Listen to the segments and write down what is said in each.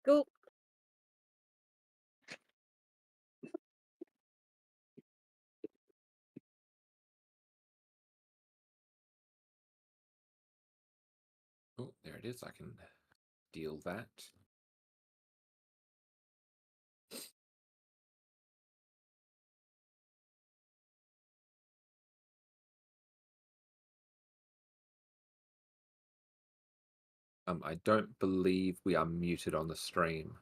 Cool. Oh, there it is. I can deal that. I don't believe we are muted on the stream.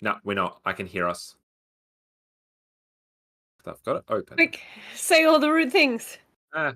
No, we're not. I can hear us. I've got it open. Quick, say all the rude things. Ah.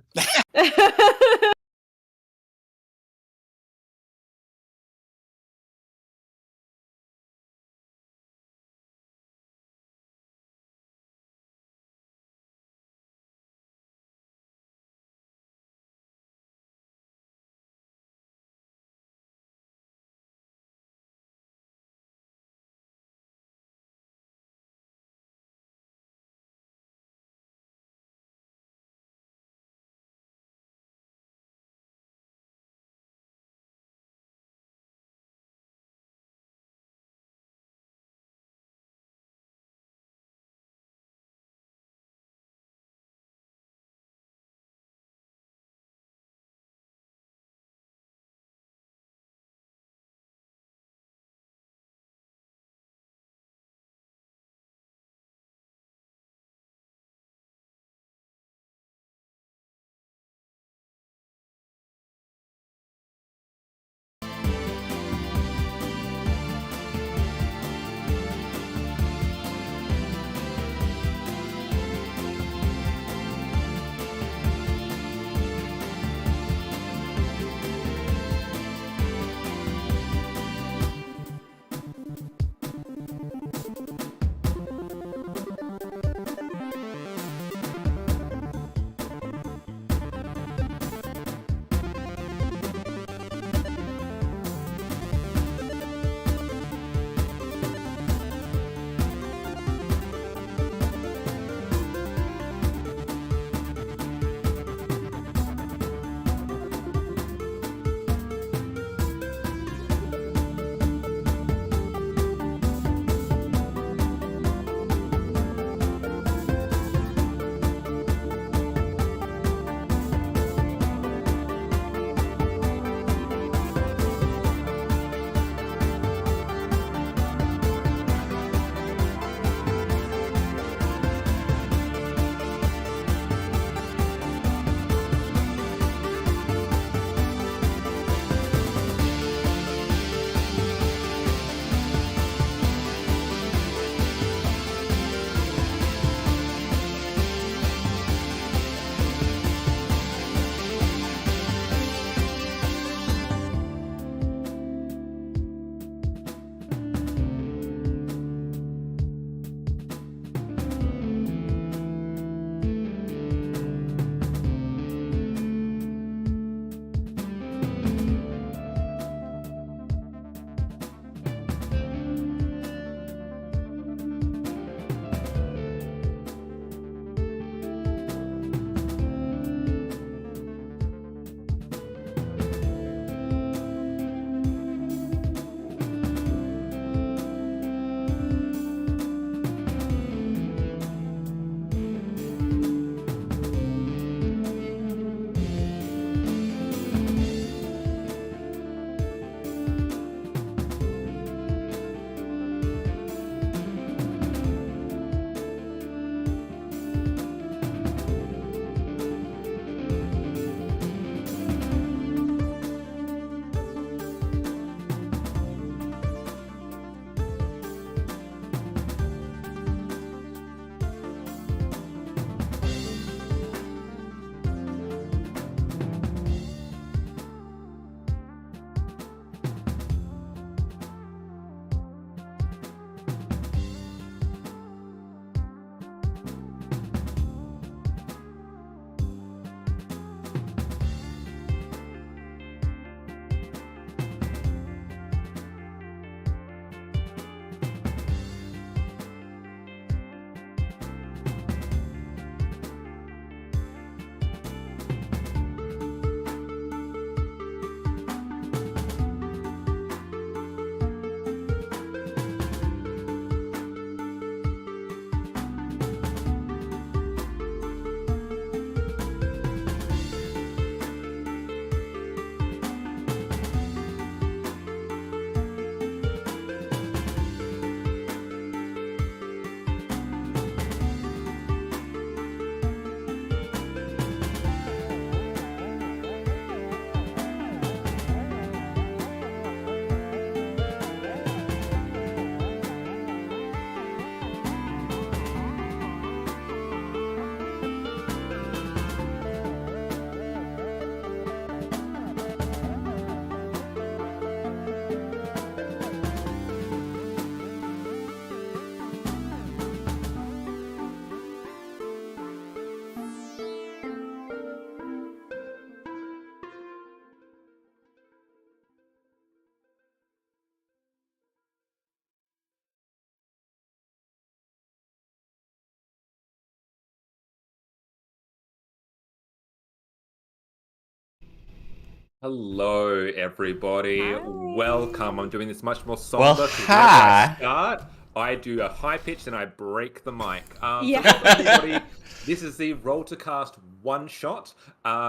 Hello, everybody. Hi. Welcome. I'm doing this much more Well, somber. 'Cause whenever I hi. start, I do a high pitch and I break the mic. Yeah. So welcome, everybody. This is the Roll to Cast one shot.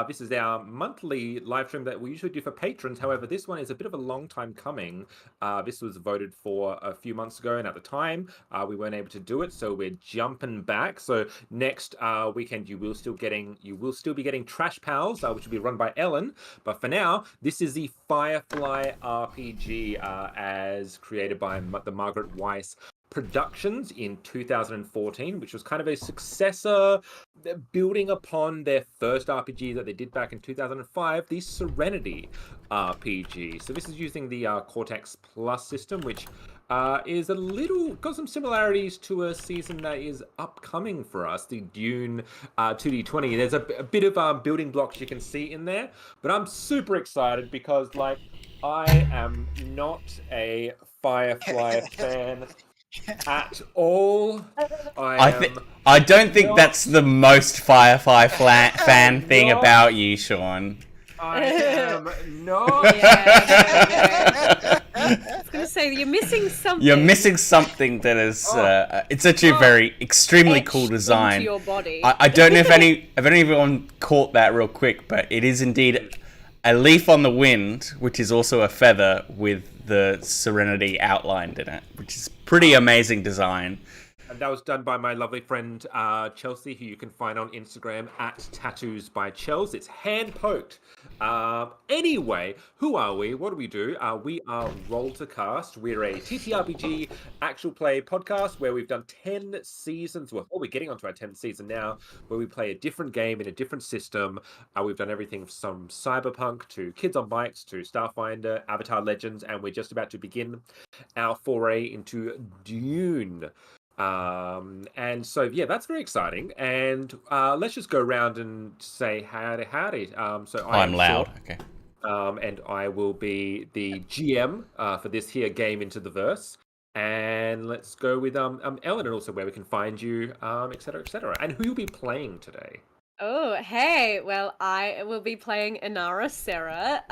This is our monthly live stream that we usually do for patrons. However, this one is a bit of a long time coming. This was voted for a few months ago, and at the time, we weren't able to do it. So we're jumping back. So next weekend, you will still be getting Trash Pals, which will be run by Ellen. But for now, this is the Firefly RPG as created by the Margaret Weiss Productions in 2014, which was kind of a successor building upon their first RPG that they did back in 2005, the Serenity RPG. So this is using the Cortex Plus system, which is got some similarities to a season that is upcoming for us, the Dune 2D20. There's a bit of building blocks you can see in there, but I'm super excited because, like, I am not a Firefly fan at all. I don't think that's the most Firefly fan thing about you, Sean. I am not. I was gonna say you're missing something. You're missing something that is. It's actually a very extremely cool Etched design. into your body. I don't know if anyone caught that real quick, but it is indeed a leaf on the wind, which is also a feather with the Serenity outlined in it, which is pretty amazing design. And that was done by my lovely friend Chelsea, who you can find on Instagram at Tattoos by Chels. It's hand poked. Anyway, who are we? What do we do? We are Roll to Cast. We're a TTRPG actual play podcast where we've done 10 seasons. Well, we're getting onto our 10th season now, where we play a different game in a different system. We've done everything from Cyberpunk to Kids on Bikes to Starfinder, Avatar Legends, and we're just about to begin our foray into Dune. And so, yeah, that's very exciting. And let's just go around and say howdy. So I'm loud. Sean, Okay. and I will be the GM for this here game Into the Verse. And let's go with Ellen, and also where we can find you, et cetera, et cetera. And who you'll be playing today. Oh, hey. Well, I will be playing Inara Serra,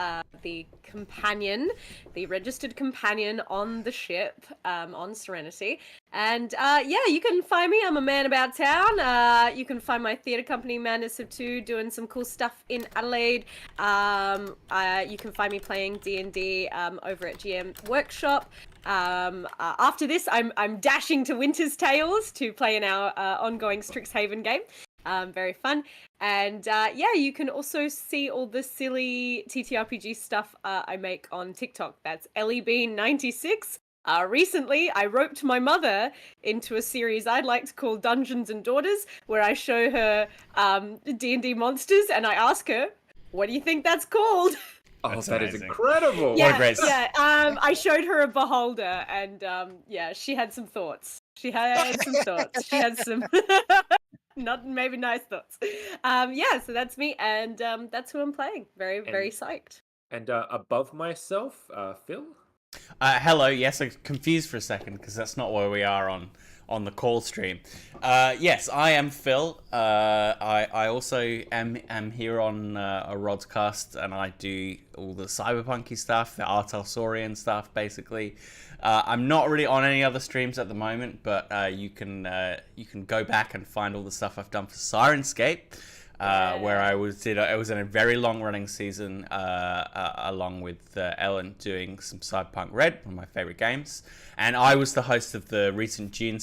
the companion, the registered companion on the ship, on Serenity. And yeah, you can find me. I'm a man about town. You can find my theatre company, Madness of Two, doing some cool stuff in Adelaide. You can find me playing D&D over at GM Workshop. After this, I'm dashing to Winter's Tales to play in our ongoing Strixhaven game. Very fun. And yeah, you can also see all the silly TTRPG stuff I make on TikTok. That's EllieBean96. Recently, I roped my mother into a series I'd like to call Dungeons and Daughters, where I show her D&D monsters, and I ask her, what do you think that's called? Oh, That's that amazing. is incredible. Yeah, What a great... yeah. I showed her a beholder, and yeah, she had some thoughts. She had some not maybe nice thoughts. Yeah, so that's me, and that's who I'm playing. Very, very psyched. And above myself, Phil? Hello. Yes, I'm confused for a second because that's not where we are on the call stream. Yes, I am Phil. I also am here on a Rodcast, and I do all the cyberpunky stuff, the Artalsaurian stuff, basically. I'm not really on any other streams at the moment, but you can go back and find all the stuff I've done for Sirenscape. Where I was in a very long running season along with Ellen doing some Cyberpunk Red, one of my favorite games, and I was the host of the recent June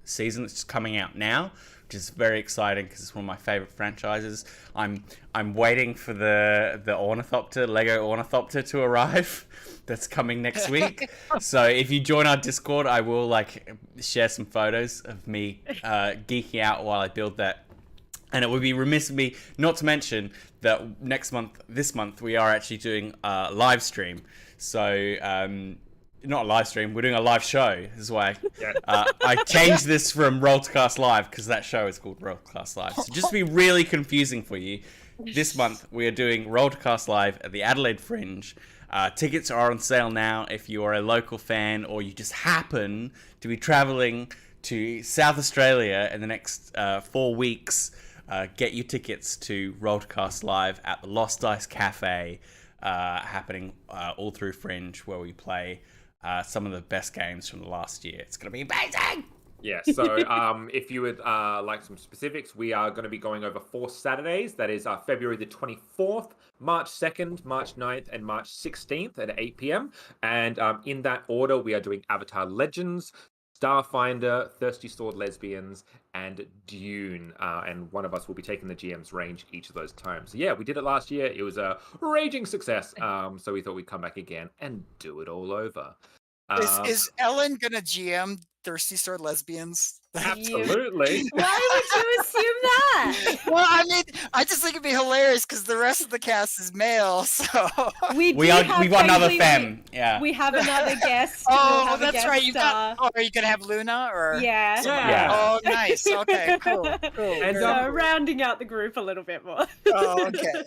season that's coming out now, which is very exciting because it's one of my favorite franchises. I'm waiting for the Ornithopter, Lego Ornithopter, to arrive. That's coming next week. So if you join our Discord, I will share some photos of me geeking out while I build that. And it would be remiss of me not to mention that this month, we are actually doing a live stream. So, not a live stream, we're doing a live show. This is why I changed this from Roll to Cast Live, because that show is called Roll to Cast Live. So just to be really confusing for you, this month we are doing Roll to Cast Live at the Adelaide Fringe. Tickets are on sale now if you are a local fan or you just happen to be travelling to South Australia in the next 4 weeks. get your tickets to Rollcast Live at the Lost Dice Cafe, happening all through Fringe, where we play some of the best games from the last year. It's going to be amazing! Yeah, so if you would like some specifics, we are going to be going over 4 Saturdays. That is February the 24th, March 2nd, March 9th, and March 16th at 8 p.m. And in that order, we are doing Avatar Legends, Starfinder, Thirsty Sword Lesbians, and Dune. And one of us will be taking the GM's range each of those times. So yeah, we did it last year. It was a raging success. So we thought we'd come back again and do it all over. Is Ellen gonna GM Thirsty Sword Lesbians? Absolutely. Why would you assume that? Well, I mean, I just think it'd be hilarious because the rest of the cast is male. So We got another femme. Yeah. We have another guest. oh, that's right. You got. Oh, are you gonna have Luna or? Yeah. Yeah. Oh, nice. Okay, cool. And, So rounding out the group a little bit more. Oh, okay.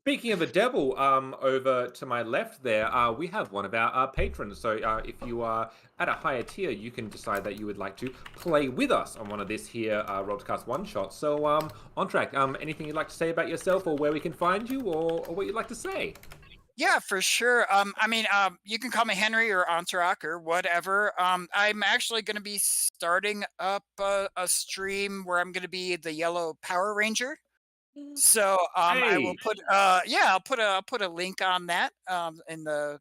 Speaking of a devil, over to my left there, we have one of our patrons. So if you are at a higher tier, you can decide that you would like to play with us on one of this here Rollcast one-shot. So, on track, anything you'd like to say about yourself or where we can find you or what you'd like to say? Yeah, for sure. I mean, you can call me Henry or Antrak or whatever. I'm actually going to be starting up a stream where I'm going to be the Yellow Power Ranger. So I will put I'll put a link on that in the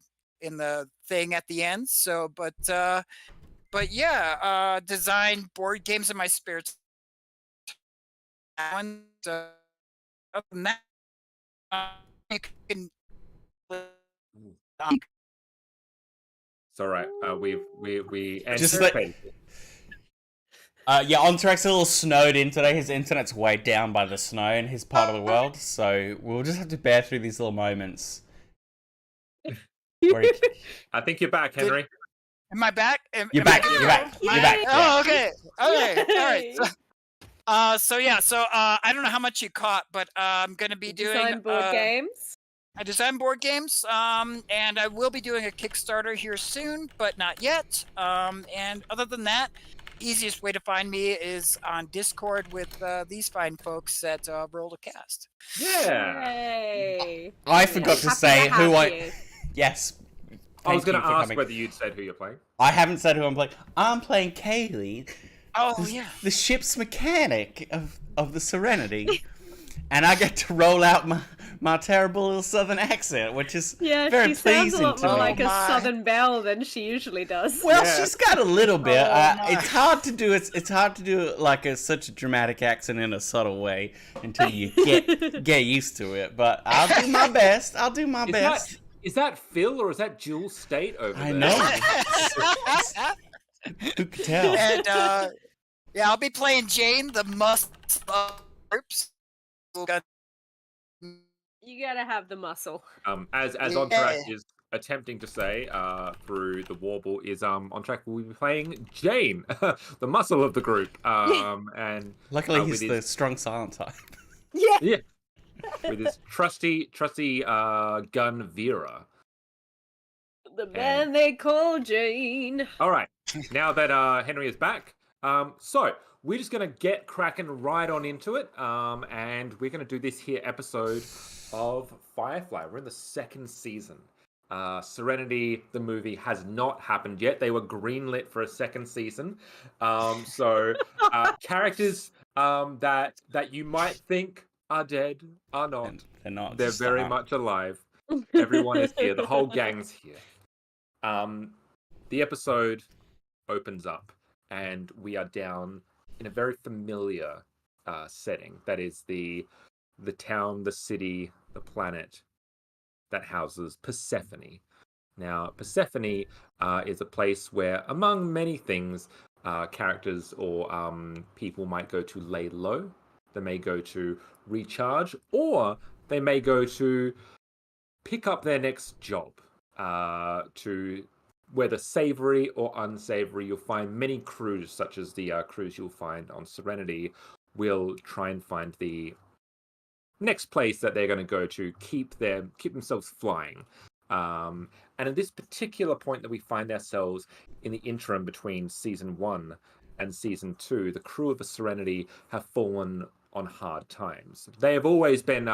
thing at the end. So but yeah, design board games in my spare time. So other than that, you can. It's all right. We Just yeah, Ontrak's a little snowed in today. His internet's way down by the snow in his part of the world, so we'll just have to bear through these little moments. I think you're back, Henry. Am I back? You're back. You're back. You're back. Oh, okay. Okay. All right. So I don't know how much you caught, but I'm gonna be doing Design board games. I design board games, and I will be doing a Kickstarter here soon, but not yet. And other than that, easiest way to find me is on Discord with these fine folks at Roll to Cast. Yeah. Yay. I forgot to say who I. Yes. I was going Thank to you for ask coming. whether you'd said who you're playing. I haven't said who I'm playing. I'm playing Kaylee. Oh, yeah. The ship's mechanic of the Serenity. And I get to roll out my terrible little southern accent, which is very she sounds pleasing a lot to more me. like a southern belle than she usually does. Well, Yeah. she's got a little bit. my. It's hard to do. It's hard to do like such a dramatic accent in a subtle way until you get used to it. But I'll do my best. I'll do my best. Is that Phil or is that Jules State over I there? know. Who could tell? And yeah, I'll be playing Jane, the must groups. You gotta have the muscle. As On Track is attempting to say through the warble is On Track will be playing Jane, the muscle of the group. And Luckily, he's with the his, strong silent type. yeah, with his trusty gun Vera. The man they call Jane. All right, now that Henry is back, so we're just gonna get cracking right on into it, and we're gonna do this here episode of Firefly. We're in the 2nd season. Serenity, the movie, has not happened yet. They were greenlit for a 2nd season. So characters that you might think are dead are not. And they're not. They're just very aren't. much alive. Everyone is here. The whole gang's here. The episode opens up, and we are down in a very familiar setting. That is the town, the city, the planet that houses Persephone. Now, Persephone is a place where, among many things, characters or people might go to lay low. They may go to recharge, or they may go to pick up their next job. To whether savory or unsavory, you'll find many crews, such as the crews you'll find on Serenity, will try and find the next place that they're going to go to keep themselves flying. And at this particular point that we find ourselves in the interim between season 1 and season 2, the crew of the Serenity have fallen on hard times. They have always been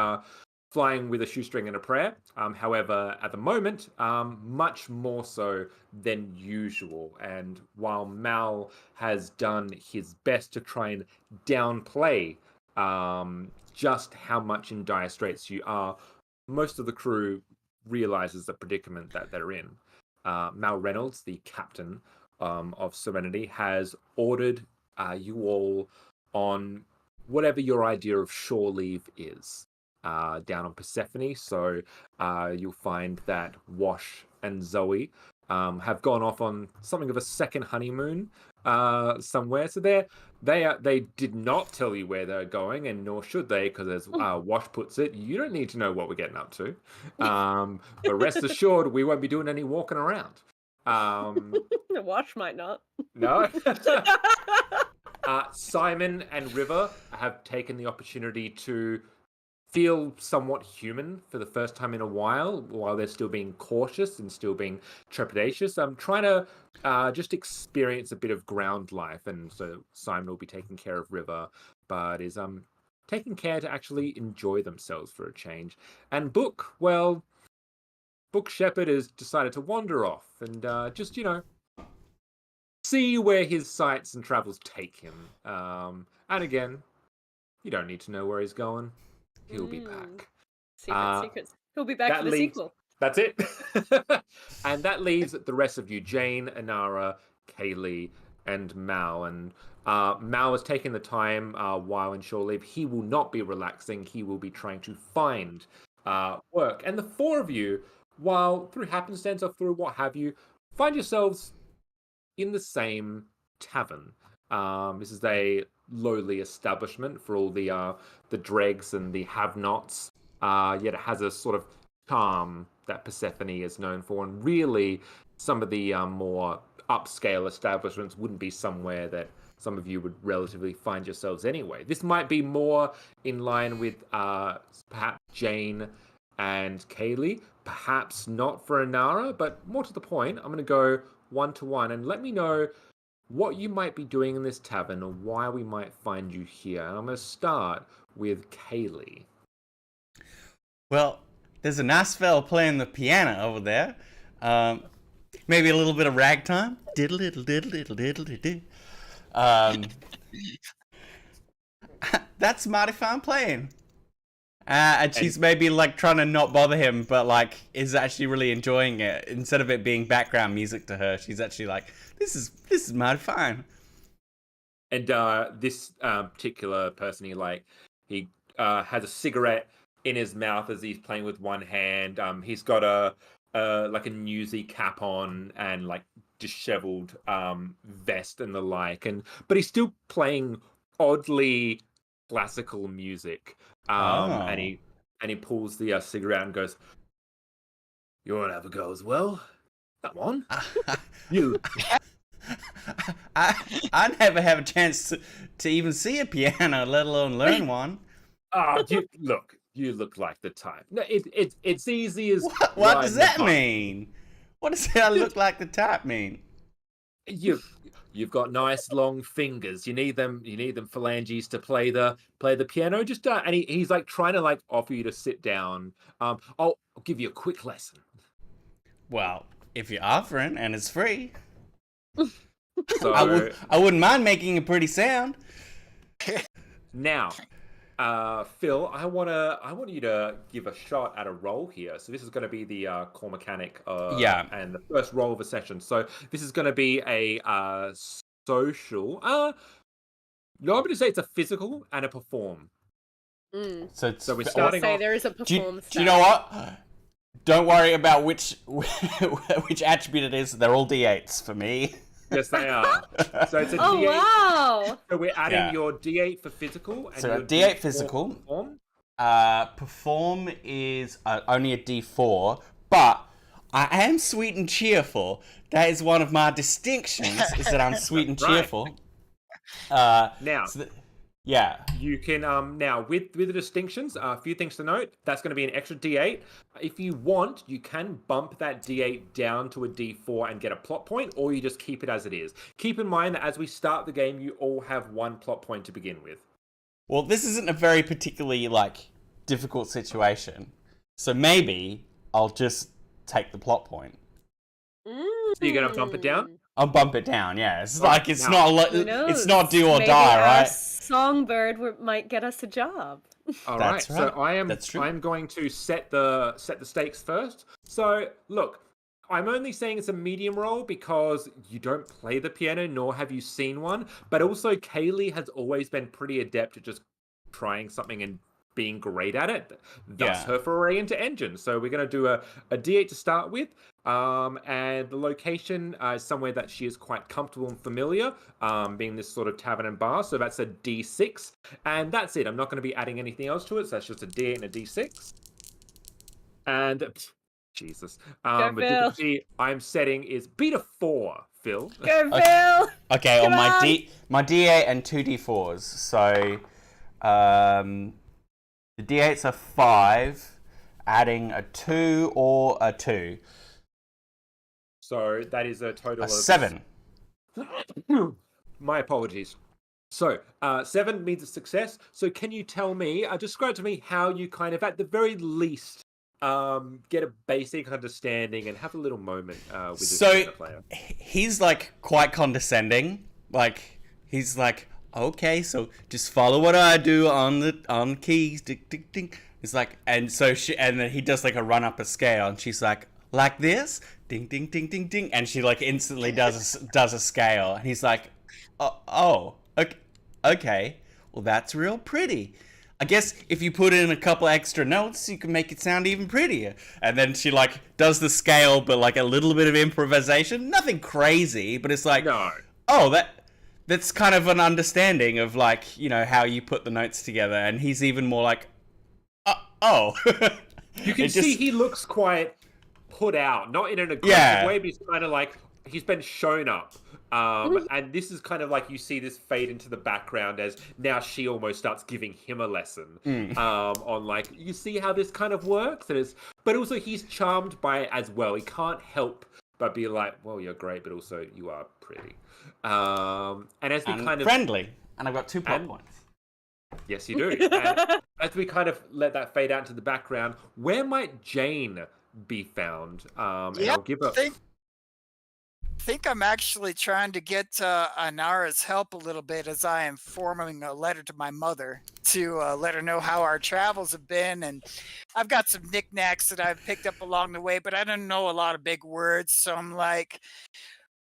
flying with a shoestring and a prayer. However, at the moment, much more so than usual. And while Mal has done his best to try and downplay just how much in dire straits you are, most of the crew realizes the predicament that they're in. Mal Reynolds, the captain of Serenity, has ordered you all on whatever your idea of shore leave is. Down on Persephone, so you'll find that Wash and Zoe have gone off on something of a second honeymoon somewhere. So they did not tell you where they're going, and nor should they, because as Wash puts it, you don't need to know what we're getting up to. But rest assured, we won't be doing any walking around. Wash might not. No. Simon and River have taken the opportunity to feel somewhat human for the first time in a while they're still being cautious and still being trepidatious. I'm trying to just experience a bit of ground life, and so Simon will be taking care of River, but is taking care to actually enjoy themselves for a change. And Book Shepherd has decided to wander off and just, see where his sights and travels take him. And again, you don't need to know where he's going. He'll be back. Secrets. He'll be back for the sequel. That's it. And that leaves the rest of you, Jane, Inara, Kaylee, and Mal. And Mal has taken the time while in shore leave. He will not be relaxing. He will be trying to find work. And the four of you, while through happenstance or through what have you, find yourselves in the same tavern. This is a lowly establishment for all the dregs and the have-nots, yet it has a sort of charm that Persephone is known for, and really some of the more upscale establishments wouldn't be somewhere that some of you would relatively find yourselves anyway. This might be more in line with perhaps Jane and Kaylee, perhaps not for Inara, but more to the point, I'm going to go one-to-one and let me know what you might be doing in this tavern or why we might find you here. And I'm going to start with Kaylee. Well, there's a nice fella playing the piano over there. Maybe a little bit of ragtime. Diddle diddle diddle diddle diddle diddle. That's mighty fine playing. And she's maybe like trying to not bother him, but like is actually really enjoying it. Instead of it being background music to her, she's actually like, this is mighty fine. And this particular person, he has a cigarette in his mouth as he's playing with one hand. He's got a newsy cap on and like disheveled vest and the like, but he's still playing oddly classical music. And he pulls the cigarette and goes, "You want to have a go as well? Come on, you." I never have a chance to even see a piano, let alone learn one. You look like the type. No, it's easy as. What does that mean? What does I look like the type mean? You've got nice long fingers. You need them phalanges to play the piano. Just and he's like trying to like offer you to sit down. I'll give you a quick lesson. Well, if you're offering and it's free, so I wouldn't mind making a pretty sound. Now, Phil, I want you to give a shot at a roll here. So this is going to be the core mechanic, and the first roll of a session. So this is going to be a social. No, I'm going to say it's a physical and a perform. So we're starting. Say there is a perform. Do you know what? Don't worry about which attribute it is. They're all D8s for me. Yes, they are. So it's a D8. Wow. So we're adding your D8 for physical. And so a D8 physical. Perform is only a D4, but I am sweet and cheerful. That is one of my distinctions, is that I'm sweet and cheerful. Now, yeah. You can, now, with the distinctions, a few things to note. That's going to be an extra D8. If you want, you can bump that D8 down to a D4 and get a plot point, or you just keep it as it is. Keep in mind that as we start the game, you all have one plot point to begin with. Well, this isn't a very particularly, difficult situation. So maybe I'll just take the plot point. So you're going to bump it down? I'll bump it down, yeah. It's it's now, not it's not do or Maybe die, our right? songbird might get us a job. All That's right. So right. That's true. I'm going to set the stakes first. So look, I'm only saying it's a medium roll because you don't play the piano, nor have you seen one. But also, Kaylee has always been pretty adept at just trying something and being great at it. Thus her foray into engine. So we're going to do a D8 to start with. And the location is somewhere that she is quite comfortable and familiar, being this sort of tavern and bar. So that's a D6. And that's it. I'm not going to be adding anything else to it. So that's just a D8 and a D6. And Jesus. The difficulty I'm setting is beta 4, Phil. Go, Phil! Okay, on my D8 and 2 D4s. So the D8s are 5, adding a 2 or a 2. So that is a total of 7. My apologies. So 7 means a success. So can you tell me, describe to me how you kind of, at the very least, get a basic understanding and have a little moment with this player. He's quite condescending. He's like, okay, so just follow what I do on the keys. Ding, ding, ding. It's and then he does a run up a scale, and she's like this, ding, ding, ding, ding, ding, and she instantly does a scale, and he's like, oh, okay, well that's real pretty. I guess if you put in a couple extra notes, you can make it sound even prettier. And then she does the scale, but a little bit of improvisation, nothing crazy, but it's no. Oh, that's kind of an understanding of how you put the notes together, and he's even more oh. You can see he looks quite put out, not in an aggressive way, but he's kind of he's been shown up. And this is kind of you see this fade into the background as now she almost starts giving him a lesson on you see how this kind of works, but also he's charmed by it as well. He can't help but be well, you're great, but also you are pretty. And as we kind of friendly, and I've got 2 plot points. Yes, you do. And as we kind of let that fade out into the background, where might Jane be found? And I'll give her. I think I'm actually trying to get Anara's help a little bit as I am forming a letter to my mother to let her know how our travels have been. And I've got some knickknacks that I've picked up along the way, but I don't know a lot of big words. So I'm like,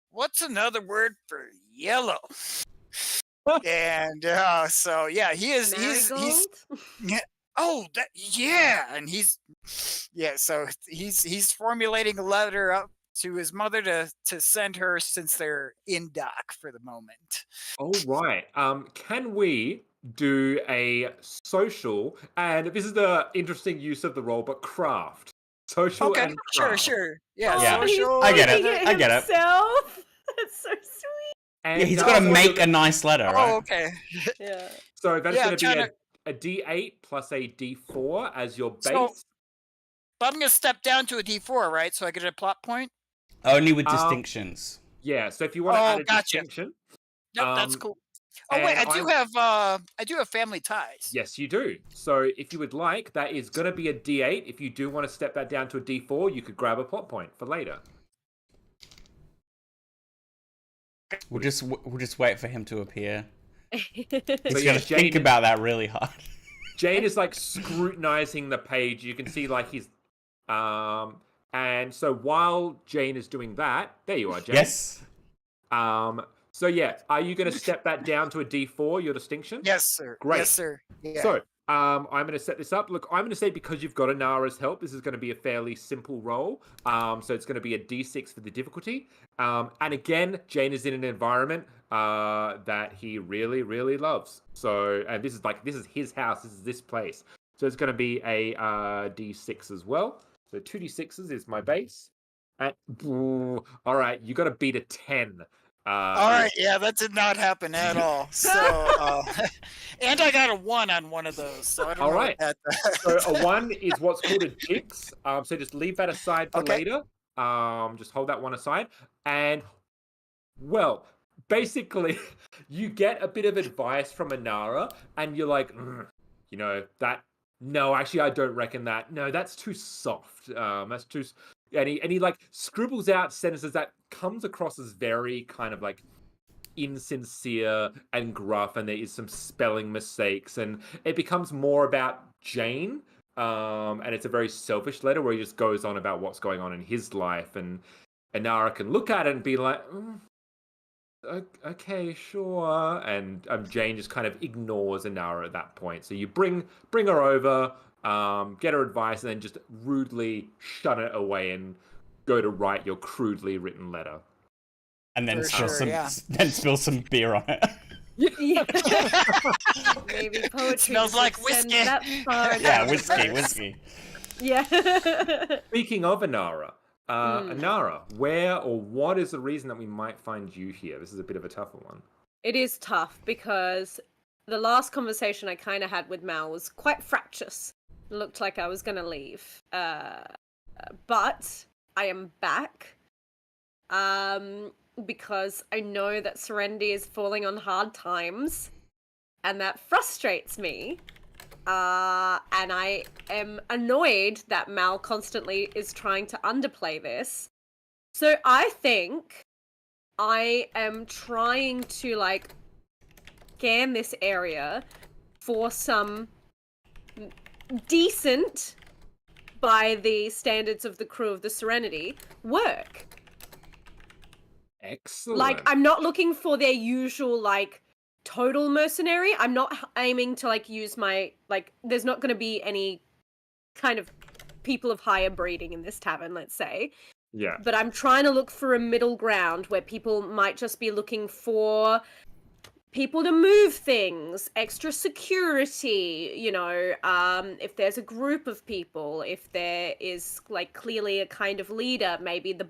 what's another word for yellow? And so yeah, he's oh and so he's formulating a letter up to his mother to send her since they're in dock for the moment. All right. Can we do a social, and this is the interesting use of the role, but craft. Social and craft. Sure. Yeah, social. I get it. That's so sweet. And he's got to make a nice letter, right? Oh, okay. Yeah. So that's going to be a D8 plus a D4 as your base. But I'm going to step down to a D4, right? So I get a plot point? Only with distinctions. Yeah, so if you want to add a distinction. Nope, that's cool. Oh wait, I do have family ties. Yes, you do. So if you would like, that is going to be a D8. If you do want to step that down to a D4, you could grab a plot point for later. We'll just wait for him to appear. He's going to think about that really hard. Jane is scrutinizing the page. You can see he's and so while Jane is doing that, there you are, Jane. Yes. So yeah, are you going to step that down to a D4, your distinction? Yes, sir. Great. Yes, sir. Yeah. So I'm going to set this up. Look, I'm going to say because you've got Anara's help, this is going to be a fairly simple roll. So it's going to be a D6 for the difficulty. And again, Jane is in an environment that he really, really loves. So, and this is his house. This is this place. So it's going to be a D6 as well. So 2 D6s is my base. And, all right, you got to beat a 10. All right, yeah, that did not happen at all. So, and I got a 1 on one of those. So I don't know what that does. So a 1 is what's called a jinx. So just leave that aside for later. Just hold that one aside. And well, basically, you get a bit of advice from Inara, and you're like, that. No, actually, I don't reckon that. No, that's too soft. That's too. And he like scribbles out sentences that comes across as very kind of like insincere and gruff, and there is some spelling mistakes, and it becomes more about Jane. And it's a very selfish letter where he just goes on about what's going on in his life, and Inara can look at it and be like, okay, sure. And Jane just kind of ignores Inara at that point. So you bring her over, get her advice, and then just rudely shut it away and go to write your crudely written letter. And then For spill some beer on it. Yeah. Maybe poetry Smells like extends whiskey. that far Yeah, down. whiskey. Yeah. Speaking of Inara, Inara, where or what is the reason that we might find you here? This is a bit of a tougher one. It is tough because the last conversation I kind of had with Mal was quite fractious. It looked like I was going to leave. But I am back. Because I know that Serenity is falling on hard times, and that frustrates me. And I am annoyed that Mal constantly is trying to underplay this. So I think I am trying to, like, scan this area for some decent, by the standards of the crew of the Serenity, work. Excellent. Like, I'm not looking for their usual, like, total mercenary. I'm not aiming to, like, use my, like, there's not going to be any kind of people of higher breeding in this tavern, let's say. Yeah. But I'm trying to look for a middle ground where people might just be looking for people to move things, extra security, if there's a group of people, if there is, like, clearly a kind of leader, maybe the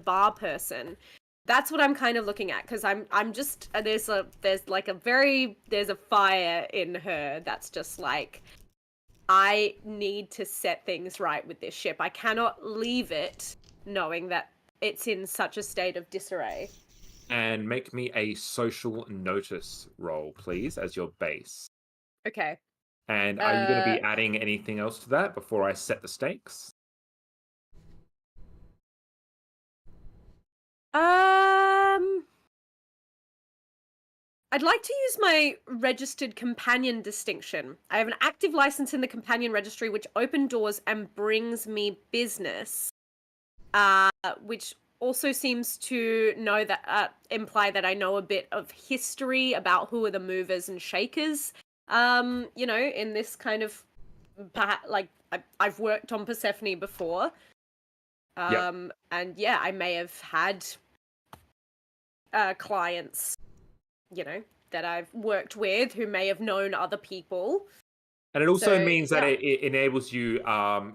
bar person. That's what I'm kind of looking at, because I'm just there's a fire in her that's just like, I need to set things right with this ship. I cannot leave it knowing that it's in such a state of disarray. And make me a social notice roll, please, as your base. Okay. And are you going to be adding anything else to that before I set the stakes? I'd like to use my registered companion distinction. I have an active license in the companion registry which opens doors and brings me business, which also seems to imply that I know a bit of history about who are the movers and shakers. In this kind of, like, I've worked on Persephone before. And yeah, I may have had clients, that I've worked with who may have known other people. And it also means that it enables you,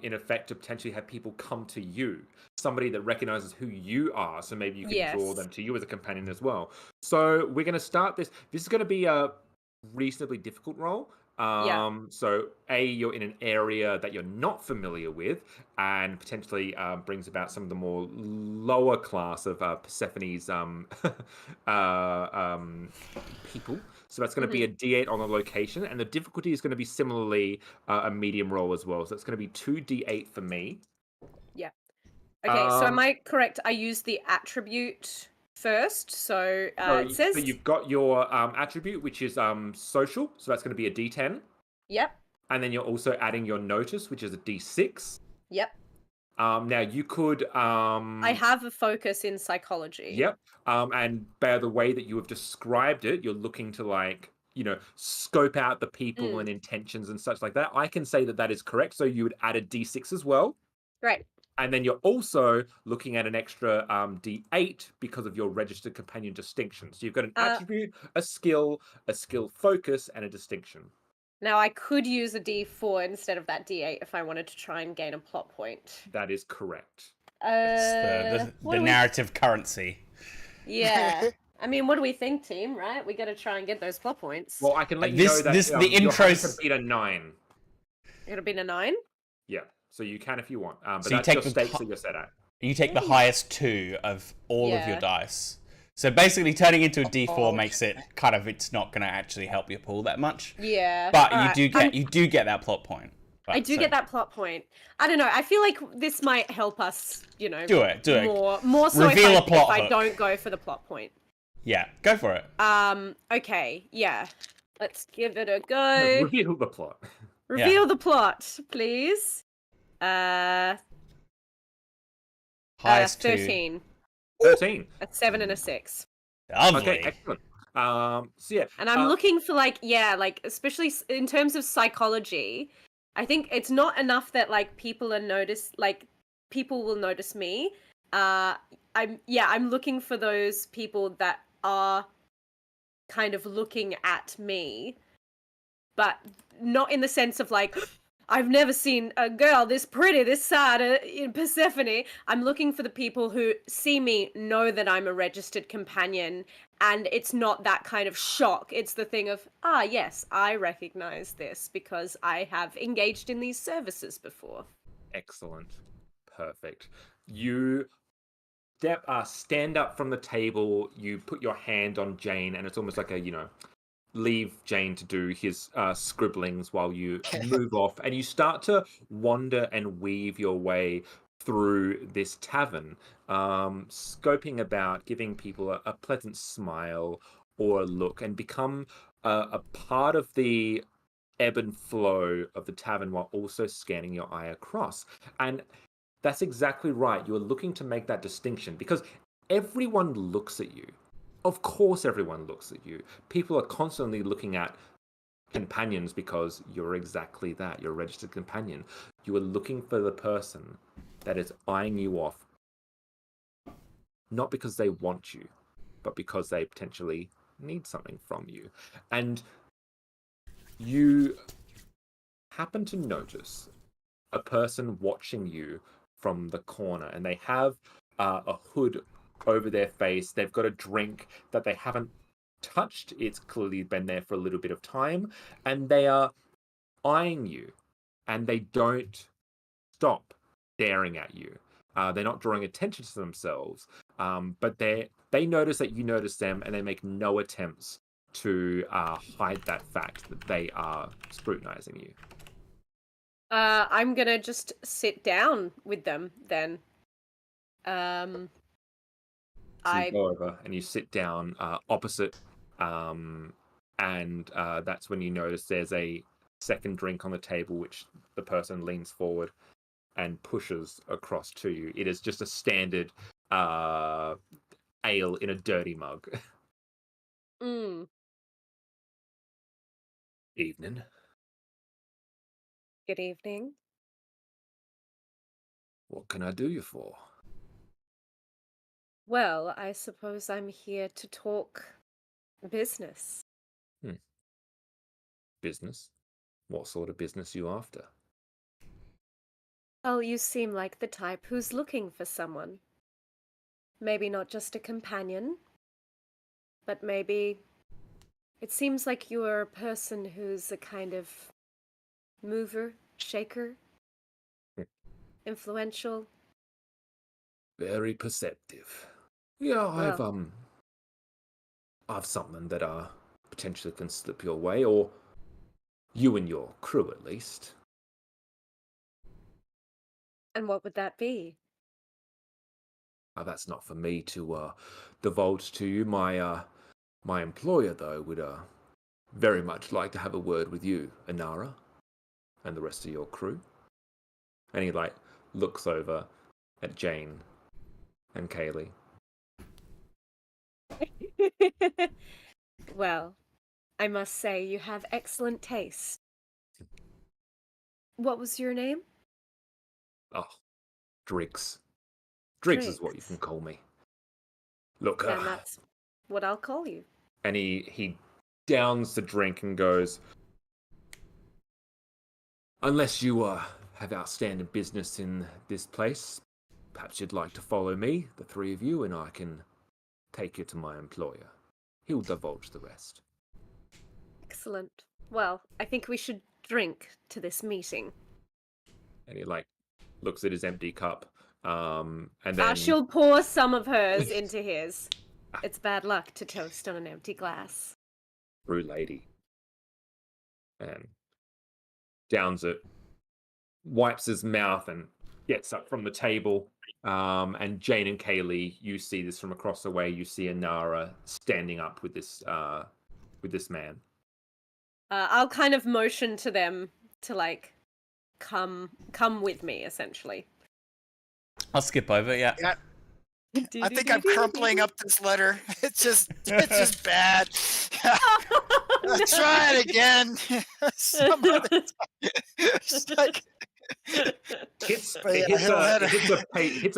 in effect, to potentially have people come to you. Somebody that recognizes who you are, so maybe you can draw them to you as a companion as well. So we're going to start this. This is going to be a reasonably difficult role. So you're in an area that you're not familiar with, and potentially brings about some of the more lower class of Persephone's people. So that's going to be a D8 on the location, and the difficulty is going to be similarly a medium roll as well. So it's going to be 2D8 for me. Yeah. Okay, so am I correct? I use the attribute first. So it says... So you've got your attribute, which is social. So that's going to be a D10. Yep. And then you're also adding your notice, which is a D6. Yep. Now you could... I have a focus in psychology. Yep. And by the way that you have described it, you're looking to, like, scope out the people and intentions and such like that. I can say that is correct. So you would add a D6 as well. Right. And then you're also looking at an extra D8 because of your registered companion distinction. So you've got an attribute, a skill focus, and a distinction. Now, I could use a D4 instead of that D8 if I wanted to try and gain a plot point. That is correct. It's the narrative currency. Yeah. I mean, what do we think, team, right? We got to try and get those plot points. Well, I can let you know that the intros have to beat a 9. It'll be a 9? Yeah. So you can if you want. But so you that's take your stakes that you're set at. You take the highest 2 of all of your dice. So basically, turning into a D4 Oh. makes it kind of it's not going to actually help your pool that much. Yeah. But alright. you do get that plot point. I do get that plot point. I don't know. I feel like this might help us, you know, Do it. more so Reveal a plot if I hook. don't go for the plot point. Yeah, go for it. Okay, yeah. Let's give it a go. Reveal the plot. Reveal the plot, please. Highest 13. 13. A 7 and a 6. Lovely. Okay, excellent. So yeah, And I'm looking for like especially in terms of psychology, I think it's not enough that like people will notice me. I'm looking for those people that are kind of looking at me, but not in the sense of like, I've never seen a girl this pretty, this sad in Persephone. I'm looking for the people who see me, know that I'm a registered companion, and it's not that kind of shock. It's the thing of, yes, I recognize this because I have engaged in these services before. excellent. Perfect. You stand up from the table, you put your hand on Jane, and it's almost like leave Jane to do his scribblings while you move off, and you start to wander and weave your way through this tavern, scoping about, giving people a pleasant smile or a look, and become a part of the ebb and flow of the tavern while also scanning your eye across. And that's exactly right. You're looking to make that distinction because everyone looks at you. Of course, everyone looks at you. People are constantly looking at companions because you're exactly that. You're a registered companion. You are looking for the person that is eyeing you off, not because they want you, but because they potentially need something from you. And you happen to notice a person watching you from the corner, and they have a hood over their face. They've got a drink that they haven't touched. It's clearly been there for a little bit of time, and they are eyeing you, and they don't stop staring at you. They're not drawing attention to themselves, but they notice that you notice them, and they make no attempts to hide that fact that they are scrutinizing you. I'm gonna just sit down with them then. So you go over and you sit down opposite, and that's when you notice there's a second drink on the table, which the person leans forward and pushes across to you. It is just a standard ale in a dirty mug. Evening. Good evening. What can I do you for? Well, I suppose I'm here to talk business. Business? What sort of business you after? Well, you seem like the type who's looking for someone. Maybe not just a companion, but maybe it seems like you're a person who's a kind of mover, shaker, influential. Very perceptive. Yeah, Well. I've something that potentially can slip your way, or you and your crew at least. And what would that be? That's not for me to divulge to you. My employer, though, would very much like to have a word with you, Inara, and the rest of your crew. And he looks over at Jane and Kaylee. Well, I must say you have excellent taste. What was your name? Oh, Driggs. Driggs is what you Driggs. can call me. Look, And that's what I'll call you. and he downs the drink and goes, unless you have outstanding business in this place, perhaps you'd like to follow me, the three of you, and I can take you to my employer. He'll divulge the rest. Excellent. Well, I think we should drink to this meeting. And he looks at his empty cup, and then She'll pour some of hers into his. It's bad luck to toast on an empty glass. True lady. And downs it, wipes his mouth, and gets up from the table. And Jane and Kaylee, you see this from across the way. You see Inara standing up with this man. I'll kind of motion to them to like come with me, essentially. I'll skip over. Yeah. I think I'm crumpling up this letter. It's just bad. Let's try it again. Some other time. It's like hits a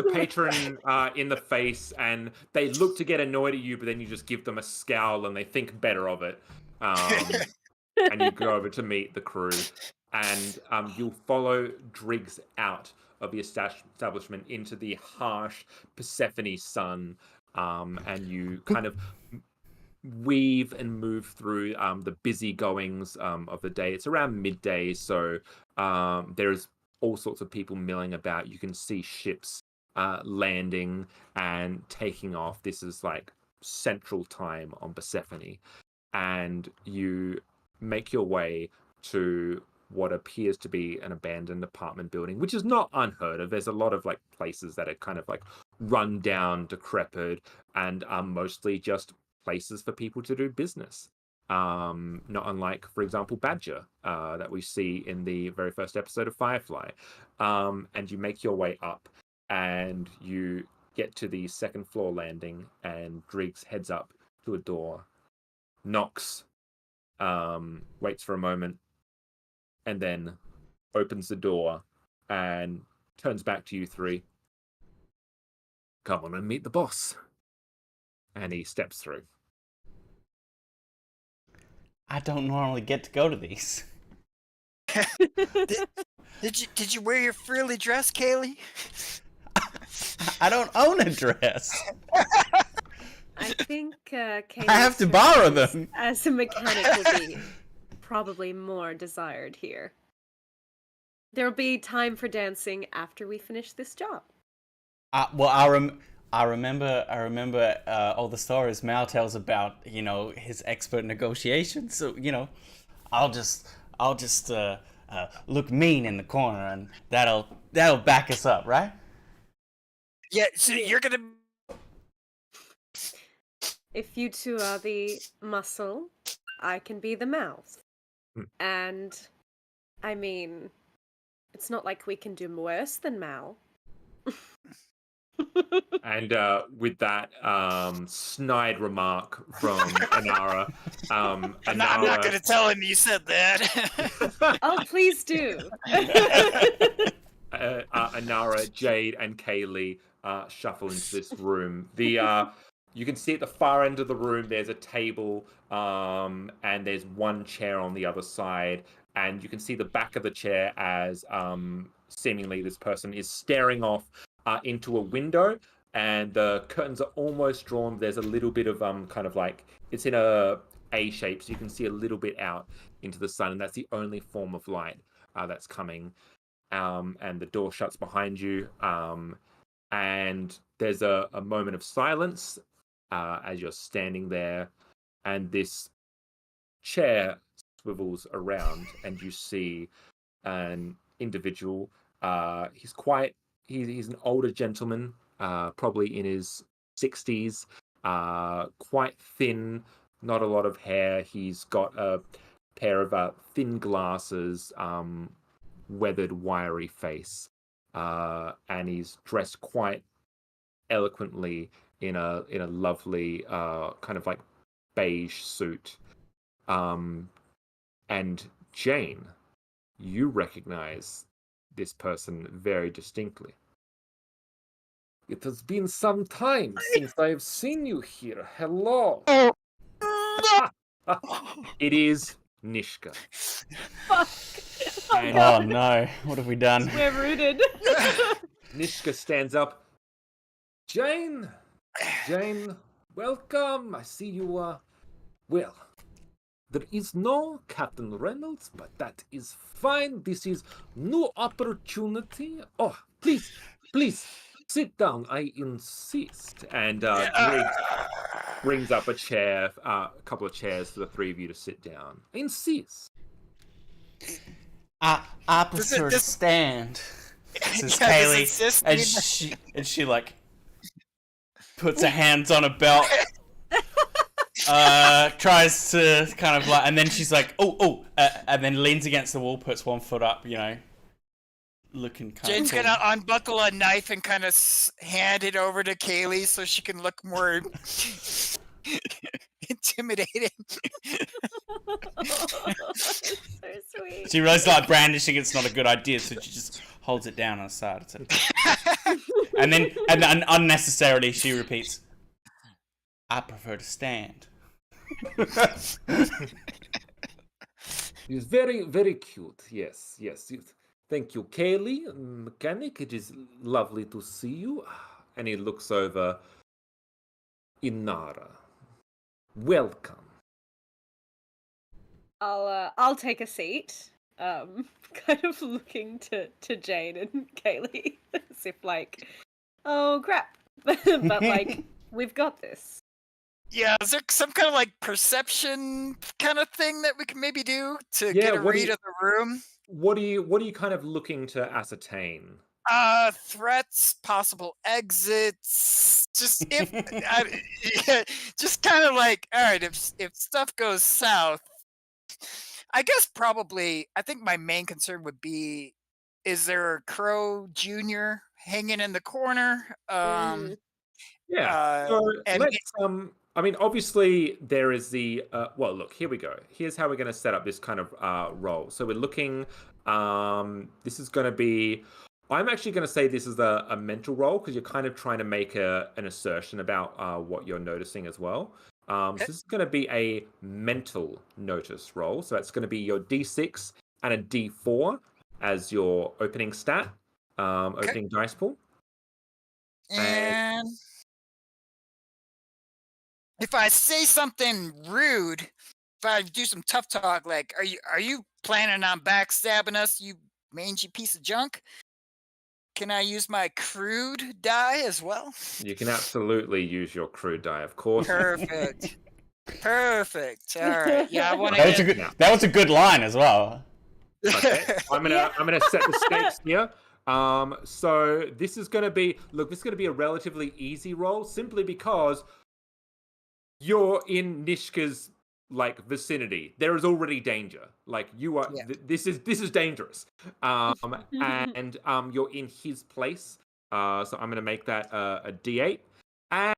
patron in the face, and they look to get annoyed at you, but then you just give them a scowl, and they think better of it. And you go over to meet the crew, and you'll follow Driggs out of the establishment into the harsh Persephone sun, and you kind of weave and move through the busy goings of the day. It's around midday, so there's all sorts of people milling about. You can see ships landing and taking off. This is like central time on Persephone, and you make your way to what appears to be an abandoned apartment building, which is not unheard of. There's a lot of like places that are kind of like run down, decrepit, and are mostly just places for people to do business. Not unlike, for example, Badger, that we see in the very first episode of Firefly. And you make your way up, and you get to the second floor landing, and Driggs heads up to a door, knocks, waits for a moment, and then opens the door and turns back to you three. Come on and meet the boss. And he steps through. I don't normally get to go to these. Did you wear your frilly dress, Kaylee? I don't own a dress. I think I have to borrow them. As a mechanic will be probably more desired here. There'll be time for dancing after we finish this job. Well, I remember all the stories Mal tells about, you know, his expert negotiations. So, you know, I'll just look mean in the corner, and that'll back us up, right? Yeah. So you're gonna. If you two are the muscle, I can be the mouth. And, I mean, it's not like we can do worse than Mal. And with that snide remark from Inara, I'm not going to tell him you said that. Oh, please do. Inara, Jade, and Kaylee shuffle into this room. You can see at the far end of the room there's a table, and there's one chair on the other side, and you can see the back of the chair as seemingly this person is staring off into a window, and the curtains are almost drawn. There's a little bit of kind of like, it's in a shape, so you can see a little bit out into the sun, and that's the only form of light that's coming. And the door shuts behind you, and there's a moment of silence as you're standing there, and this chair swivels around, and you see an individual. He's an older gentleman, probably in his 60s, quite thin, not a lot of hair. He's got a pair of thin glasses, weathered, wiry face, and he's dressed quite eloquently in a lovely kind of like beige suit. And Jane, you recognize this person very distinctly. It has been some time since I have seen you here. Hello. It is Nishka. Fuck. Oh no, what have we done? We're rooted. Nishka stands up. Jane, welcome. I see you well. There is no Captain Reynolds, but that is fine. This is new opportunity. Oh, please, sit down. I insist. And brings up a chair, a couple of chairs for the three of you to sit down. Insist. I prefer to stand, says Kaylee, and she like puts her hands on a belt, tries to kind of like, and then she's like, and then leans against the wall, puts one foot up, looking kind Jane's of. gonna unbuckle a knife and kind of hand it over to Kaylee so she can look more intimidating. So sweet. She realizes like brandishing it's not a good idea, so she just holds it down on the side. And then unnecessarily she repeats, I prefer to stand. He's very, very cute. Yes. Thank you, Kaylee. Mechanic, it is lovely to see you. And he looks over. Inara. Welcome. I'll take a seat. Kind of looking to Jane and Kaylee as if like, oh crap, but like we've got this. Yeah, is there some kind of like perception kind of thing that we can maybe do to get a read of the room? What are you kind of looking to ascertain? Threats, possible exits. Just just kind of like, all right, if stuff goes south, I guess probably. I think my main concern would be: is there a Crow Junior hanging in the corner? Yeah. So let's. I mean, obviously there is the. Well, look. Here we go. Here's how we're going to set up this kind of role. So we're looking. This is going to be. I'm actually going to say this is a mental role because you're kind of trying to make an assertion about what you're noticing as well. So this is going to be a mental notice roll. So that's going to be your D6 and a D4 as your opening stat, opening dice pool. And if I say something rude, if I do some tough talk, like, are you planning on backstabbing us, you mangy piece of junk? Can I use my crude die as well? You can absolutely use your crude die, of course. Perfect. Perfect. All right. Yeah, I want to. That was a good line as well. Okay. I'm gonna set the stakes here. So this is gonna be a relatively easy roll simply because you're in Nishka's like vicinity. There is already danger. Like you are. Yeah. This is dangerous. And you're in his place. So I'm gonna make that a D8. And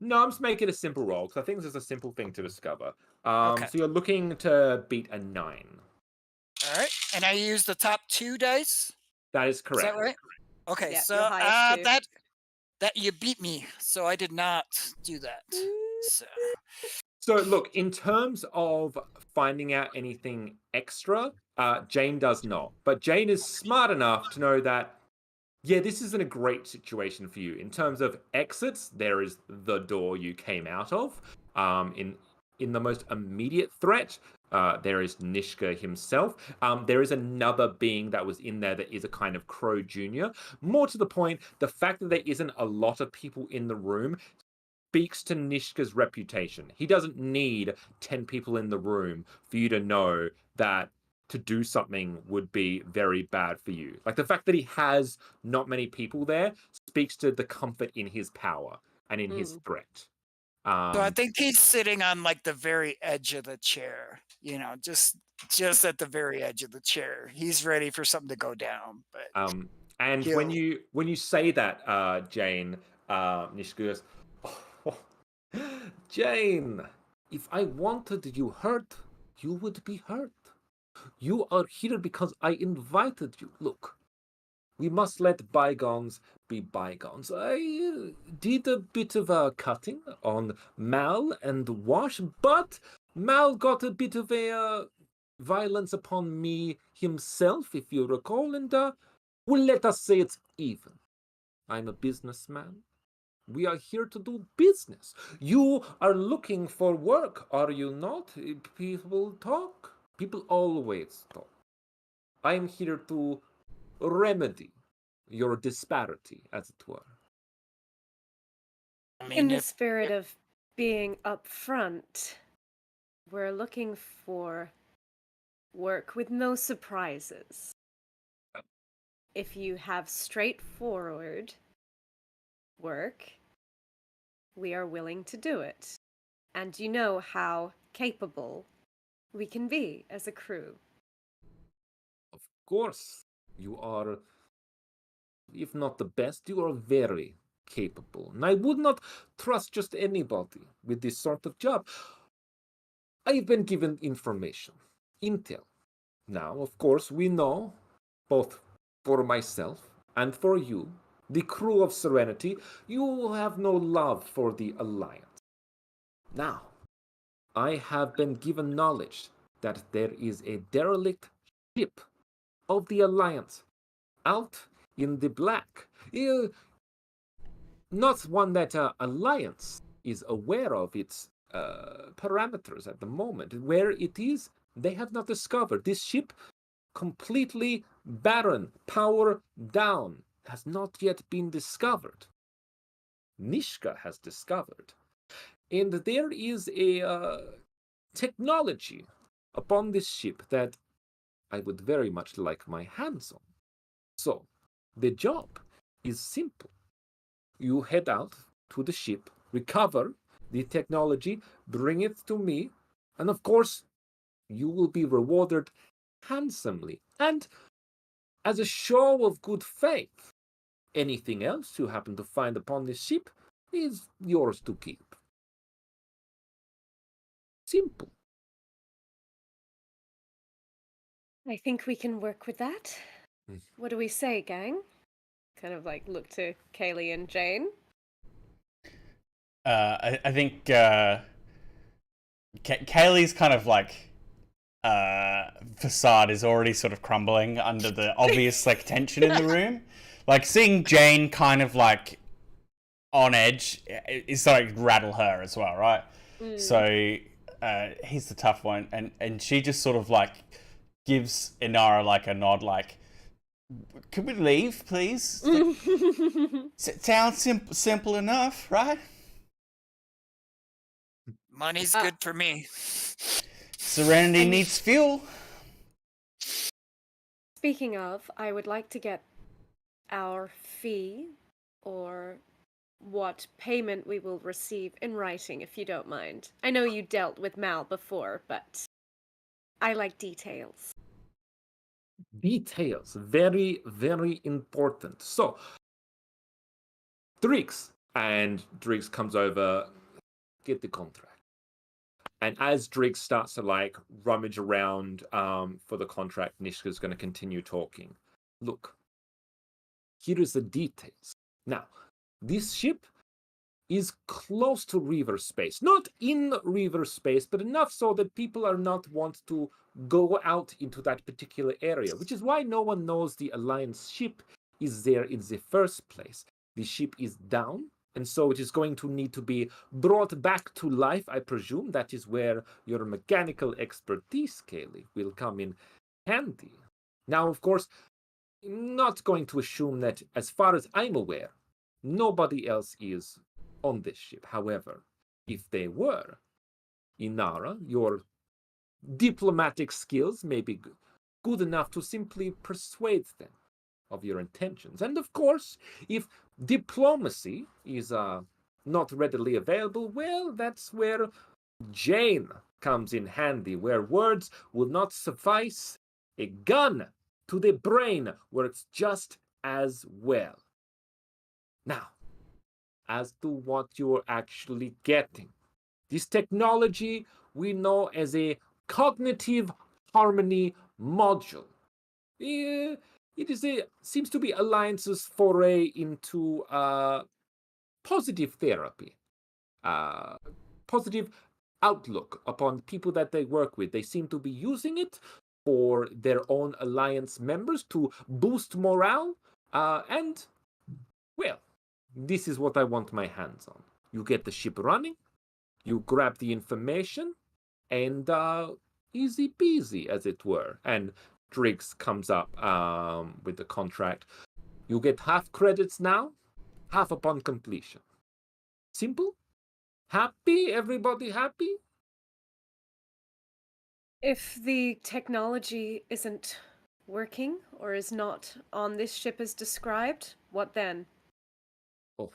no, I'm just making a simple roll because I think this is a simple thing to discover. So you're looking to beat a 9. All right, and I use the top 2 dice. That is correct. Is that right? Okay, yeah, so that you beat me, so I did not do that. So look, in terms of finding out anything extra, Jane does not. But Jane is smart enough to know that, yeah, this isn't a great situation for you. In terms of exits, there is the door you came out of. In the most immediate threat, there is Nishka himself. There is another being that was in there that is a kind of Crow Junior. More to the point, the fact that there isn't a lot of people in the room speaks to Nishka's reputation. He doesn't need 10 people in the room for you to know that to do something would be very bad for you. Like the fact that he has not many people there speaks to the comfort in his power and in his threat. So I think he's sitting on like the very edge of the chair, just at the very edge of the chair. He's ready for something to go down. But and when you say that, Jane, Nishka goes, oh, Jane, if I wanted you hurt, you would be hurt. You are here because I invited you. Look, we must let bygones be bygones. I did a bit of cutting on Mal and Wash, but Mal got a bit of a violence upon me himself, if you recall, and well, let us say it's even. I'm a businessman. We are here to do business. You are looking for work, are you not? People talk. People always talk. I am here to remedy your disparity, as it were. I In mean, the if spirit of being upfront, we're looking for work with no surprises. If you have straightforward work, we are willing to do it. And you know how capable we can be as a crew. Of course, you are, if not the best, you are very capable. And I would not trust just anybody with this sort of job. I've been given information, intel. Now, of course, we know, both for myself and for you, the crew of Serenity, you have no love for the Alliance. Now, I have been given knowledge that there is a derelict ship of the Alliance out in the black. Not one that Alliance is aware of its parameters at the moment. Where it is, they have not discovered. This ship, completely barren, power down, has not yet been discovered. Nishka has discovered. And there is a technology upon this ship that I would very much like my hands on. So, the job is simple. You head out to the ship, recover the technology, bring it to me, and of course, you will be rewarded handsomely. And as a show of good faith, anything else you happen to find upon this ship is yours to keep. Simple. I think we can work with that. Hmm. What do we say, gang? Kind of like look to Kaylee and Jane. I think Kaylee's kind of like facade is already sort of crumbling under the obvious like tension in the room. Like seeing Jane kind of like on edge is like rattle her as well, right? So he's the tough one, and she just sort of like gives Inara like a nod, like, "Can we leave, please?" Like, sounds simple enough, right? money's good for me. Serenity needs fuel. Speaking of, I would like to get our fee or what payment we will receive in writing, if you don't mind. I know you dealt with Mal before, but I like details. Details. Very, very important. So, Drix. And Drix comes over, get the contract. And as Drix starts to like rummage around for the contract, Nishka's going to continue talking. Look, here is the details. Now, this ship is close to river space. Not in river space, but enough so that people are not want to go out into that particular area, which is why no one knows the Alliance ship is there in the first place. The ship is down, and so it is going to need to be brought back to life, I presume. That is where your mechanical expertise, Kaylee, will come in handy. Now, of course, I'm not going to assume that, as far as I'm aware, nobody else is on this ship. However, if they were, Inara, your diplomatic skills may be good enough to simply persuade them of your intentions. And of course, if diplomacy is not readily available, well, that's where Jane comes in handy, where words will not suffice. A gun to the brain works just as well. Now, as to what you're actually getting. This technology we know as a cognitive harmony module. Seems to be Alliance's foray into positive therapy, positive outlook upon people that they work with. They seem to be using it for their own Alliance members to boost morale, and, well, this is what I want my hands on. You get the ship running, you grab the information, and easy peasy, as it were. And Driggs comes up with the contract. You get half credits now, half upon completion. Simple? Happy? Everybody happy? If the technology isn't working or is not on this ship as described, what then? Oh,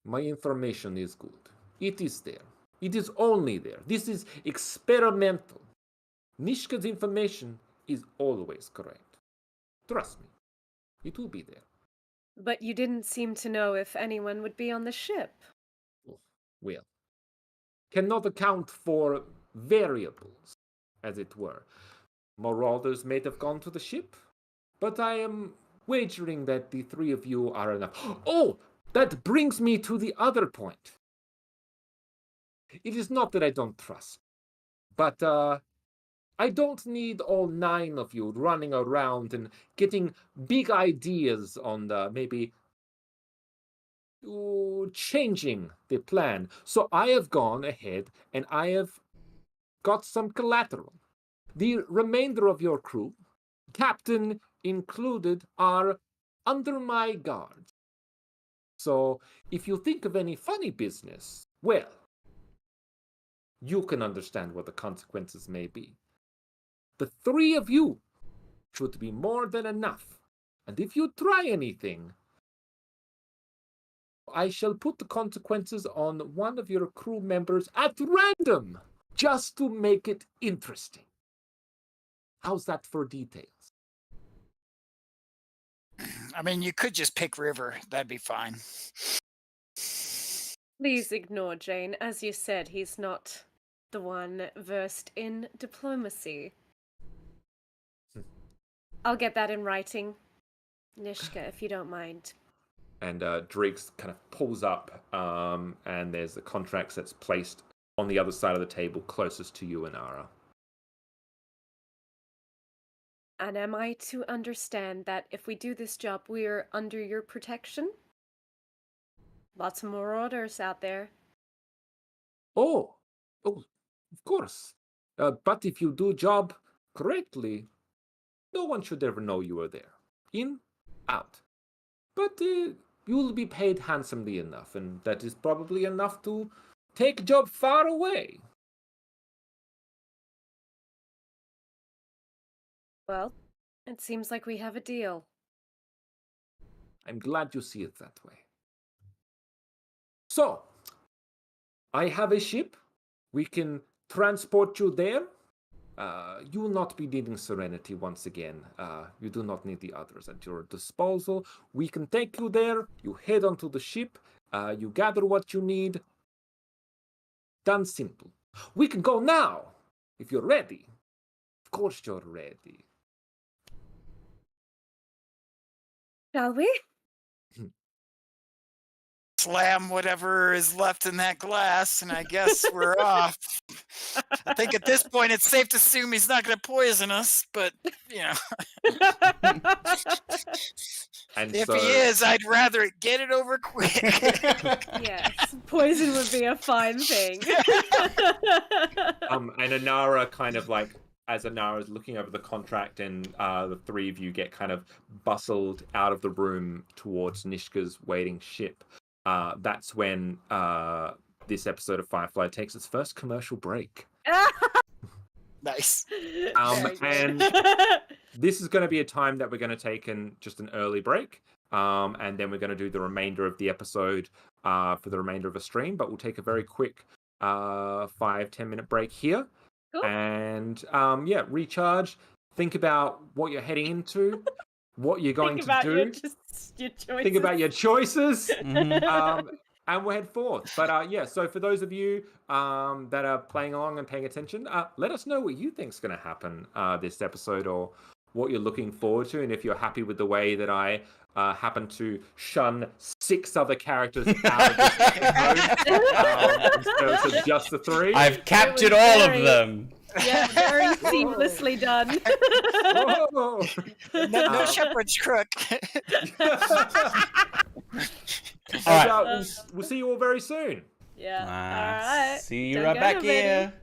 my information is good. It is there. It is only there. This is experimental. Nishka's information is always correct. Trust me, it will be there. But you didn't seem to know if anyone would be on the ship. Oh, well, cannot account for variables, as it were. Marauders may have gone to the ship, but I am wagering that the three of you are enough. Oh, that brings me to the other point. It is not that I don't trust, but I don't need all 9 of you running around and getting big ideas on maybe changing the plan. So I have gone ahead and I have got some collateral. The remainder of your crew, captain included, are under my guard. So if you think of any funny business, well, you can understand what the consequences may be. The 3 of you should be more than enough. And if you try anything, I shall put the consequences on one of your crew members at random, just to make it interesting. How's that for details? I mean, you could just pick River. That'd be fine. Please ignore Jane. As you said, he's not the one versed in diplomacy. I'll get that in writing. Nishka, if you don't mind. And Driggs kind of pulls up, and there's the contracts that's placed on the other side of the table closest to you and Ara. And am I to understand that if we do this job, we're under your protection? Lots of marauders out there. Oh, of course. But if you do job correctly, no one should ever know you are there. In, out. But you'll be paid handsomely enough, and that is probably enough to take job far away. Well, it seems like we have a deal. I'm glad you see it that way. So, I have a ship. We can transport you there. You will not be needing Serenity once again. You do not need the others at your disposal. We can take you there. You head onto the ship. You gather what you need. Done simple. We can go now, if you're ready. Of course you're ready. Shall we? Slam whatever is left in that glass, and I guess we're off. I think at this point it's safe to assume he's not going to poison us, but, you know. And If so, he is, I'd rather get it over quick. Yes, poison would be a fine thing. and Anara kind of like, as Anara is looking over the contract, and the 3 of you get kind of bustled out of the room towards Nishka's waiting ship. That's when this episode of Firefly takes its first commercial break. Nice. And this is going to be a time that we're going to take in just an early break. And then we're going to do the remainder of the episode for the remainder of a stream. But we'll take a very quick 5-10 minute break here. Cool. And recharge. Think about what you're heading into, what you're going to do. Your choices. Think about your choices. Mhm. And we'll head forth. But so for those of you that are playing along and paying attention, let us know what you think's going to happen this episode, or what you're looking forward to, and if you're happy with the way that I happen to shun 6 other characters out of this episode instead of just the 3. I've captured all of them. Yeah, very seamlessly done. Whoa. No shepherd's crook. All right. We'll see you all very soon. Yeah. All right. See you Don't right go, back everybody. here.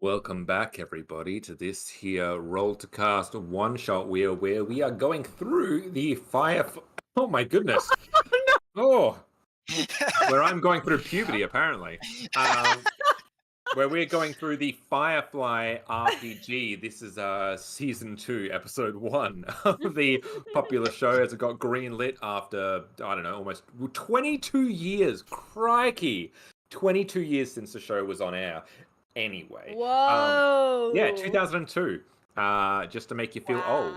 Welcome back, everybody, to this here Roll to Cast one shot where we are going through the Oh my goodness! Oh, where I'm going through puberty, apparently. Where we're going through the Firefly RPG. This is season 2, episode 1 of the popular show as it got greenlit after, I don't know, almost 22 years. Crikey! 22 years since the show was on air. Anyway. Whoa! Yeah, 2002. Just to make you feel old.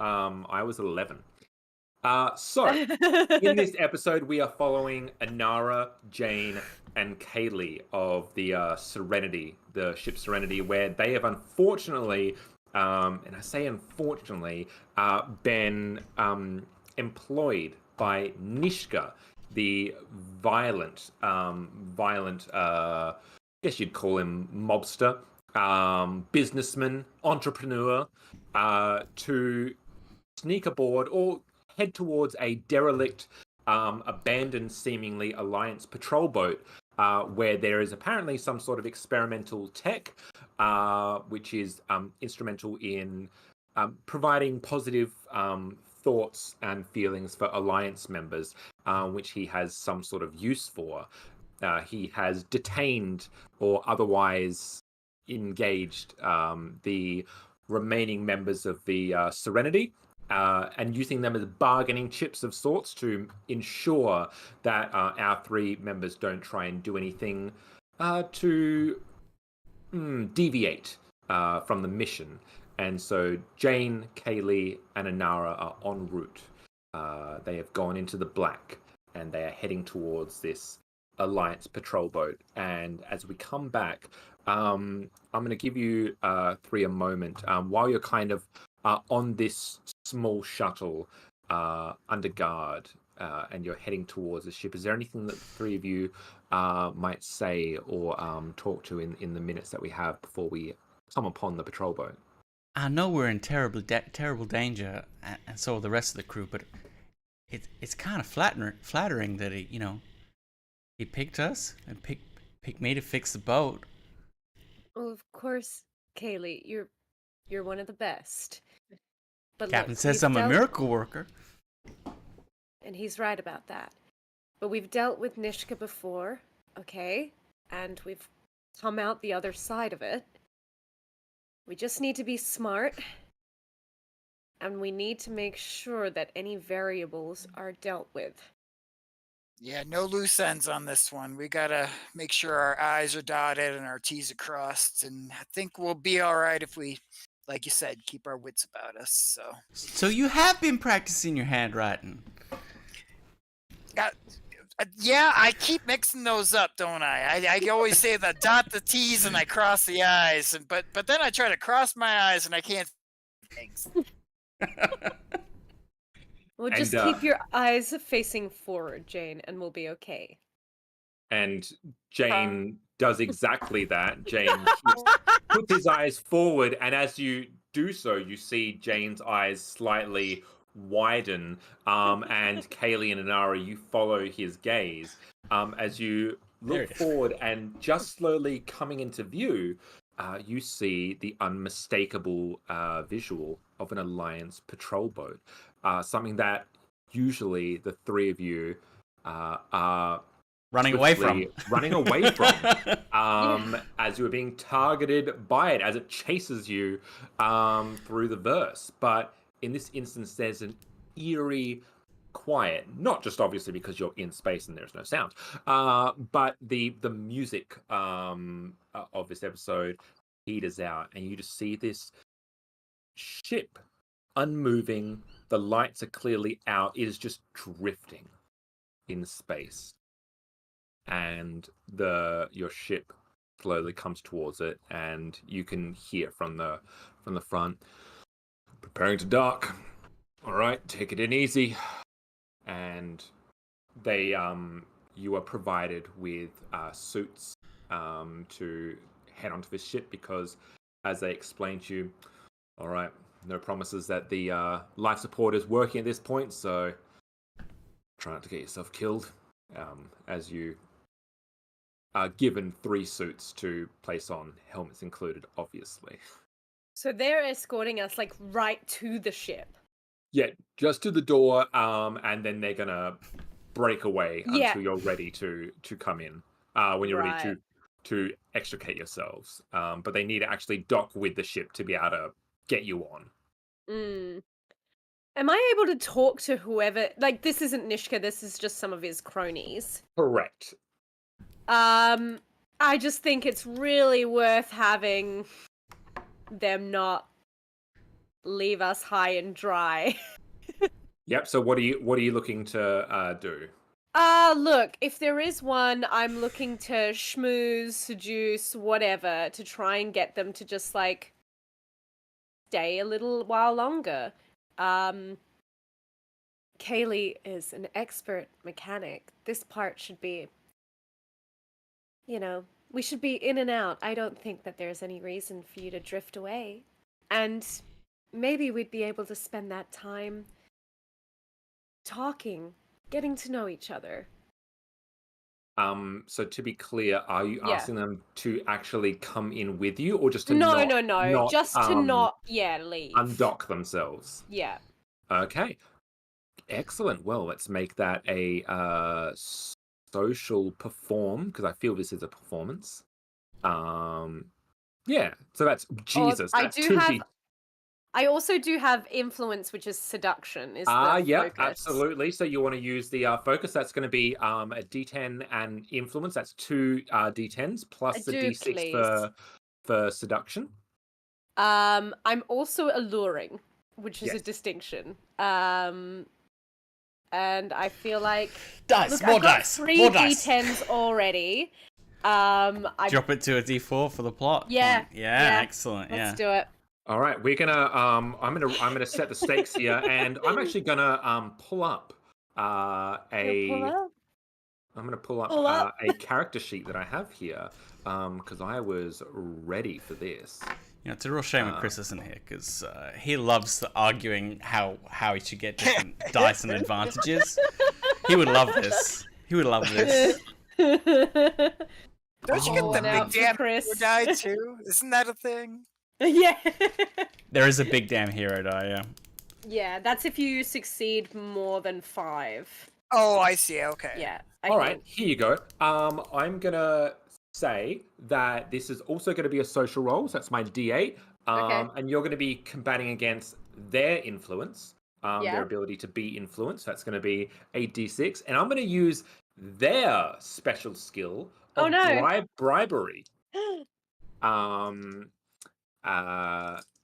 I was 11. So, in this episode, we are following Inara, Jane, and Kaylee of the Serenity, the ship Serenity, where they have unfortunately, and I say unfortunately, been employed by Nishka, the violent, I guess you'd call him mobster, businessman, entrepreneur, to sneak aboard or head towards a derelict, abandoned seemingly Alliance patrol boat, where there is apparently some sort of experimental tech, which is instrumental in providing positive thoughts and feelings for Alliance members, which he has some sort of use for. He has detained or otherwise engaged the remaining members of the Serenity, and using them as bargaining chips of sorts to ensure that our 3 members don't try and do anything to deviate from the mission. And so Jane, Kaylee, and Inara are en route. They have gone into the black, and they are heading towards this Alliance patrol boat. And as we come back, I'm going to give you 3 a moment while you're kind of on this small shuttle under guard, and you're heading towards the ship. Is there anything that the 3 of you might say or talk to in the minutes that we have before we come upon the patrol boat? I know we're in terrible danger, and so are the rest of the crew, but it's kind of flattering that he picked us and picked me to fix the boat. Well, of course, Kaylee, you're one of the best. But Captain look, says we've I'm a dealt- miracle worker. And he's right about that. But we've dealt with Nishka before, okay? And we've come out the other side of it. We just need to be smart. And we need to make sure that any variables are dealt with. Yeah, no loose ends on this one. We gotta make sure our I's are dotted and our T's are crossed, and I think we'll be all right if we, like you said, keep our wits about us. So you have been practicing your handwriting. Yeah, I keep mixing those up, don't I? I always say that dot the T's and I cross the I's, but then I try to cross my I's and I can't. Thanks. Well, just keep your eyes facing forward, Jane, and we'll be okay. And Jane does exactly that. Jane puts his eyes forward, and as you do so, you see Jane's eyes slightly widen, and Kaylee and Inara, you follow his gaze as you look forward, and just slowly coming into view, you see the unmistakable visual of an Alliance patrol boat, something that usually the 3 of you are running away from as you are being targeted by it, as it chases you through the verse. But in this instance, there's an eerie quiet, not just obviously because you're in space and there's no sound, but the music of this episode peters out, and you just see this ship unmoving. The lights are clearly out. It is just drifting in space, and your ship slowly comes towards it, and you can hear from the front, preparing to dock. All right, take it in easy. And they you are provided with suits to head onto this ship, because as they explained to you, all right, no promises that the life support is working at this point, so try not to get yourself killed as you given 3 suits to place on, helmets included, obviously. So they're escorting us like right to the ship. Yeah, just to the door, and then they're gonna break away until you're ready to come in. When you're ready to extricate yourselves. But they need to actually dock with the ship to be able to get you on. Am I able to talk to whoever? Like, this isn't Nishka, this is just some of his cronies. Correct. I just think it's really worth having them not leave us high and dry. Yep. So what are you looking to do? Look, if there is one, I'm looking to schmooze, seduce, whatever, to try and get them to just, like, stay a little while longer. Kaylee is an expert mechanic. This part should be, we should be in and out. I don't think that there's any reason for you to drift away. And maybe we'd be able to spend that time talking, getting to know each other. So to be clear, are you asking them to actually come in with you, or just to No, not just to not leave. undock themselves? Yeah. Okay. Excellent. Well, let's make that a social perform, because I feel this is a performance. Yeah. So that's Jesus. I That's do have. I also do have influence, which is seduction. Is the yeah, focus. Absolutely. So you want to use the focus. That's going to be a D10 and influence. That's 2 D10s plus the D6 for seduction. I'm also alluring, which is a distinction. And I feel like more dice. 3 more dice. D10s already. Drop it to a D4 for the plot. Yeah. Yeah. Excellent. Let's do it. All right, we're gonna. I'm gonna set the stakes here, and I'm actually gonna pull up I'm gonna pull up a character sheet that I have here, because I was ready for this. It's a real shame that Chris isn't here, because he loves arguing how he should get different dice and advantages. He would love this. Don't you get the big damn Chris die too? Isn't that a thing? Yeah. There is a big damn hero die, yeah. Yeah, that's if you succeed more than 5. Oh, I see. Okay. Yeah. All right, here you go. I'm gonna say that this is also going to be a social role. So that's my D8. And you're going to be combating against their influence, their ability to be influenced. That's going to be a D6. And I'm going to use their special skill of bribery.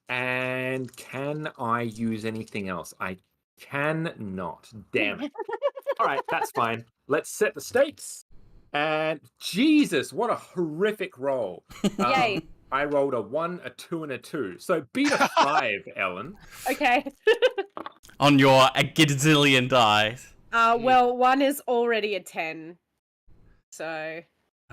And can I use anything else? I cannot. Damn it. All right, that's fine. Let's set the stakes. And Jesus, what a horrific roll. Yay. I rolled a 1, a 2, and a 2. So beat a 5, Ellen. Okay. On your a gazillion dice. Well, 1 is already a 10. So.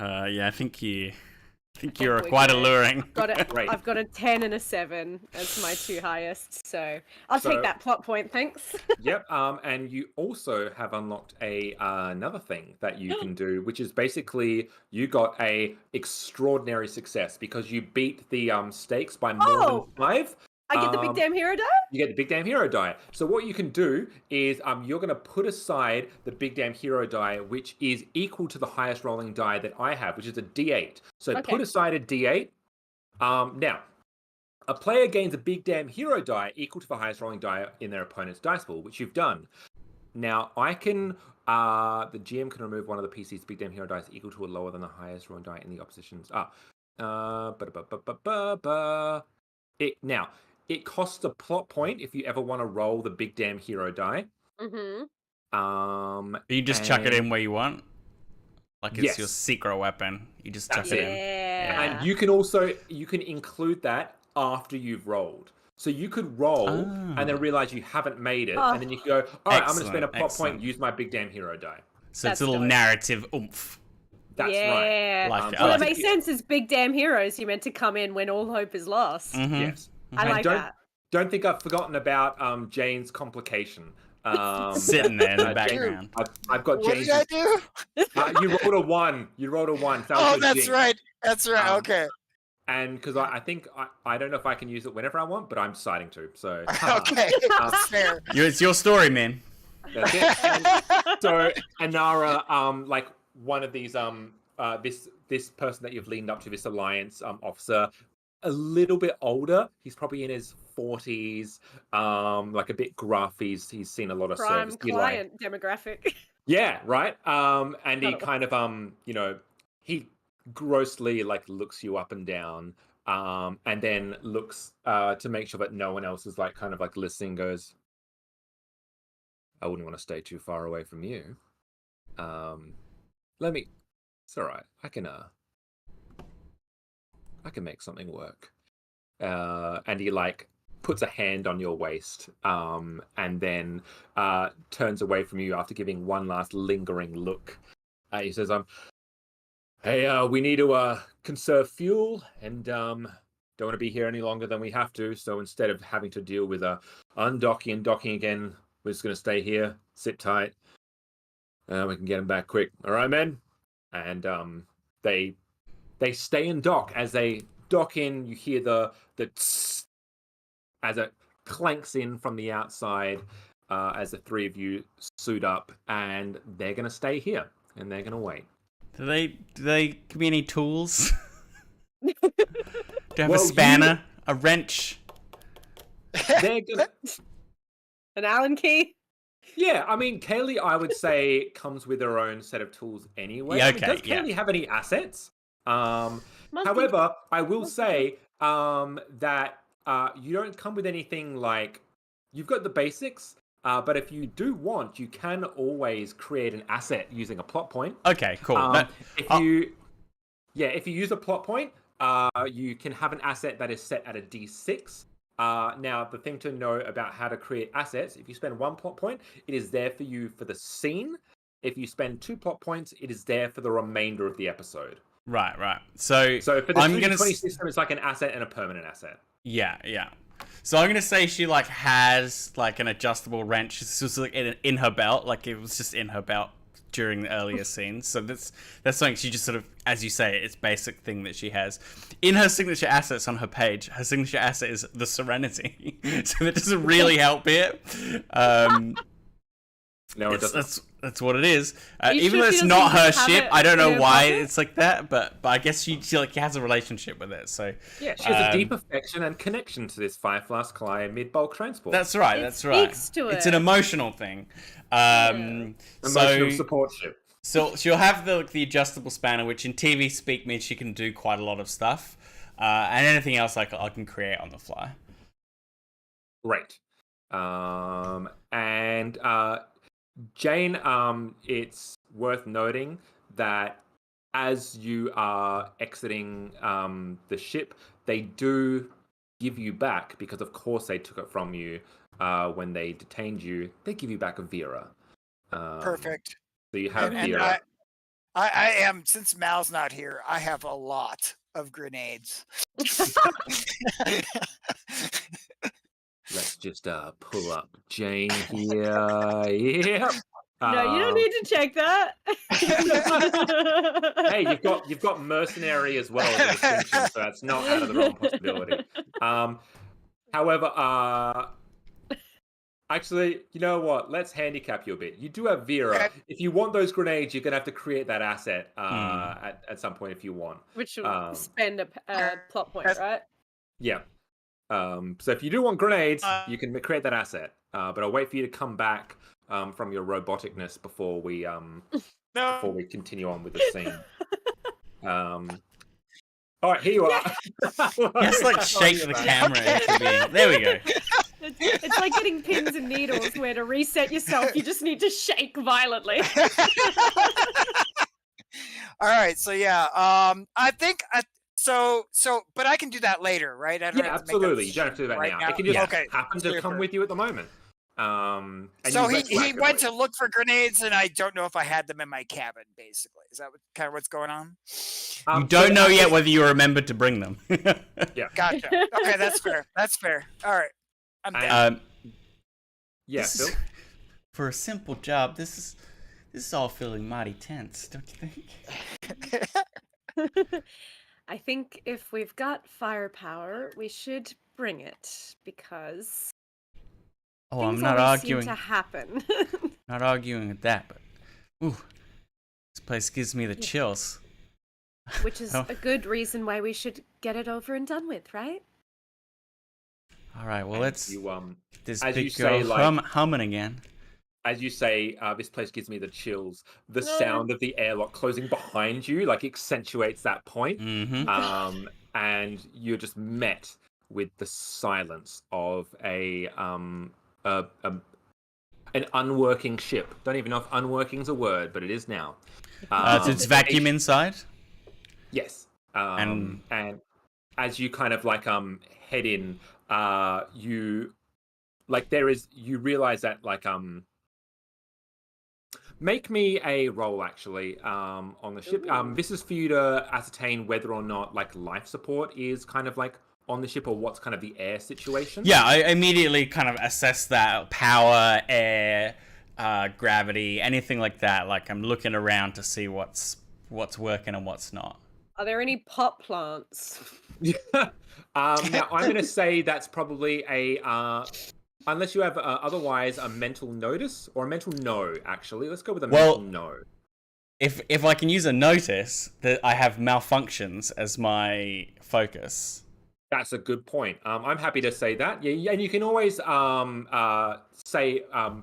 Yeah, I think you're quite alluring. I've got a 10 and a 7 as my 2 highest, so I'll take that plot point, thanks. Yep, and you also have unlocked another thing that you can do, which is basically you got a extraordinary success because you beat the stakes by more than 5. I get the big damn hero die? You get the big damn hero die. So what you can do is you're going to put aside the big damn hero die, which is equal to the highest rolling die that I have, which is a D8. So put aside a D8. Now, a player gains a big damn hero die equal to the highest rolling die in their opponent's dice pool, which you've done. Now, I can... the GM can remove one of the PC's big damn hero dice equal to or lower than the highest rolling die in the opposition's... Now... It costs a plot point if you ever want to roll the big damn hero die. Mm-hmm. You just chuck it in where you want? Like it's your secret weapon. You just chuck it in. Yeah. And you can include that after you've rolled. So you could roll and then realize you haven't made it. And then you can go, all right, I'm going to spend a plot point and use my big damn hero die. So it's a little narrative oomph. That's right. Well, it makes sense. It's big damn heroes. You're meant to come in when all hope is lost. Mm-hmm. Yes. I like that. Don't think I've forgotten about Jane's complication. Sitting there in the Jane- background. I've got What James. did I do? You rolled a 1. You rolled a 1. So Oh, that's right. That's right. Okay. And because I think I don't know if I can use it whenever I want, but I'm deciding to. So Okay. That's fair. It's your story, man. that's it. And so Anara, like one of these this person that you've leaned up to, this alliance officer, a little bit older. He's probably in his 40s, like a bit gruff. He's seen a lot of Prime service. client demographic. Yeah, right. And he Not kind of he grossly like looks you up and down, and then looks to make sure that no one else is like kind of like listening. Goes, I wouldn't want to stay too far away from you. It's all right. I can make something work. And he like puts a hand on your waist, and then turns away from you after giving one last lingering look. He says, hey, we need to conserve fuel, and don't want to be here any longer than we have to. So instead of having to deal with undocking and docking again, we're just going to stay here, sit tight. We can get them back quick. All right, men? And they stay in dock. As they dock in, you hear the tss as it clanks in from the outside, as the three of you suit up, and they're going to stay here, and they're going to wait. Do they give me any tools? Do you have Well, a spanner, a wrench? They're gonna. An Allen key. Yeah, I mean, Kaylee, I would say, comes with her own set of tools anyway. Yeah, I mean, okay, does Kaylee have any assets? Must be- However, I will say that you don't come with anything like you've got the basics, but if you do want, you can always create an asset using a plot point. Okay, cool. If you use a plot point, you can have an asset that is set at a D6. Now, the thing to know about how to create assets, if you spend 1 plot point, it is there for you for the scene. If you spend 2 plot points, it is there for the remainder of the episode. Right. So for the I'm 2d20 system, it's like an asset and a permanent asset. Yeah. So I'm gonna say she like has like an adjustable wrench. It's just like in her belt, like it was just in her belt during the earlier scenes. So that's something she just sort of, as you say, it's basic thing that she has. In her signature assets on her page, her signature asset is the Serenity. So that doesn't really help here. No, it doesn't. That's what it is. Are you Even sure though she it's not doesn't her have ship, it I don't in know her why pocket? it's like that. But I guess she like has a relationship with it. So Yeah, she has a deep affection and connection to this Fire Flask Client mid-bulk transport. that's right. It That's right. speaks to It's it. an emotional thing. Emotional support ship. So she'll have the adjustable spanner, which in TV speak means she can do quite a lot of stuff, and anything else I can create on the fly. Great. And Jane, it's worth noting that as you are exiting the ship, they do give you back, because of course they took it from you when they detained you. They give you back a Vera. Perfect. So you have And Vera. I am, since Mal's not here, I have a lot of grenades. Let's just pull up Jane here. Yep. No, you don't need to check that. Hey, you've got mercenary as well as a distinction, so that's not out of the realm of possibility. However, actually, you know what? Let's handicap you a bit. You do have Vera. Okay. If you want those grenades, you're gonna have to create that asset at some point if you want. Which will spend a plot point, right? Yeah. So if you do want grenades, you can create that asset. But I'll wait for you to come back from your roboticness before we continue on with the scene. All right, here you are. Just like shake the camera into being. There we go. It's like getting pins and needles where to reset yourself, you just need to shake violently. All right, so yeah, I think but I can do that later, right? I don't Yeah, have to make that absolutely. You don't have to do that right now. It can just Okay, happen to come super. with you at the moment. And So you he retroactively. went to look for grenades, and I don't know if I had them in my cabin. Basically, is that kind of what's going on? You don't know yet whether you remembered to bring them. Yeah. Gotcha. Okay, that's fair. That's fair. All right, I'm And- down. Yeah, This Phil. is- for a simple job, this is all feeling mighty tense, don't you think? I think if we've got firepower, we should bring it because Oh, I'm things not always seem arguing. to happen. Not arguing with that, but ooh, this place gives me the chills. Which is Oh. a good reason why we should get it over and done with, right? All right, well, And let's you, this as you big say, girl like- humming again. as you say, this place gives me the chills. The sound of the airlock closing behind you, like, accentuates that point. Mm-hmm. And you're just met with the silence of an unworking ship. Don't even know if unworking is a word, but it is now. So it's vacuum inside. Yes. And- And as you kind of like head in, you realize that like make me a roll actually on the ship. This is for you to ascertain whether or not like life support is kind of like on the ship or what's kind of the air situation. Yeah, I immediately kind of assess that power, air, gravity, anything like that. Like I'm looking around to see what's working and what's not. Are there any pot plants? Now I'm going to say that's probably a unless you have otherwise a mental notice or a mental no. Actually, let's go with a mental no. If I can use a notice that I have malfunctions as my focus. That's a good point. I'm happy to say that. Yeah, and you can always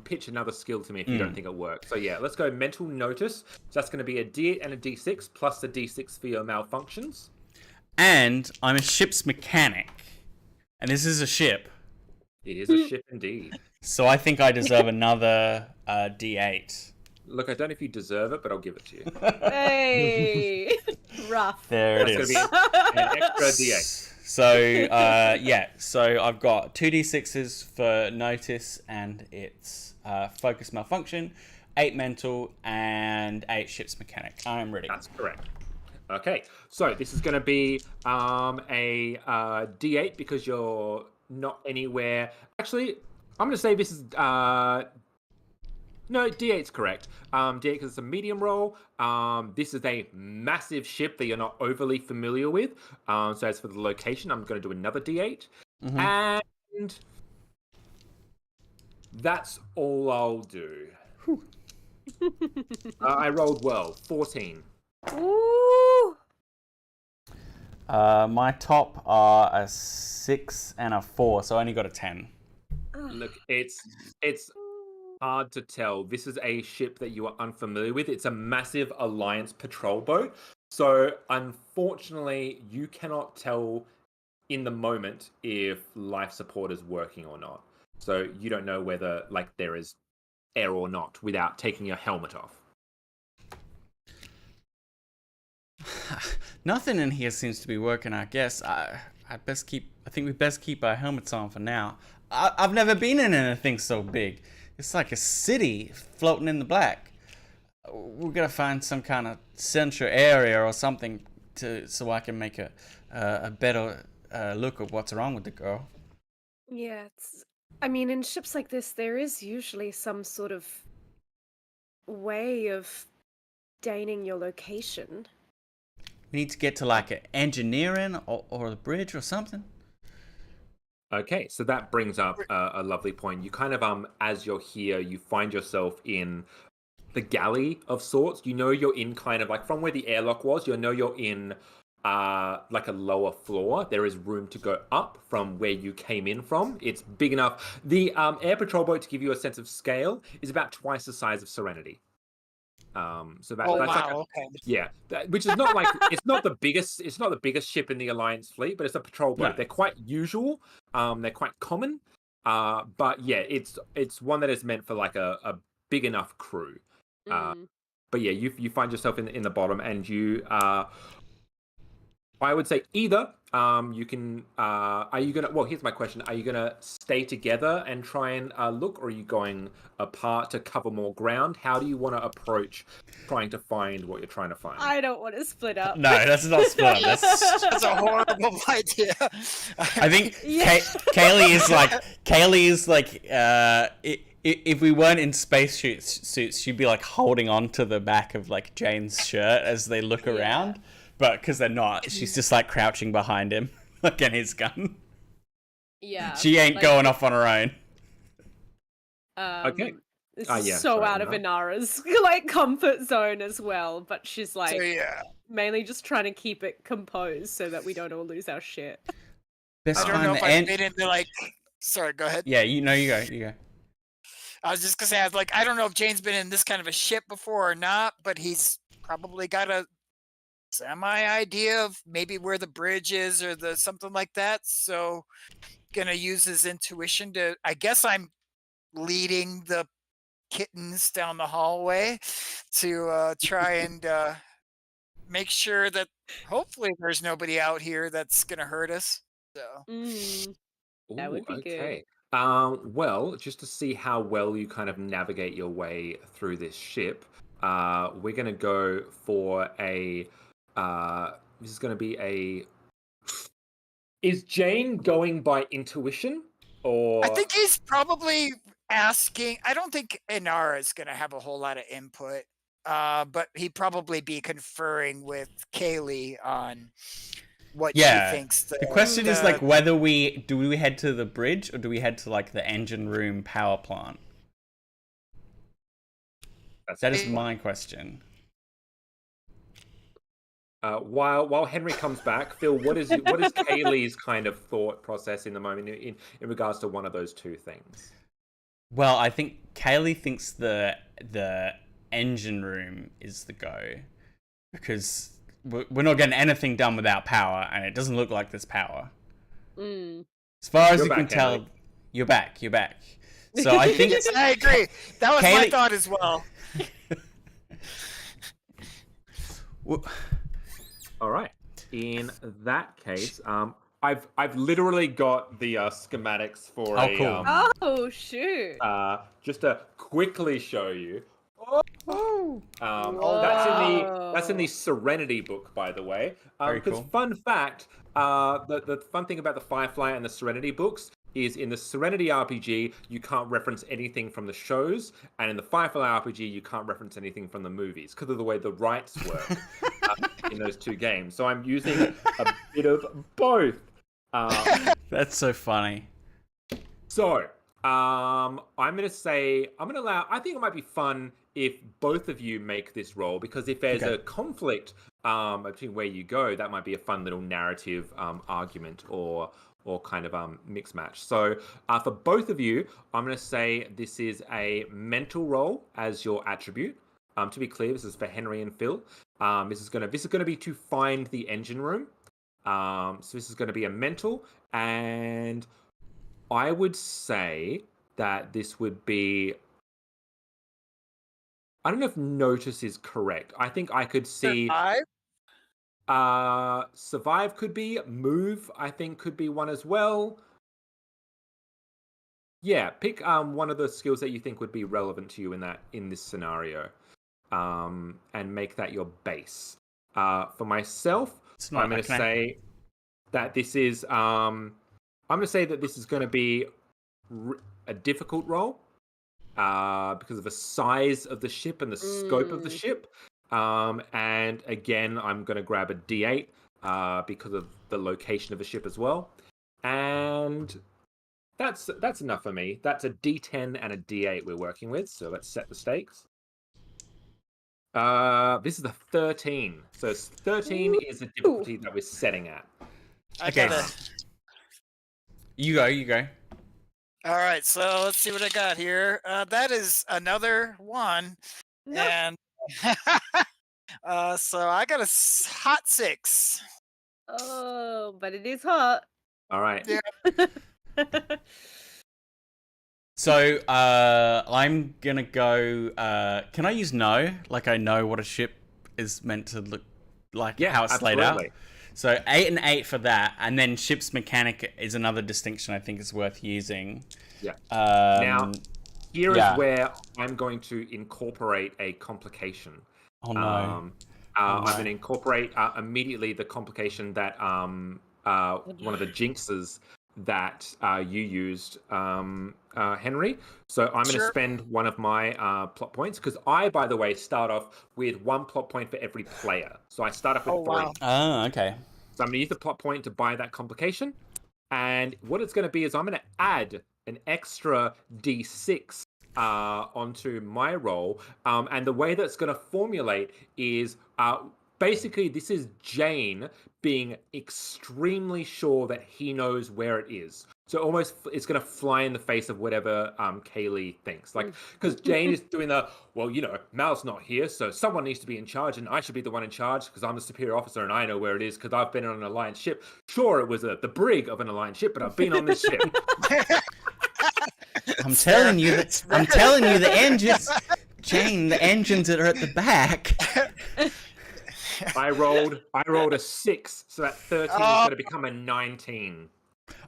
pitch another skill to me if you don't think it works. So yeah, let's go mental notice. So that's going to be a D8 and a D6 plus the D6 for your malfunctions. And I'm a ship's mechanic, and this is a ship. It is a ship indeed. So I think I deserve another D8. Look, I don't know if you deserve it, but I'll give it to you. Hey, rough. There it That's is. going to be an extra D8. So, yeah. So I've got 2d6s for notice, and it's focus malfunction, 8 mental, and 8 ship's mechanic. I'm ready. That's correct. Okay, so this is going to be a D8 because you're not anywhere. Actually, I'm going to say this is... No, D8's correct. D8 because it's a medium roll. This is a massive ship that you're not overly familiar with. So as for the location, I'm going to do another D8. And that's all I'll do. I rolled well. 14. Ooh. My top are a 6 and a 4, so I only got a 10. Look, it's hard to tell. This is a ship that you are unfamiliar with. It's a massive Alliance patrol boat. So unfortunately, you cannot tell in the moment if life support is working or not. So you don't know whether like there is air or not without taking your helmet off. Nothing in here seems to be working, I guess. I think we best keep our helmets on for now. I've never been in anything so big. It's like a city floating in the black. We're gonna find some kind of central area or something so I can make a better look at what's wrong with the girl. Yeah, I mean, in ships like this, there is usually some sort of way of gaining your location. We need to get to like an engineering or the bridge or something. Okay, so that brings up a lovely point. You kind of, as you're here, you find yourself in the galley of sorts. You know you're in kind of like from where the airlock was, you know you're in like a lower floor. There is room to go up from where you came in from. It's big enough. The air patrol boat, to give you a sense of scale, is about twice the size of Serenity. So that's like yeah, which is not like it's not the biggest ship in the Alliance fleet, but it's a patrol boat. No. They're quite usual, they're quite common, but yeah, it's one that is meant for like a big enough crew. But yeah, you find yourself in the bottom, and you I would say either you can are you gonna, well, here's my question, are you gonna stay together and try and look, or are you going apart to cover more ground? How do you want to approach trying to find what you're trying to find? I don't want to split up. No, that's not split up. That's a horrible idea. I think Yeah. Kaylee is like if we weren't in suits, she'd be like holding on to the back of like Jane's shirt as they look around. But because they're not, she's just like crouching behind him, like in his gun. Yeah. She ain't going off on her own. Okay. This Ah, is yeah, so sorry, out of no. Inara's like comfort zone as well, but she's like So yeah, mainly just trying to keep it composed so that we don't all lose our shit. Best I don't know time if the I've end. been into like. Sorry, go ahead. Yeah, you go. I was just gonna say, I don't know if Jane's been in this kind of a ship before or not, but he's probably got a semi idea of maybe where the bridge is or the something like that. So, gonna use his intuition to. I guess I'm leading the kittens down the hallway to try and make sure that hopefully there's nobody out here that's gonna hurt us. So. That would be good. Okay. Well, just to see how well you kind of navigate your way through this ship, we're going to go for a. This is going to be a. Is Jane going by intuition, or? I think he's probably asking. I don't think Inara is going to have a whole lot of input, but he'd probably be conferring with Kaylee on what she thinks. The question is like whether we head to the bridge or do we head to like the engine room power plant? That is my question. While Henry comes back, Phil, what is Kaylee's kind of thought process in the moment in regards to one of those two things? Well, I think Kaylee thinks the engine room is the go because we're not getting anything done without power, and it doesn't look like there's power. As far as you can tell, Henry. You're back. So I think Yes, I agree. That was my thought as well. All right. In that case, I've literally got the schematics for cool. Oh shoot! Just to quickly show you. That's in the Serenity book, by the way. Very Because cool. fun fact, the fun thing about the Firefly and the Serenity books is in the Serenity RPG you can't reference anything from the shows, and in the Firefly RPG you can't reference anything from the movies because of the way the rights work in those two games. So I'm using a bit of both. That's so funny. So I'm gonna allow. I think it might be fun if both of you make this roll, because if there's a conflict between where you go, that might be a fun little narrative argument or kind of mix match. So for both of you, I'm going to say this is a mental roll as your attribute. To be clear, this is for Henry and Phil. This is going to be to find the engine room. So this is going to be a mental, and I would say that this would be. I don't know if notice is correct. I think I could see. Survive could be. Move, I think, could be one as well. Yeah, pick one of the skills that you think would be relevant to you in this scenario, and make that your base. For myself, I'm going to say that this is. I'm going to say that this is going to be a difficult role, because of the size of the ship and the scope of the ship. And again, I'm going to grab a D8 because of the location of the ship as well. And that's enough for me. That's a D10 and a D8 we're working with. So let's set the stakes. This is a 13. So 13 is the difficulty that we're setting at. Okay. You go. All right, so let's see what I got here. That is another one. No. And so I got a hot 6. Oh, but it is hot. All right. Yeah. So I'm gonna go. Can I use know? Like I know what a ship is meant to look like, how it's laid out. So 8 and 8 for that, and then ship's mechanic is another distinction I think is worth using. Yeah. Now, here is where I'm going to incorporate a complication. Oh no. I'm going to incorporate immediately the complication that one of the jinxes that you used, Henry. So I'm going to spend one of my plot points because I, by the way, start off with 1 plot point for every player. So I start off with 3. Wow. Oh, okay. So I'm going to use the plot point to buy that complication. And what it's going to be is I'm going to add an extra D6 onto my roll. And the way that's going to formulate is basically this is Jane being extremely sure that he knows where it is. So almost it's going to fly in the face of whatever Kaylee thinks. Like, because Jane is doing the, well, you know, Mal's not here, so someone needs to be in charge, and I should be the one in charge because I'm the superior officer and I know where it is because I've been on an Alliance ship. Sure, it was the brig of an Alliance ship, but I've been on this ship. I'm telling you the engines, Jane, the engines that are at the back. I rolled a 6, so that 13 is going to become a 19.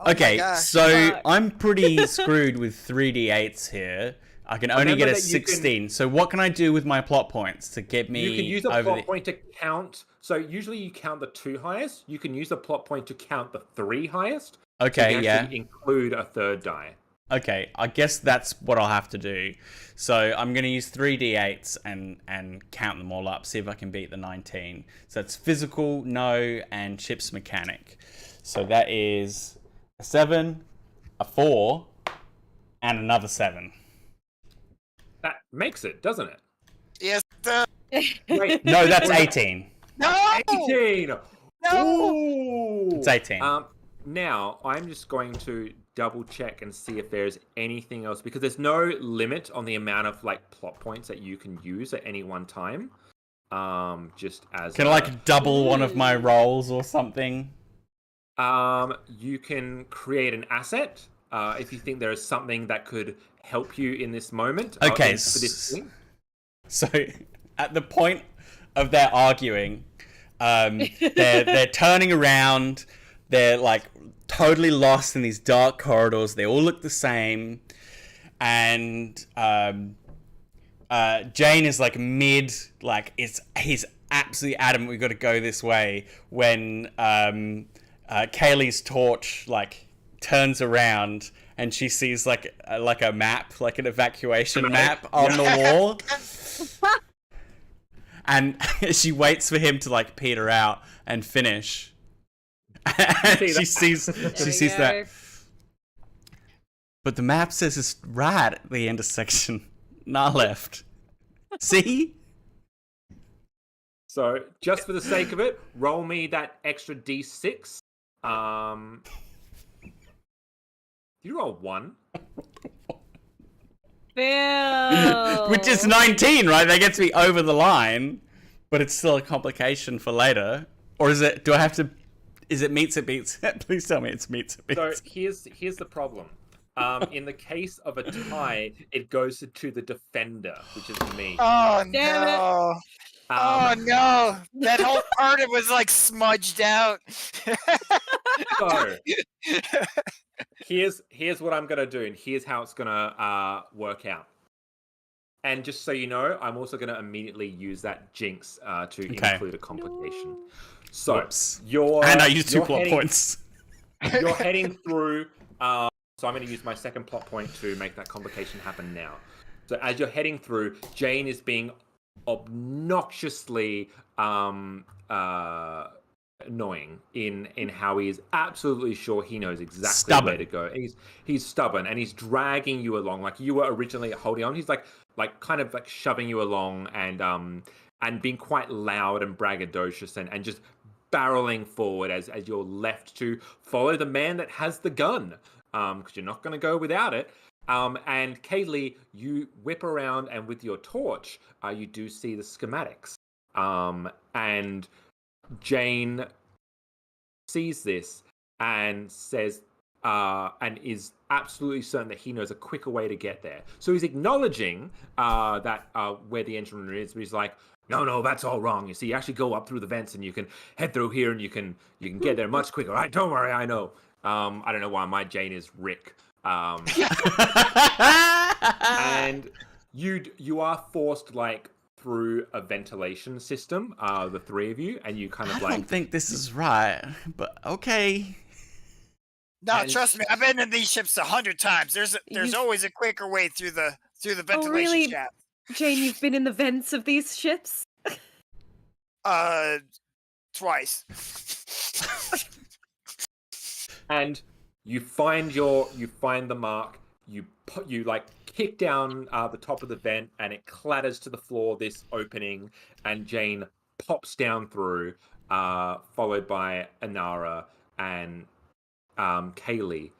Okay, so I'm pretty screwed with 3d8s here. I can only get a 16. So what can I do with my plot points to get me You can use a over plot point to count. So usually you count the 2 highest. You can use a plot point to count the 3 highest. Okay, so you yeah. can include a 3rd die. Okay, I guess that's what I'll have to do. So I'm going to use 3d8s and count them all up, see if I can beat the 19. So that's physical, no, and ship's mechanic. So that is a 7, a 4, and another 7. That makes it, doesn't it? Yes. Wait, No, that's 18. No. 18! No. Ooh! It's 18. Now, I'm just going to double check and see if there's anything else, because there's no limit on the amount of like plot points that you can use at any one time. Just as Can I like double one of my rolls or something? You can create an asset if you think there is something that could help you in this moment. Okay, for this thing. So at the point of their arguing, they're turning around. They're like totally lost in these dark corridors. They all look the same, and Jane is like he's absolutely adamant we've got to go this way. When Kaylee's torch like turns around and she sees like a map, like an evacuation map on the wall. And she waits for him to like peter out and finish. And she sees that. But the map says it's right at the intersection, not left. See? So, just for the sake of it, roll me that extra d6. You roll 1. Bill! Which is 19, right? That gets me over the line, but it's still a complication for later. Or is it? Do I have to? Is it meets it beats? Please tell me it's meets it beats. So here's the problem. In the case of a tie, it goes to the defender, which is me. Oh Damn no! Oh no! That whole part it was like smudged out. So here's what I'm gonna do, and here's how it's gonna work out. And just so you know, I'm also gonna immediately use that jinx to include a complication. So and I used 2 plot points. You're heading through. So I'm going to use my second plot point to make that complication happen now. So as you're heading through, Jane is being obnoxiously annoying in how he is absolutely sure he knows exactly where to go. He's stubborn and he's dragging you along like you were originally holding on. He's like kind of like shoving you along and being quite loud and braggadocious and just barreling forward as you're left to follow the man that has the gun. Because you're not going to go without it. And Kaylee, you whip around, and with your torch, you do see the schematics. And Jane sees this and says, and is absolutely certain that he knows a quicker way to get there. So he's acknowledging that where the engine room is, but he's like, no, that's all wrong. You see, you actually go up through the vents, and you can head through here, and you can get there much quicker. Right? Don't worry, I know. I don't know why my Jane is Rick. And you are forced like through a ventilation system, the 3 of you, and you kind of I don't think this is right, but okay. No, And- trust me, I've been in these ships 100 times. There's You've- always a quicker way through the ventilation really? shaft. Jane, you've been in the vents of these ships? Twice. And you find the mark. You like kick down the top of the vent, and it clatters to the floor. This opening, and Jane pops down through, followed by Inara and Kaylee.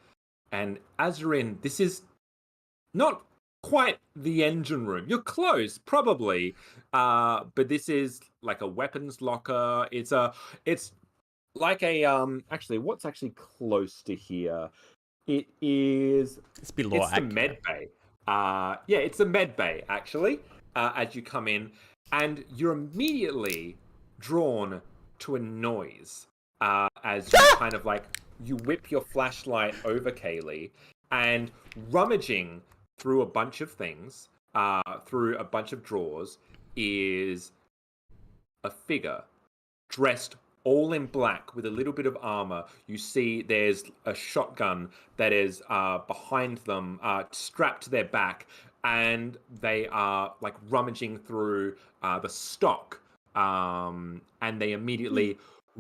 And as you're in, this is not quite the engine room. You're close, probably, but this is like a weapons locker. It's like a actually, what's actually close to here? It is. It's below It's the med bay. Yeah, it's the med bay actually. As you come in, and you're immediately drawn to a noise as you kind of like you whip your flashlight over Kaylee, and rummaging through a bunch of things, through a bunch of drawers, is a figure dressed all in black with a little bit of armor. You see there's a shotgun that is behind them, strapped to their back, and they are like rummaging through the stock, and they immediately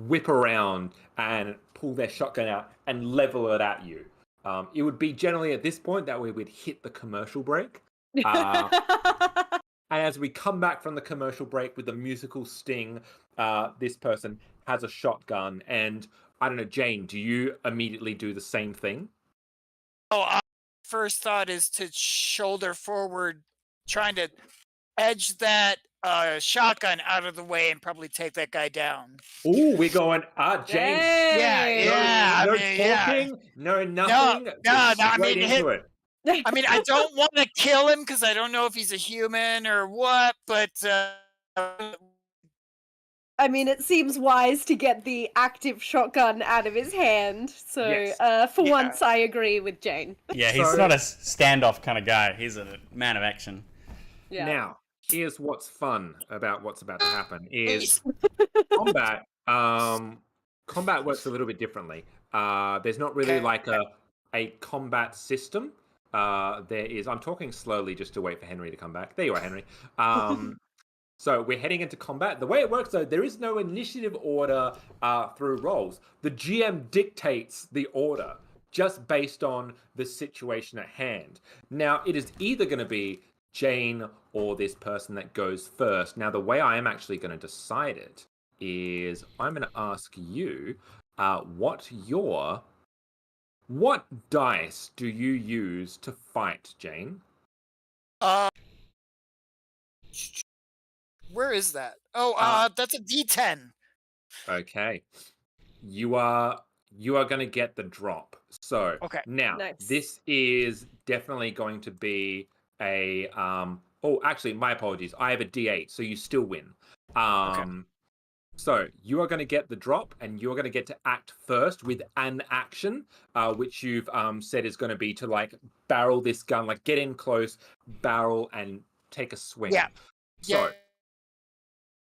whip around and pull their shotgun out and level it at you. It would be generally at this point that we would hit the commercial break. And as we come back from the commercial break with the musical sting, this person has a shotgun. And I don't know, Jane, do you immediately do the same thing? First thought is to shoulder forward, trying to edge that shotgun out of the way and probably take that guy down. Ooh, we're going, Jane. Hey! No talking, no nothing. No, just I straight mean, into it. I mean, I don't want to kill him because I don't know if he's a human or what, but I mean, it seems wise to get the active shotgun out of his hand. So, Yes. for once, I agree with Jane. Yeah, he's So- not a standoff kind of guy. He's a man of action. Yeah. Now, here's what's fun about what's about to happen is combat. Combat works a little bit differently. There's not really like a combat system. There is. I'm talking slowly just to wait for Henry to come back. There you are, Henry. So we're heading into combat. The way it works, though, there is no initiative order through rolls. The GM dictates the order just based on the situation at hand. Now, it is either going to be Jane or this person that goes first. Now, the way I am actually going to decide it is I'm going to ask you what dice do you use to fight, Jane? Where is that? That's a D10. Okay. You are going to get the drop. So Okay. now Nice. this is definitely going to be a actually my apologies. I have a D8, so you still win. So you are going to get the drop, and you're going to get to act first with an action, which you've said is going to be to like barrel this gun, like get in close, barrel, and take a swing. Yeah. So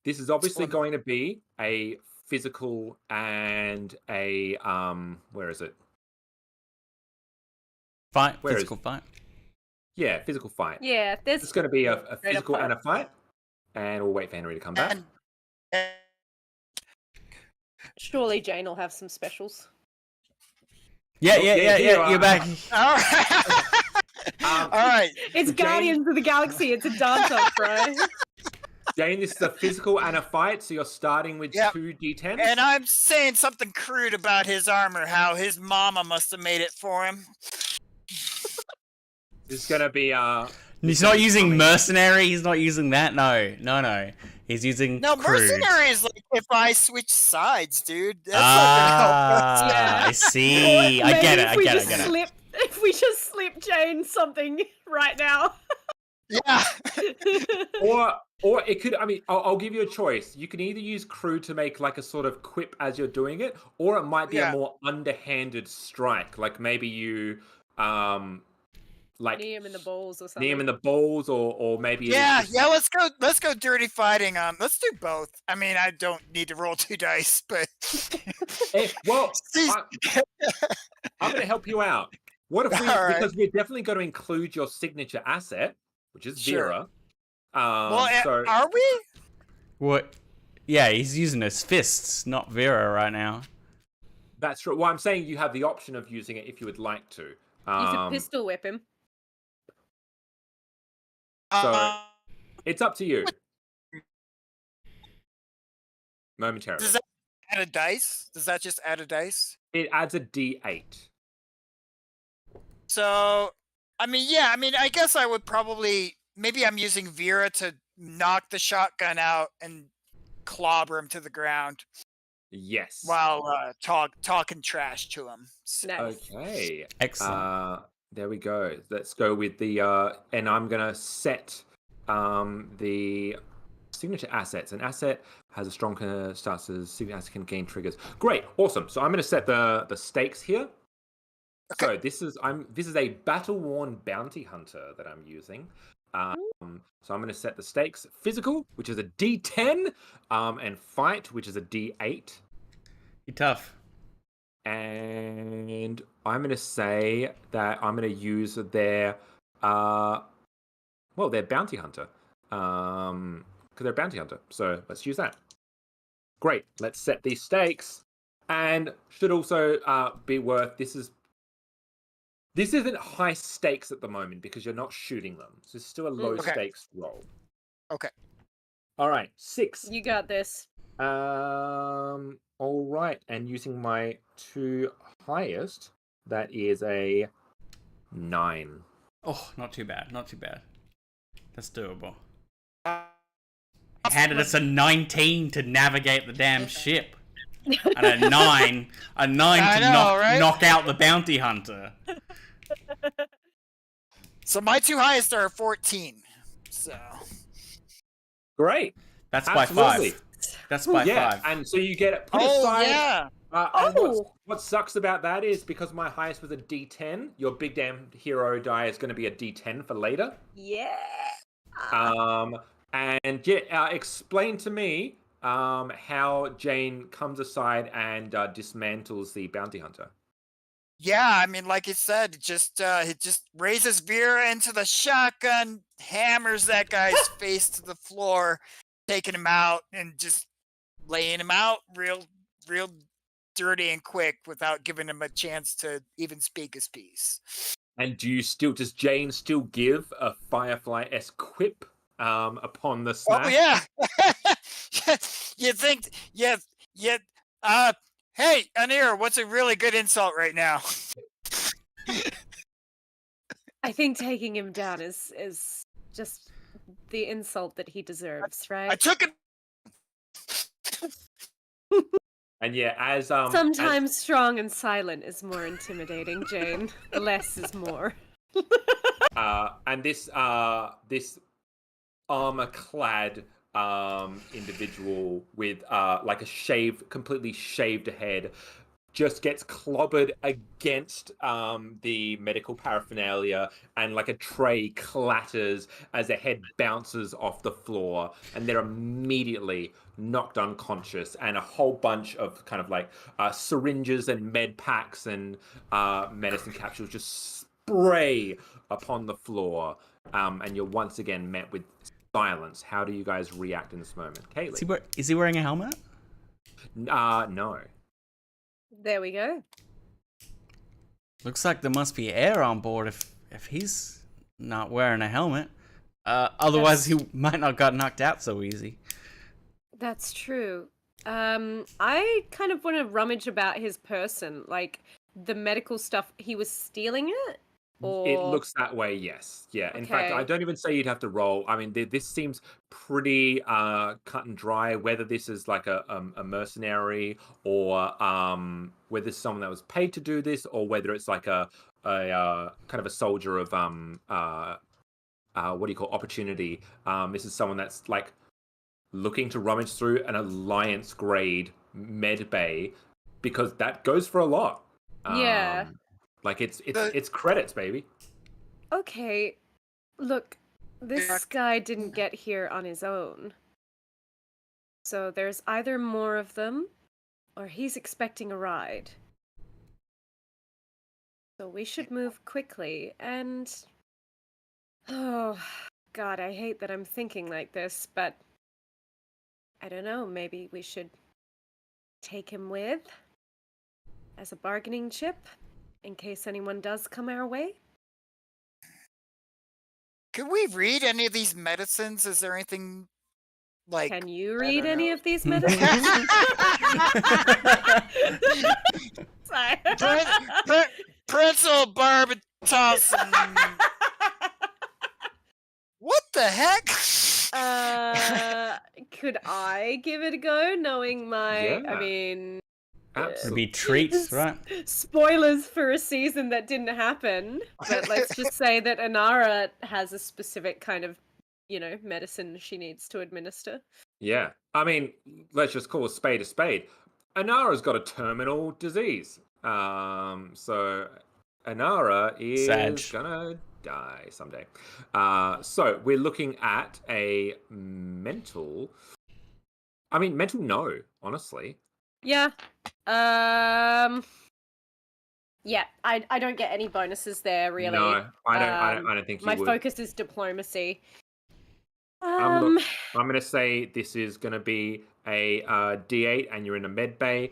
this is obviously fun. going to be a physical and a where is it? Fight, Where is- physical fight. Yeah, physical fight. Yeah, there's It's going to be a Straight up physical fight. and a fight, and we'll wait for Henry to come back. And surely Jane will have some specials. Yeah, Oh, yeah, You're you back. all right. All right. It's Jane- Guardians of the Galaxy. It's a dance-off, bro. Jane, this is a physical and a fight, so you're starting with Yep. 2 D10s. And I'm saying something crude about his armor, how his mama must have made it for him. This is going to be He's not using mercenary. He's not using that. No. He's using No, crude. mercenary is like if I switch sides, dude. That's not gonna help us. Yeah. I see. I get it. I get it. If we just slip Jane something right now. Yeah. or it could. I mean, I'll give you a choice. You can either use crew to make like a sort of quip as you're doing it, or it might be Yeah. a more underhanded strike. Like maybe you like Knee him in the balls or knee him in something. the balls, or maybe it is Yeah, just- yeah. Let's go dirty fighting. Let's do both. I mean, I don't need to roll 2 dice, but Well, See- I'm going to help you out. What if we, All right. because we're definitely going to include your signature asset, which is Sure. Vera. well, So are we? What? Yeah, he's using his fists, not Vera right now. that's true. Well, I'm saying you have the option of using it if you would like to. You could pistol whip him. So it's up to you. Momentarily. Does that add a dice? Does that just add a dice? It adds a D8. So, I mean, yeah. I mean, I guess I would probably maybe I'm using Vera to knock the shotgun out and clobber him to the ground Yes. while talking trash to him. So, Nice. Okay. Excellent. There we go. Let's go with the and I'm gonna set the signature assets. An asset has a strong starts as signature asset can gain triggers. Great, awesome. So I'm gonna set the stakes here. Okay. So this is a battle-worn bounty hunter that I'm using. So I'm going to set the stakes: physical, which is a D10, and fight, which is a D8. You're tough. And I'm going to say that I'm going to use their their bounty hunter, because they're a bounty hunter. So let's use that. Great. Let's set these stakes, and should also be worth. This isn't high stakes at the moment because you're not shooting them. So it's still a low Okay. stakes roll. Okay. All right, 6. You got this. All right, and using my 2 highest, that is a 9. Oh, not too bad. Not too bad. That's doable. He handed us a 19 to navigate the damn ship. And a 9 I to know, right? knock out the bounty hunter. So my 2 highest are 14. So Great. That's Absolutely. by 5. That's by Yeah, 5. and so you get it put aside. yeah. And Oh. what sucks about that is because my highest was a D10, your big damn hero die is going to be a D10 for later. Yeah. And yeah, explain to me how Jane comes aside and dismantles the bounty hunter. Yeah, I mean, like he said, it just raises Vera into the shotgun, hammers that guy's face to the floor, taking him out, and just laying him out real dirty and quick without giving him a chance to even speak his piece. And does Jane still give a Firefly-esque quip upon the smash? Oh yeah, you think? Yeah. Hey, Anir, what's a really good insult right now? I think taking him down is just the insult that he deserves, right? I took it. And yeah, as Sometimes strong and silent is more intimidating, Jane. Less is more. and this armor-clad individual with like a completely shaved head just gets clobbered against the medical paraphernalia, and like a tray clatters as their head bounces off the floor, and they're immediately knocked unconscious, and a whole bunch of kind of like syringes and med packs and medicine capsules just spray upon the floor, and you're once again met with silence. How do you guys react in this moment? Kaylee? Is he wearing a helmet? No. There we go. Looks like there must be air on board if he's not wearing a helmet. Otherwise, he might not got knocked out so easy. That's true. I kind of want to rummage about his person, like the medical stuff. He was stealing it, or It looks that way, yes. Yeah. In fact, Okay. I don't even say you'd have to roll. I mean, this seems pretty cut and dry. Whether this is like a mercenary, or whether it's someone that was paid to do this, or whether it's like a kind of a soldier of what do you call opportunity. This is someone that's like looking to rummage through an alliance grade med bay, because that goes for a lot. Yeah. Like it's credits, baby. Okay, look, this guy didn't get here on his own. So there's either more of them, or he's expecting a ride. So we should move quickly, and... Oh, God, I hate that I'm thinking like this, but... I don't know, maybe we should take him with as a bargaining chip, in case anyone does come our way? Could we read any of these medicines? Is there anything like... Can you I read don't any know. of these medicines? Sorry. Pretzel Barbitus. What the heck? Could I give it a go, knowing my... I Yeah. mean... It'd Absolutely. be treats, right? Spoilers for a season that didn't happen, but let's just say that Inara has a specific kind of, medicine she needs to administer. Yeah. I mean, let's just call a spade. Anara's got a terminal disease. So Anara is Sag. gonna die someday. So we're looking at a mental. I mean, mental no, honestly. Yeah. Yeah, I don't get any bonuses there, really. No, I don't think you my would. focus is diplomacy. Look, I'm gonna say this is gonna be a D8, and you're in a med bay.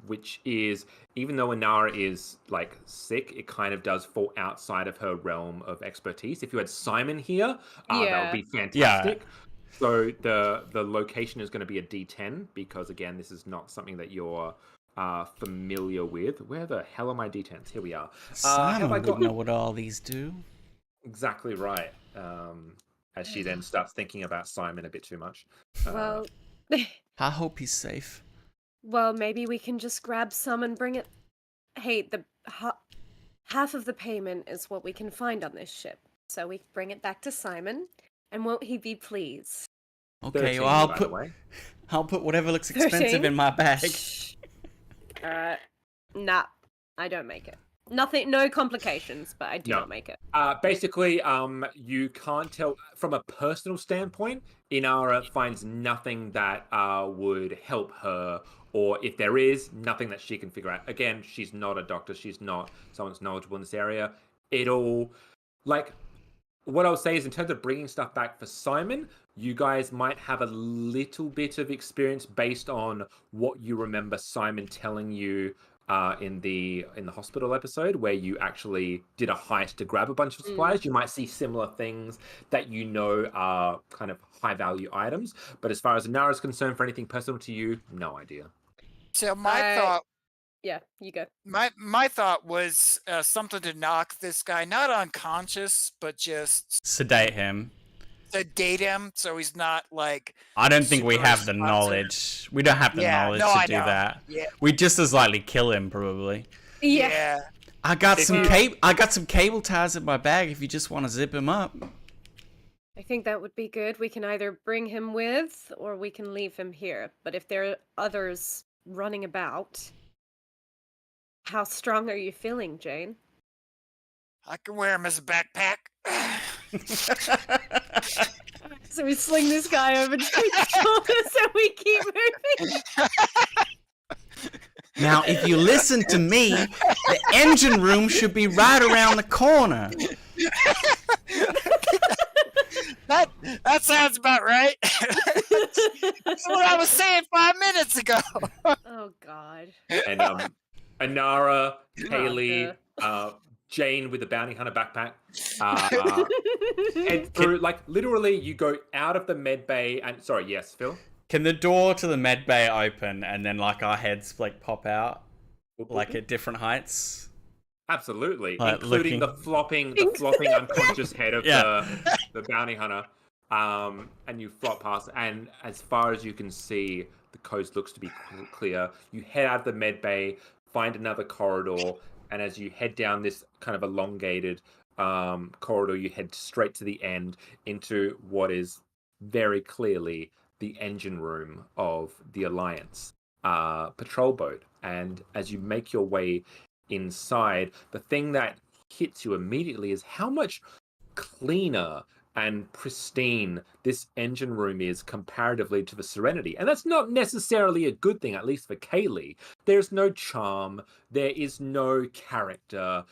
Which is, even though Inara is like sick, it kind of does fall outside of her realm of expertise. If you had Simon here, that would be fantastic. So the location is going to be a D10 because again, this is not something that you're familiar with. Where the hell are my D10s? Here we are. Simon would know what all these do. Exactly right. As she then starts thinking about Simon a bit too much. Well, I hope he's safe. well, maybe we can just grab some and bring it. Hey, half of the payment is what we can find on this ship, so we bring it back to Simon, and won't he be pleased? Okay, 13, well by the way. I'll put whatever looks expensive 13? in my bag. Nah, I don't make it. Nothing, no complications, but I do not make it. Basically, you can't tell from a personal standpoint. Inara finds nothing that would help her, or if there is, nothing that she can figure out. Again, she's not a doctor. She's not someone that's knowledgeable in this area. What I'll say is, in terms of bringing stuff back for Simon, you guys might have a little bit of experience based on what you remember Simon telling you in the hospital episode, where you actually did a heist to grab a bunch of supplies. You might see similar things that are kind of high value items. But as far as Inara is concerned, for anything personal to you, no idea. So my thought... Yeah, you go. My thought was something to knock this guy not unconscious, but just sedate him. Sedate him so he's not like... I don't think we have the knowledge. We don't have the knowledge to do that. Yeah. We'd just as likely kill him, probably. Yeah. I got some cable ties in my bag if you just want to zip him up. I think that would be good. We can either bring him with, or we can leave him here. But if there are others running about... How strong are you feeling, Jane? I can wear him as a backpack. So we sling this guy over Jane's shoulders and we keep moving. Now, if you listen to me, the engine room should be right around the corner. That sounds about right. That's what I was saying 5 minutes ago. Oh, God. And Inara, Kaylee, Jane with the bounty hunter backpack, and through, literally, you go out of the med bay and... Sorry, yes, Phil? Can the door to the med bay open and then, our heads, pop out, at different heights? Absolutely, including the flopping unconscious head of the bounty hunter. And you flop past, and as far as you can see, the coast looks to be clear. You head out of the med bay, find another corridor, and as you head down this kind of elongated corridor, you head straight to the end into what is very clearly the engine room of the Alliance patrol boat. And as you make your way inside, the thing that hits you immediately is how much cleaner and pristine this engine room is comparatively to the Serenity. And that's not necessarily a good thing, at least for Kaylee. There's no charm. There is no character.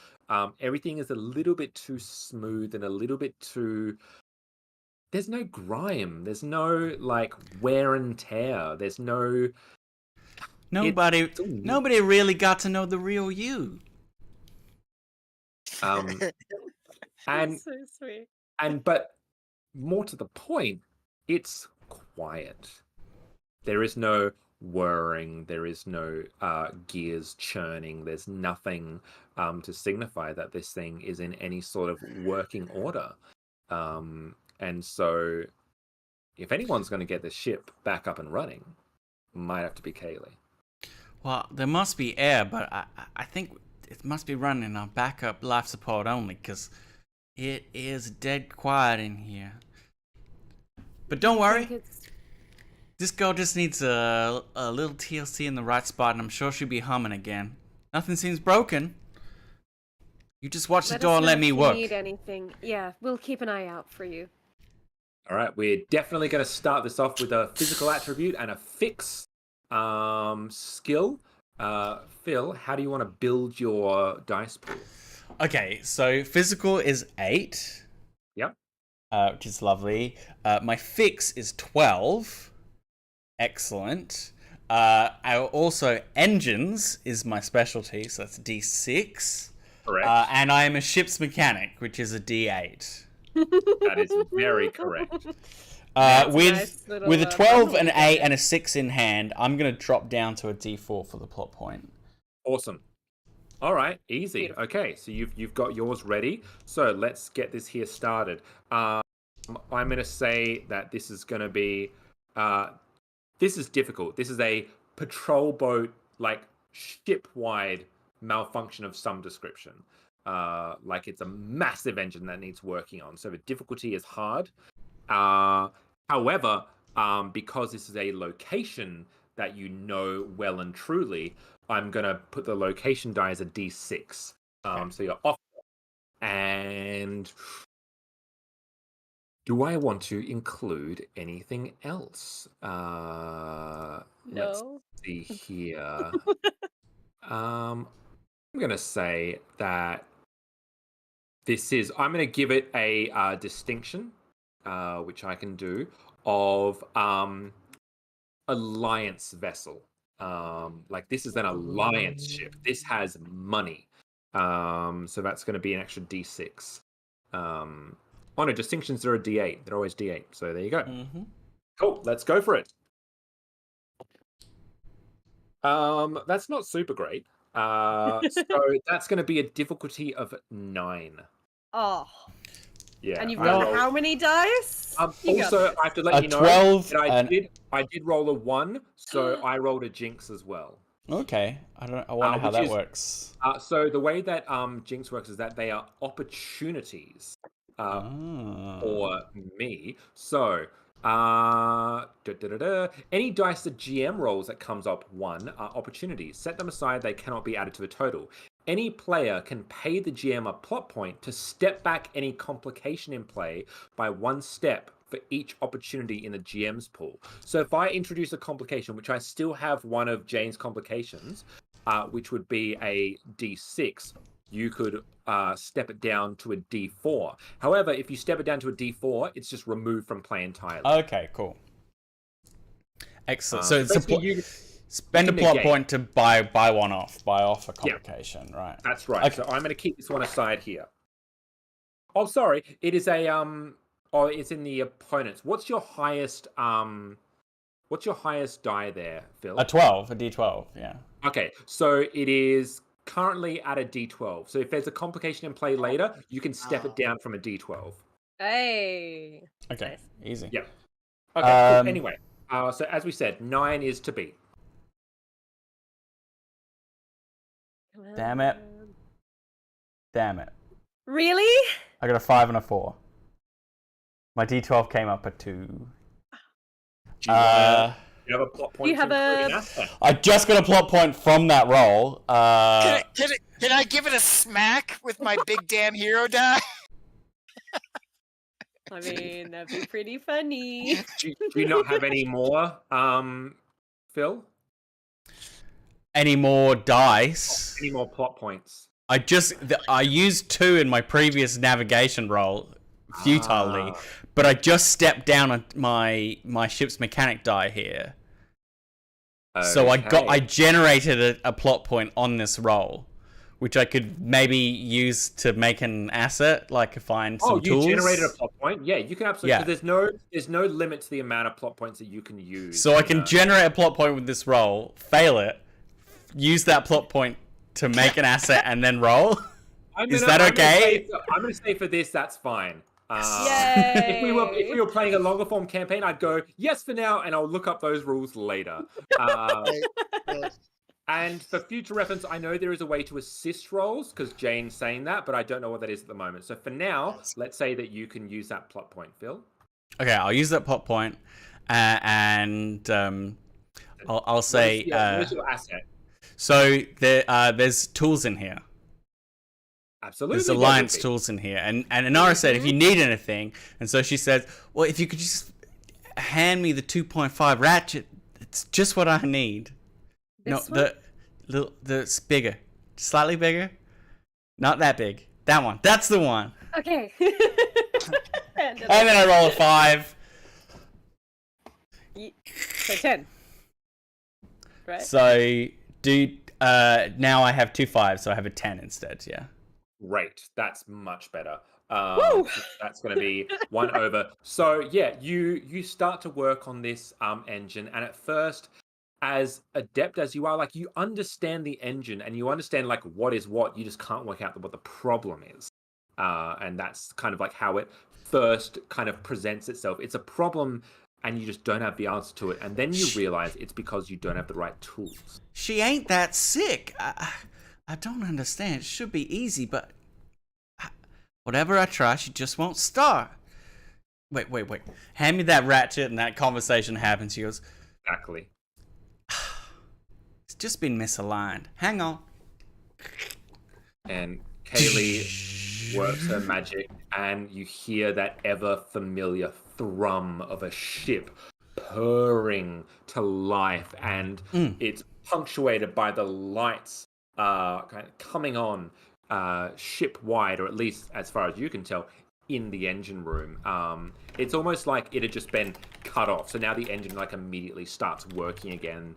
Everything is a little bit too smooth and a little bit too... There's no grime. There's no, like, wear and tear. There's no... Nobody really got to know the real you. And so sweet. but more to the point, it's quiet. There is no whirring. There is no gears churning. There's nothing to signify that this thing is in any sort of working order. And so, if anyone's going to get the ship back up and running, might have to be Kaylee. Well, there must be air, but I think it must be running on backup life support only, because it is dead quiet in here. But don't worry. This girl just needs a little TLC in the right spot, and I'm sure she'll be humming again. Nothing seems broken. You just watch the door and let me work. If you need anything, yeah, we'll keep an eye out for you. All right, we're definitely going to start this off with a physical attribute and a fix skill. Phil, how do you want to build your dice pool? Okay, so physical is 8. Yep. Which is lovely. My fix is 12. Excellent. Also, engines is my specialty, so that's D6. Correct. And I am a ship's mechanic, which is a D8. That is very correct. With a 12, an 8, and a 6 in hand, I'm going to drop down to a D4 for the plot point. Awesome. All right, easy. Beautiful. Okay, so you've got yours ready. So let's get this here started. I'm going to say that this is going to be... this is difficult. This is a patrol boat, like, ship-wide malfunction of some description. Like it's a massive engine that needs working on. So the difficulty is hard. However, because this is a location that you know well and truly, I'm going to put the location die as a D6. So you're off. And do I want to include anything else? No. Let's see here. I'm going to say that I'm going to give it a distinction, which I can do, of alliance vessel. Like this is an alliance ship. This has money. So that's going to be an extra D6. Oh no, distinctions are a D8. They're always D8. So there you go. Mm-hmm. Cool. Let's go for it. That's not super great. So that's going to be a difficulty of 9. Oh. Yeah. And you've got how many dice? Also, I have to let you know 12 that I did roll a 1, so I rolled a jinx as well. Okay, I wonder how that works. So the way that jinx works is that they are opportunities for me. So any dice the GM rolls that comes up 1 are opportunities. Set them aside; they cannot be added to the total. Any player can pay the GM a plot point to step back any complication in play by 1 step for each opportunity in the GM's pool. So if I introduce a complication, which I still have one of Jane's complications, which would be a D6, you could step it down to a D4. However, if you step it down to a D4, it's just removed from play entirely. Okay, cool. Excellent. So it's spend a can plot negate. point to buy one off. Buy off a complication, right? That's right. Okay. So I'm going to keep this one aside here. Oh, sorry. It is a Oh, it's in the opponents. What's your highest die there, Phil? A 12, a D12, yeah. Okay, so it is currently at a D12. So if there's a complication in play later, you can step it down from a D12. Hey. Okay, Nice. easy. Yeah. Okay, cool. Anyway, so as we said, 9 is to beat. Damn it. Damn it. Really? I got a 5 and a 4. My D12 came up at 2. You have a plot point You have to include a- an asset. I just got a plot point from that roll. Can I give it a smack with my big damn hero die? I mean, that'd be pretty funny. Do you not have any more, Phil? Any more dice? Any more plot points? I used 2 in my previous navigation roll futilely, but I just stepped down on my ship's mechanic die here. So I generated a plot point on this roll, which I could maybe use to make an asset, like find some tools. Oh, you generated a plot point? Yeah, you can absolutely. Yeah. There's no limit to the amount of plot points that you can use. So I can generate a plot point with this roll, fail it, use that plot point to make an asset, and then roll. Is that okay? I'm going to say for this, that's fine. Yay! If we were playing a longer form campaign, I'd go yes for now, and I'll look up those rules later. And for future reference, I know there is a way to assist rolls because Jane's saying that, but I don't know what that is at the moment. So for now, let's say that you can use that plot point, Phil. Okay, I'll use that plot point, and I'll say. What is your asset? So there's tools in here. Absolutely. There's alliance tools in here. And Inara said, if you need anything, and so she said, well, if you could just hand me the 2.5 ratchet, it's just what I need. This It's bigger. Slightly bigger. Not that big. That one. That's the one. Okay. And then I roll a 5. So 10. Right? So, now I have 2 5s, so I have a 10 instead, yeah. Great. That's much better. That's going to be 1 over. So yeah, you start to work on this engine, and at first, as adept as you are, like you understand the engine and you understand like what is what. You just can't work out what the problem is, and that's kind of like how it first kind of presents itself. It's a problem, and you just don't have the answer to it, and then you realize it's because you don't have the right tools. She ain't that sick. I don't understand. It should be easy, but whatever I try, she just won't start. Wait. Hand me that ratchet, and that conversation happens. She goes, Exactly. It's just been misaligned. Hang on. And Kaylee works her magic, and you hear that ever familiar thrum of a ship purring to life, and it's punctuated by the lights kind of coming on ship-wide, or at least as far as you can tell, in the engine room. It's almost like it had just been cut off. So now the engine like immediately starts working again.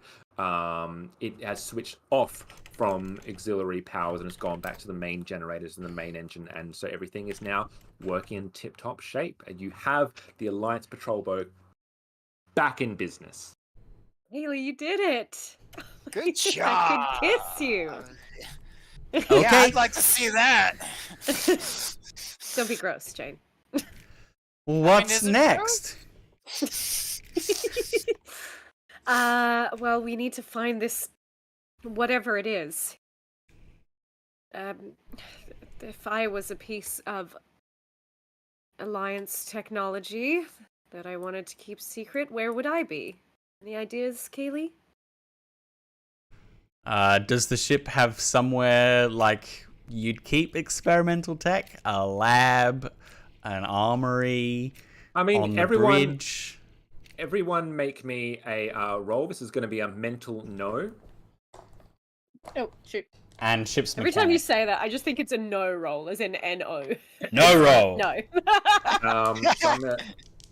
It has switched off from auxiliary powers and has gone back to the main generators and the main engine. And so everything is now working in tip-top shape. And you have the Alliance patrol boat back in business. Haley, you did it. Good job. I could kiss you. Okay. Yeah, I'd like to see that. Don't be gross, Jane. What's is it next? Well, we need to find this, whatever it is. If I was a piece of Alliance technology that I wanted to keep secret, where would I be? Any ideas, Kaylee? Does the ship have somewhere like you'd keep experimental tech? A lab, an armory, I mean, on the everyone bridge? Everyone make me a roll. This is going to be a mental no. Oh, shoot. And ship's Every time you mechanic. say that, I just think it's a no roll, as in N-O. No roll. No. So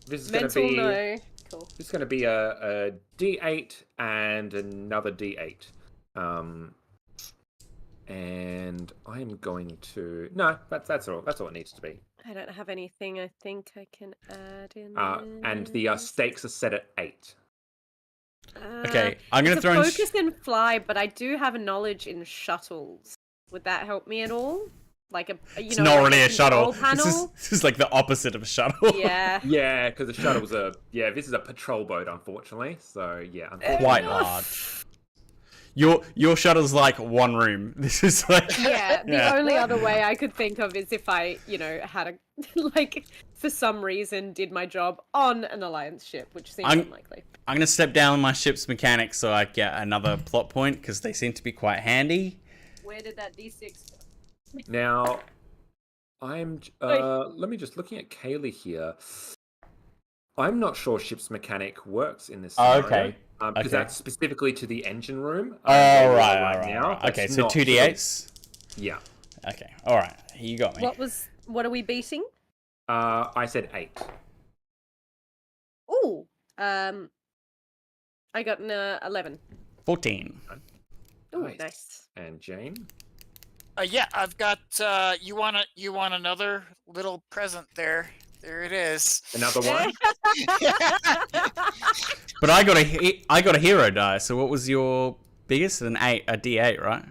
this is going to Mental be no. Cool. this is going to be a D8 and another D8. And I'm going to that's all it needs to be. I don't have anything I think I can add in. And the stakes are set at 8. Okay, I'm gonna it's throw in. focus and fly, but I do have a knowledge in shuttles. Would that help me at all? Like It's not really a shuttle. control panel? This is like the opposite of a shuttle. Yeah. Yeah, because the shuttles are this is a patrol boat, unfortunately. So yeah, Quite large. Your shutter's like one room. This is like Yeah, the Yeah. only other way I could think of is if I, had a, like, for some reason did my job on an Alliance ship, which seems unlikely. I'm gonna step down my ship's mechanics so I get another plot point because they seem to be quite handy. Where did that D6 go? Now, let me just looking at Kaylee here. I'm not sure ship's mechanic works in this scenario. Okay. Because that's specifically to the engine room. Right. Okay, so 2d8s? Yeah. Okay, alright. You got me. What are we beating? I said 8. Ooh. I got an 11. 14. Ooh, nice. And Jane? Yeah, I've got. You want another little present there? There it is. Another one? But I got a hero die. So what was your biggest? A D8, right?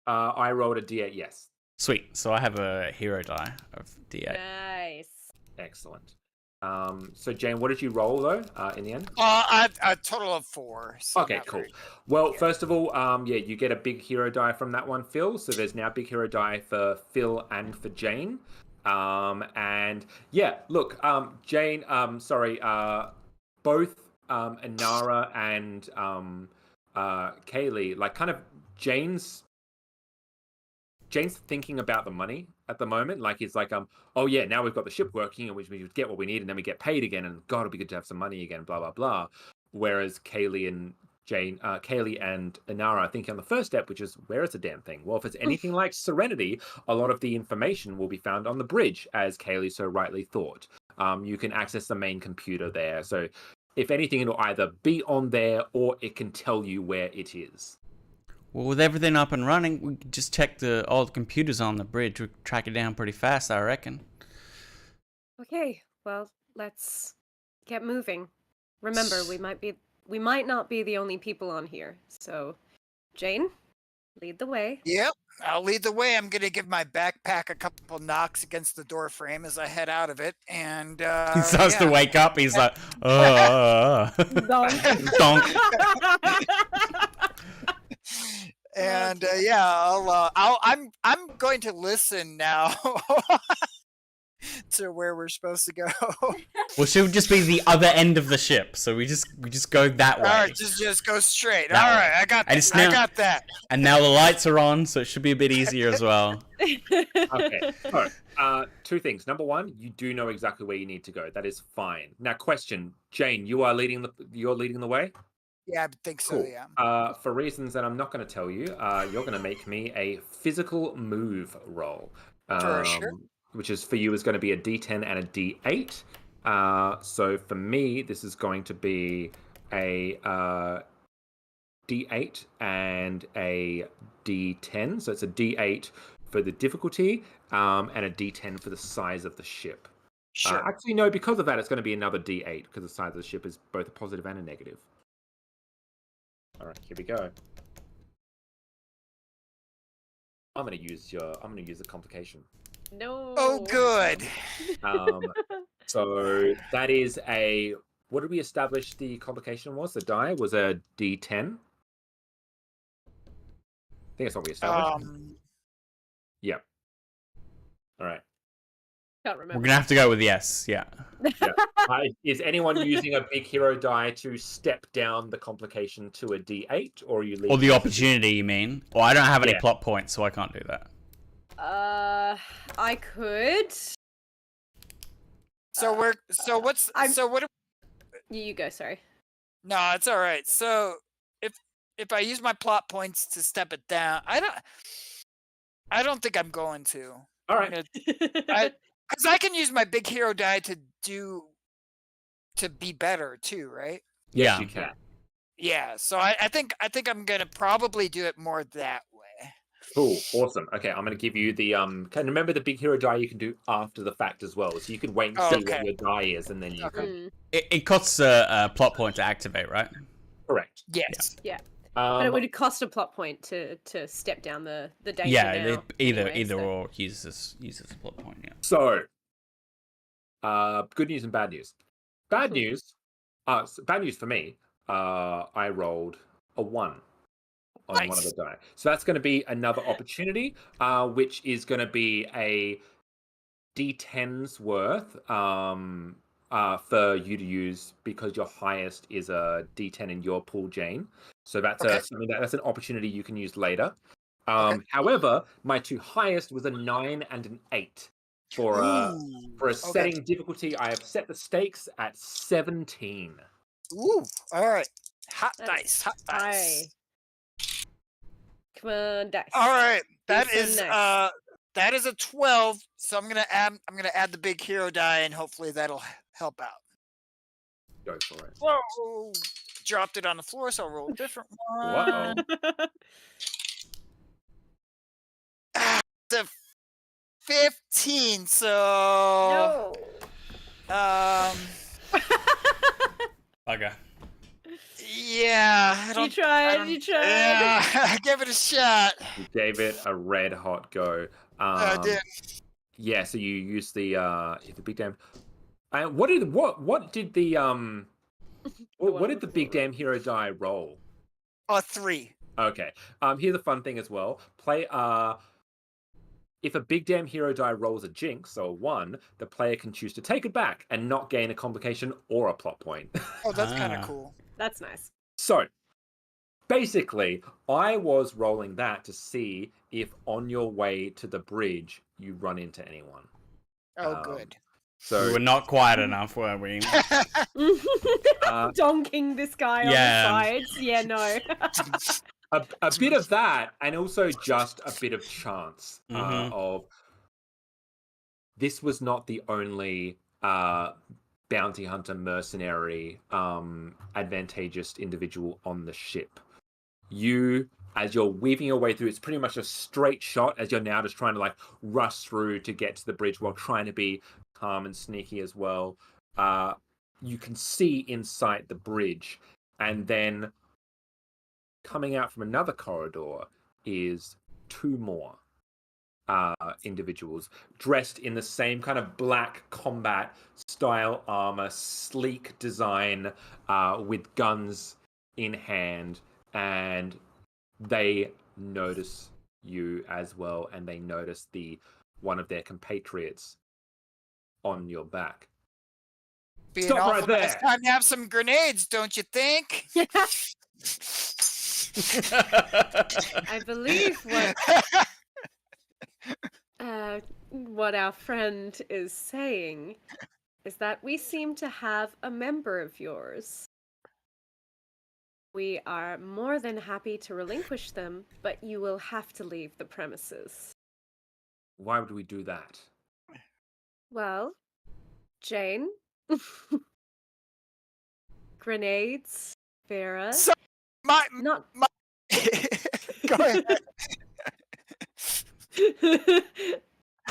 I rolled a D8. Yes. Sweet. So I have a hero die of D8. Nice. Excellent. So Jane, what did you roll though? In the end? A total of 4. So Okay, cool. Well, first of all, you get a big hero die from that one, Phil. So there's now a big hero die for Phil and for Jane. And yeah, look, Jane, both Inara and Kaylee, like kind of Jane's thinking about the money at the moment. Like it's like, oh yeah, now we've got the ship working and we get what we need and then we get paid again and God, it'll be good to have some money again, blah, blah, blah. Whereas Kaylee and Inara are thinking on the first step, which is where is the damn thing? Well, if it's anything like Serenity, a lot of the information will be found on the bridge, as Kaylee so rightly thought. You can access the main computer there. So if anything, it'll either be on there or it can tell you where it is. Well, with everything up and running, we could just check all the computers on the bridge. We could track it down pretty fast, I reckon. Okay, well, let's get moving. Remember, we might not be the only people on here. So, Jane, lead the way. Yep, I'll lead the way. I'm gonna give my backpack a couple knocks against the door frame as I head out of it, and he starts to wake up. He's like, donk. And I'm going to listen now to where we're supposed to go. Well, she'll just be the other end of the ship, so we just go that way. All right, just go straight. All right, I got that. I got that. And now the lights are on, so it should be a bit easier as well. Okay. All right. 2 things. Number 1, you do know exactly where you need to go. That is fine. Now, question, Jane, you're leading the way. Yeah, I think so. Cool. Yeah. For reasons that I'm not going to tell you, you're going to make me a physical move roll. Sure. Which is for you is going to be a D10 and a D8. So for me, this is going to be a D8 and a D10. So it's a D8 for the difficulty and a D10 for the size of the ship. Sure. Actually, no, because of that, it's going to be another D8 because the size of the ship is both a positive and a negative. All right, here we go. I'm going to use the complication. No. Oh, good. So that is what did we establish the complication was? The die was a D10. I think that's what we established. Yep. All right. Can't remember. We're gonna have to go with yes. Yeah. Is anyone using a big hero die to step down the complication to a D8, or are you leaving? Or the opportunity, you mean? Well, I don't have any plot points, so I can't do that. I could. You go. Sorry. No, it's all right. So if I use my plot points to step it down, I don't think I'm going to. All right. Because I can use my big hero die to be better too, right? Yes, you can. Yeah. So I think I'm gonna probably do it more that way. Cool, awesome. Okay, I'm going to give you the remember the big hero die you can do after the fact as well, so you can wait and see what your die is, and then you can. It costs a plot point to activate, right? Correct. Yes. Yeah. But it would cost a plot point to step down the danger. Yeah, now, either or uses a plot point. Yeah. So, good news and bad news. Bad news. Bad news for me. I rolled a 1 on one of the die. So that's going to be another opportunity, which is going to be a D10's worth for you to use because your highest is a D10 in your pool, Jane. So that's that's an opportunity you can use later. However, my 2 highest was a 9 and an 8 for a setting difficulty. I have set the stakes at 17. Ooh, all right. Hot That's dice. high. Come on, dice. All right, Do some nice. that is a 12. So I'm gonna add the big hero die, and hopefully that'll help out. Go for it. Whoa! Dropped it on the floor, so I'll roll a different one. Whoa. The 15. So No. Okay. Yeah, I don't. You tried. Yeah, give it a shot. You gave it a red hot go. I did. Yeah, so you used the big damn. What did the big damn hero die roll? A 3. Okay. Here's a fun thing as well. If a big damn hero die rolls a jinx, so a 1, the player can choose to take it back and not gain a complication or a plot point. Oh, that's kind of cool. That's nice. So, basically, I was rolling that to see if on your way to the bridge you run into anyone. Oh, good. So We were not quiet enough, were we? Donking this guy on the sides. Yeah, no. a bit of that, and also just a bit of chance of this was not the only bounty hunter mercenary advantageous individual on the ship. You, as you're weaving your way through, it's pretty much a straight shot as you're now just trying to like rush through to get to the bridge while trying to be calm and sneaky as well. You can see in sight the bridge, and then coming out from another corridor is 2 more individuals dressed in the same kind of black combat style armor, sleek design, with guns in hand, and they notice you as well, and they notice one of their compatriots on your back. Stop right there! It's time to have some grenades, don't you think? I believe what our friend is saying is that we seem to have a member of yours. We are more than happy to relinquish them, but you will have to leave the premises. Why would we do that? Well, Jane, grenades, Vera. So, not. Go ahead.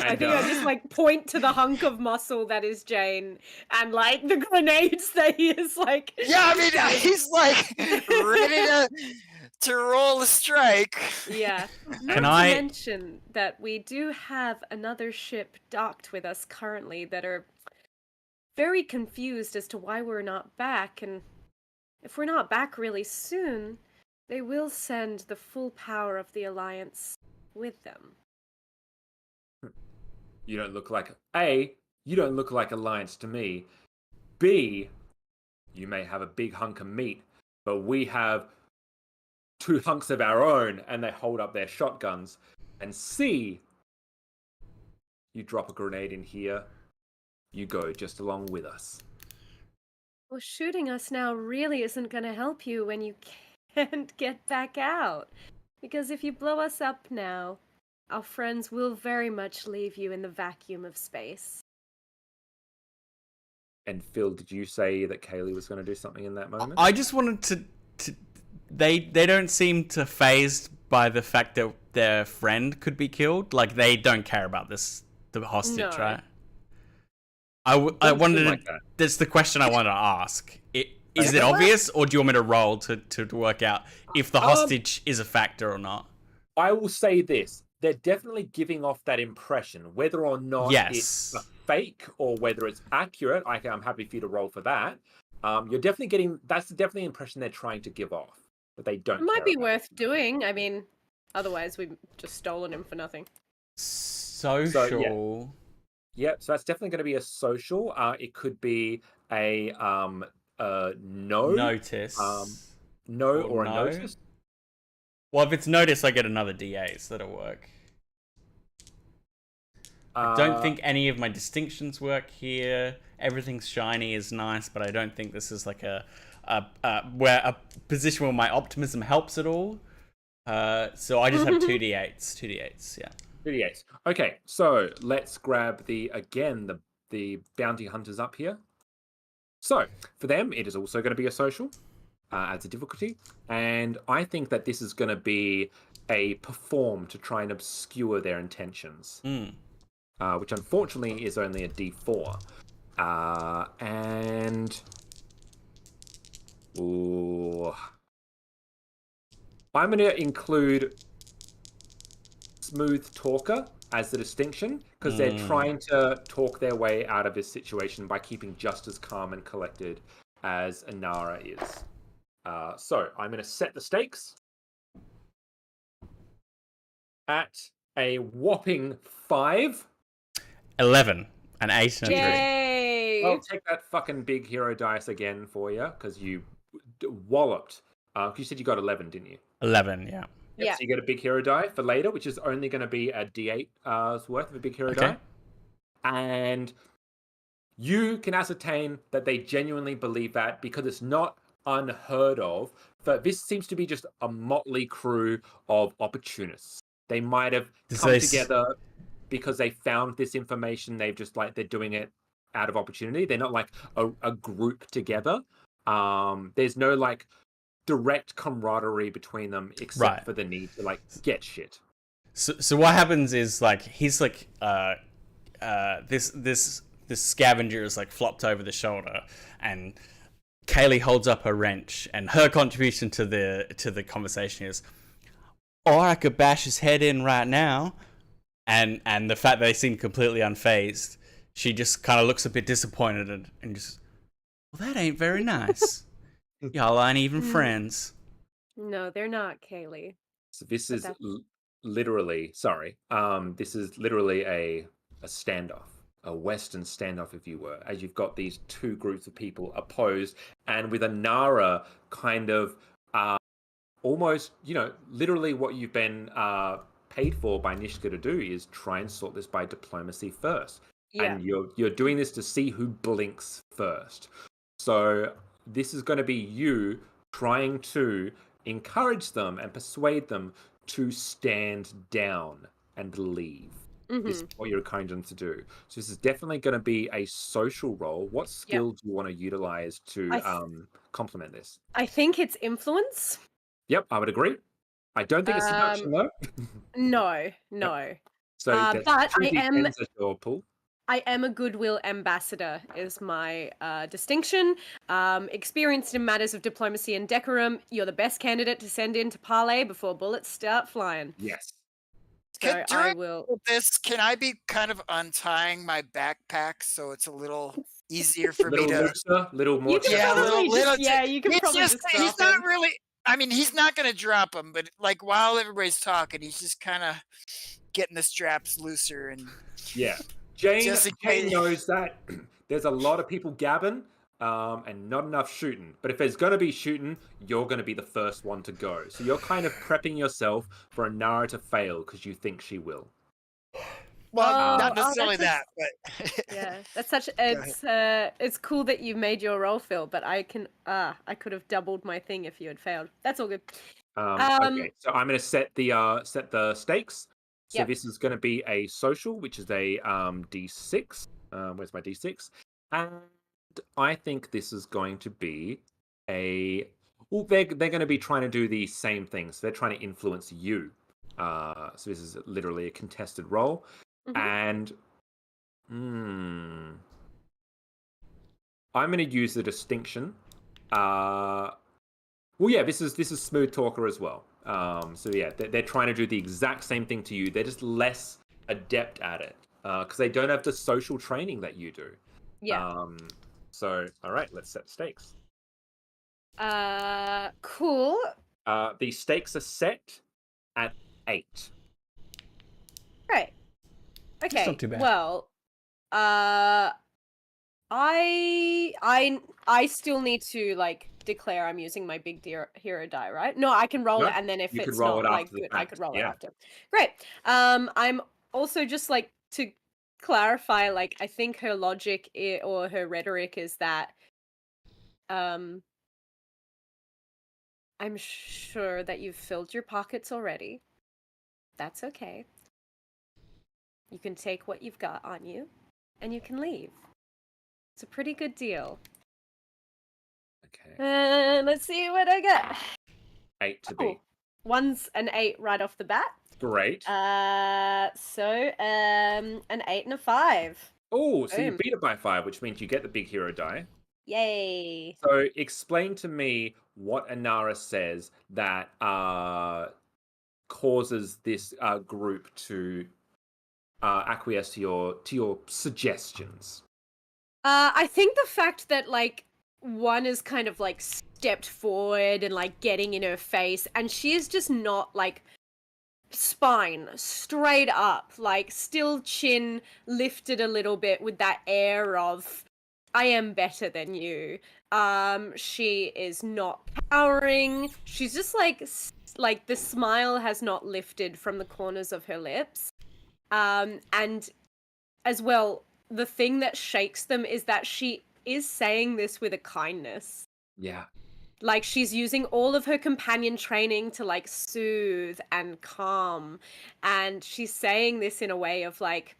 I think I just like point to the hunk of muscle that is Jane, and like the grenades that he is like. Yeah, I mean he's like ready to roll a strike. Yeah. Can Not I to mention that we do have another ship docked with us currently that are very confused as to why we're not back, and if we're not back really soon, they will send the full power of the Alliance with them. You don't look like A, you don't look like Alliance to me. B, you may have a big hunk of meat, but we have 2 hunks of our own, and they hold up their shotguns. And C, you drop a grenade in here, you go just along with us. Well, shooting us now really isn't going to help you when you can't get back out. Because if you blow us up now, our friends will very much leave you in the vacuum of space. And Phil, did you say that Kaylee was going to do something in that moment? I just wanted to they don't seem to phased by the fact that their friend could be killed. Like, they don't care about the hostage, No. right? I wanted like to, that's the question I wanted to ask. Is it obvious, or do you want me to roll to work out if the hostage is a factor or not? I will say this. They're definitely giving off that impression. Whether or not it's a fake or whether it's accurate, I'm happy for you to roll for that. You're definitely getting... That's definitely the impression they're trying to give off. but they don't It might care be about worth doing. I mean, otherwise we've just stolen him for nothing. Social. Yeah, so that's definitely going to be a social. It could be a no, Notice. no, Or or a no. notice. Well, if it's notice, I get another D8, so that'll work. I don't think any of my distinctions work here. Everything's shiny is nice, but I don't think this is like a position where my optimism helps at all. So I just have 2d8s. 2d8s, yeah. 2d8s. Okay, so let's grab the bounty hunters up here. So for them, it is also going to be a social as a difficulty, and I think that this is going to be a perform to try and obscure their intentions. Which unfortunately is only a D4. And... Ooh. I'm going to include Smooth Talker as the distinction, because they're trying to talk their way out of this situation by keeping just as calm and collected as Inara is. So I'm going to set the stakes at a whopping 5. 11. An 8 and a 3. Yay! I'll take that fucking big hero dice again for you, because you walloped. You said you got 11, didn't you? 11, yeah. Yeah. So you get a big hero die for later, which is only going to be a D8's worth of a big hero die. And you can ascertain that they genuinely believe that, because it's not unheard of. But this seems to be just a motley crew of opportunists. They might have come together because they found this information. They're doing it out of opportunity. They're not like a group together. There's no like direct camaraderie between them, except for the need to like get shit. So what happens is like he's like this scavenger is like flopped over the shoulder, and Kaylee holds up a wrench, and her contribution to the conversation is, or I could bash his head in right now. And the fact that they seem completely unfazed, she just kind of looks a bit disappointed and just, well, that ain't very nice. Y'all aren't even friends. No, they're not, Kaylee. So this is literally, this is literally a standoff, a Western standoff, if you were, as you've got these two groups of people opposed, and with Inara kind of almost, literally what you've been paid for by Nishka to do is try and sort this by diplomacy first. Yeah. And you're doing this to see who blinks first. So this is going to be you trying to encourage them and persuade them to stand down and leave. This is what you're encouraging them to do. So this is definitely going to be a social role. What skill do you want to utilize to complement this? I think it's influence. Yep, I would agree. I don't think it's seduction, though. No. Yep. So, but I am a goodwill ambassador is my distinction. Experienced in matters of diplomacy and decorum, you're the best candidate to send in to parley before bullets start flying. Yes. So I will. Can I be kind of untying my backpack so it's a little easier for me to... little more... You can probably just he's not really... I mean, he's not going to drop him, but like while everybody's talking, he's just kind of getting the straps looser and... Yeah. Jane knows that there's a lot of people gabbing and not enough shooting. But if there's going to be shooting, you're going to be the first one to go. So you're kind of prepping yourself for Inara to fail because you think she will. Well, not necessarily that, but yeah, that's such. It's cool that you made your roll, Phil. But I could have doubled my thing if you had failed. That's all good. Okay, so I'm going to set the stakes. So this is going to be a social, which is a D6. Where's my D6? And I think this is going to be a. Well, they're going to be trying to do the same thing. So they're trying to influence you. So this is literally a contested role. And I'm going to use the distinction. This is Smooth Talker as well. So yeah, they're trying to do the exact same thing to you. They're just less adept at it because they don't have the social training that you do. Yeah. So all right, let's set stakes. Cool. The stakes are set at 8. Right. That's Okay. not too bad. Well, I still need to like declare I'm using my big hero die, right? No, I can roll No, it, and then if you could it's roll not it like after the good, I fact, could roll it yeah. after. Great. I'm also just like to clarify, like I think her logic or her rhetoric is that I'm sure that you've filled your pockets already. That's okay. You can take what you've got on you, and you can leave. It's a pretty good deal. Okay. And let's see what I get. 8 to Oh, beat. one's an 8 right off the bat. Great. So an 8 and a 5. Oh, so you Boom. beat it by 5, which means you get the big hero die. Yay. So explain to me what Inara says that causes this group to acquiesce to your suggestions. I think the fact that like one is kind of like stepped forward and like getting in her face, and she is just not like spine straight up, like still chin lifted a little bit with that air of I am better than you. She is not cowering. She's just like the smile has not lifted from the corners of her lips. And as well, the thing that shakes them is that she is saying this with a kindness. Yeah. Like she's using all of her companion training to like soothe and calm. And she's saying this in a way of like,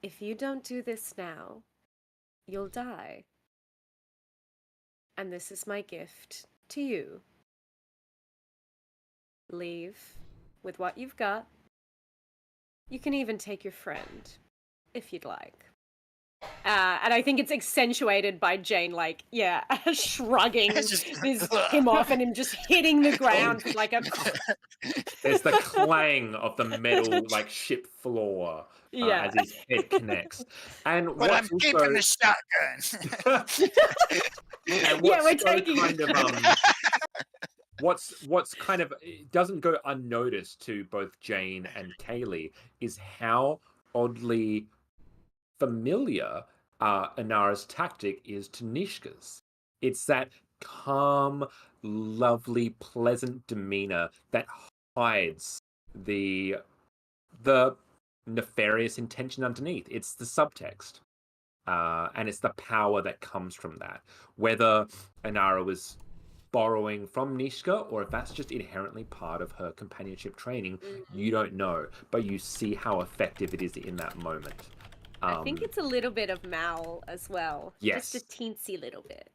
if you don't do this now, you'll die. And this is my gift to you. Leave with what you've got. You can even take your friend, if you'd like. And I think it's accentuated by Jane, like, yeah, shrugging him off and him just hitting the ground with like a... There's the clang of the metal, like, ship floor as his head connects. And But I'm keeping the shotgun. And yeah, we're taking kind of what's kind of it doesn't go unnoticed to both Jane and Kaylee is how oddly familiar Inara's tactic is to Nishka's. It's that calm, lovely, pleasant demeanor that hides the nefarious intention underneath. It's the subtext. And it's the power that comes from that. Whether Inara was borrowing from Nishka or if that's just inherently part of her companionship training, you don't know. But you see how effective it is in that moment. I think it's a little bit of Mal as well. Yes. Just a teensy little bit.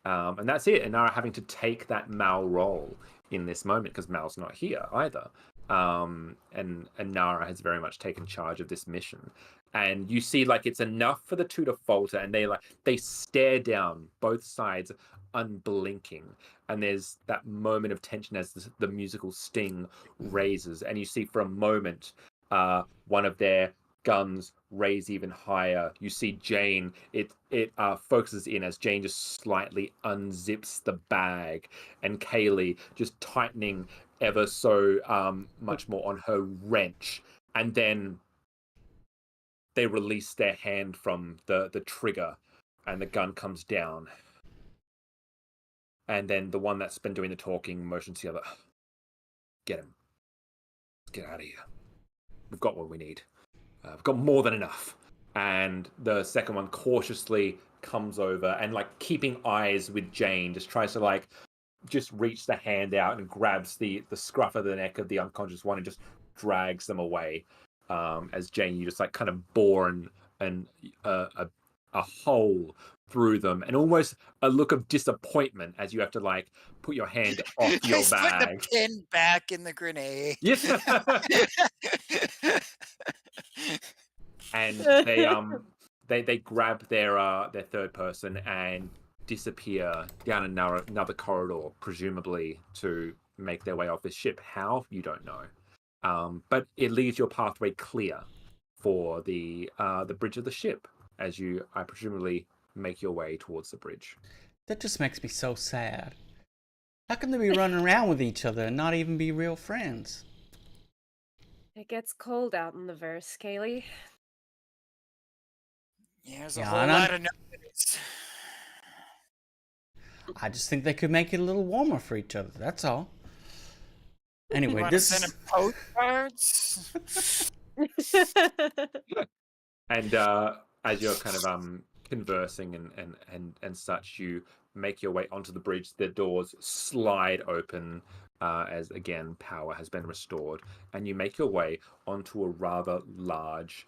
And that's it. Inara having to take that Mal role in this moment because Mal's not here either. And Inara has very much taken charge of this mission. And you see, like, it's enough for the two to falter, and they stare down, both sides, unblinking. And there's that moment of tension as the musical sting raises, and you see for a moment one of their guns raise even higher. You see Jane, it focuses in as Jane just slightly unzips the bag, and Kaylee just tightening ever so much more on her wrench, and then they release their hand from the trigger and the gun comes down. And then the one that's been doing the talking motions the other. Get him. Let's get out of here. We've got what we need. We've got more than enough. And the second one cautiously comes over and, like, keeping eyes with Jane, just tries to, like, just reach the hand out and grabs the scruff of the neck of the unconscious one and just drags them away. As Jane, you just like kind of bore a hole through them, and almost a look of disappointment as you have to like put your hand off your bag. Put the pin back in the grenade. Yes. And they grab their third person and disappear down another corridor, presumably to make their way off this ship. How, you don't know. But it leaves your pathway clear for the bridge of the ship as you, I presumably, make your way towards the bridge. That just makes me so sad. How can they be running around with each other and not even be real friends? It gets cold out in the verse, Kaylee. Yeah, there's a Yeah, whole and lot of no's. I just think they could make it a little warmer for each other. That's all. You Anyway, want to send him postcards? And as you're kind of conversing and such, you make your way onto the bridge. The doors slide open as again power has been restored, and you make your way onto a rather large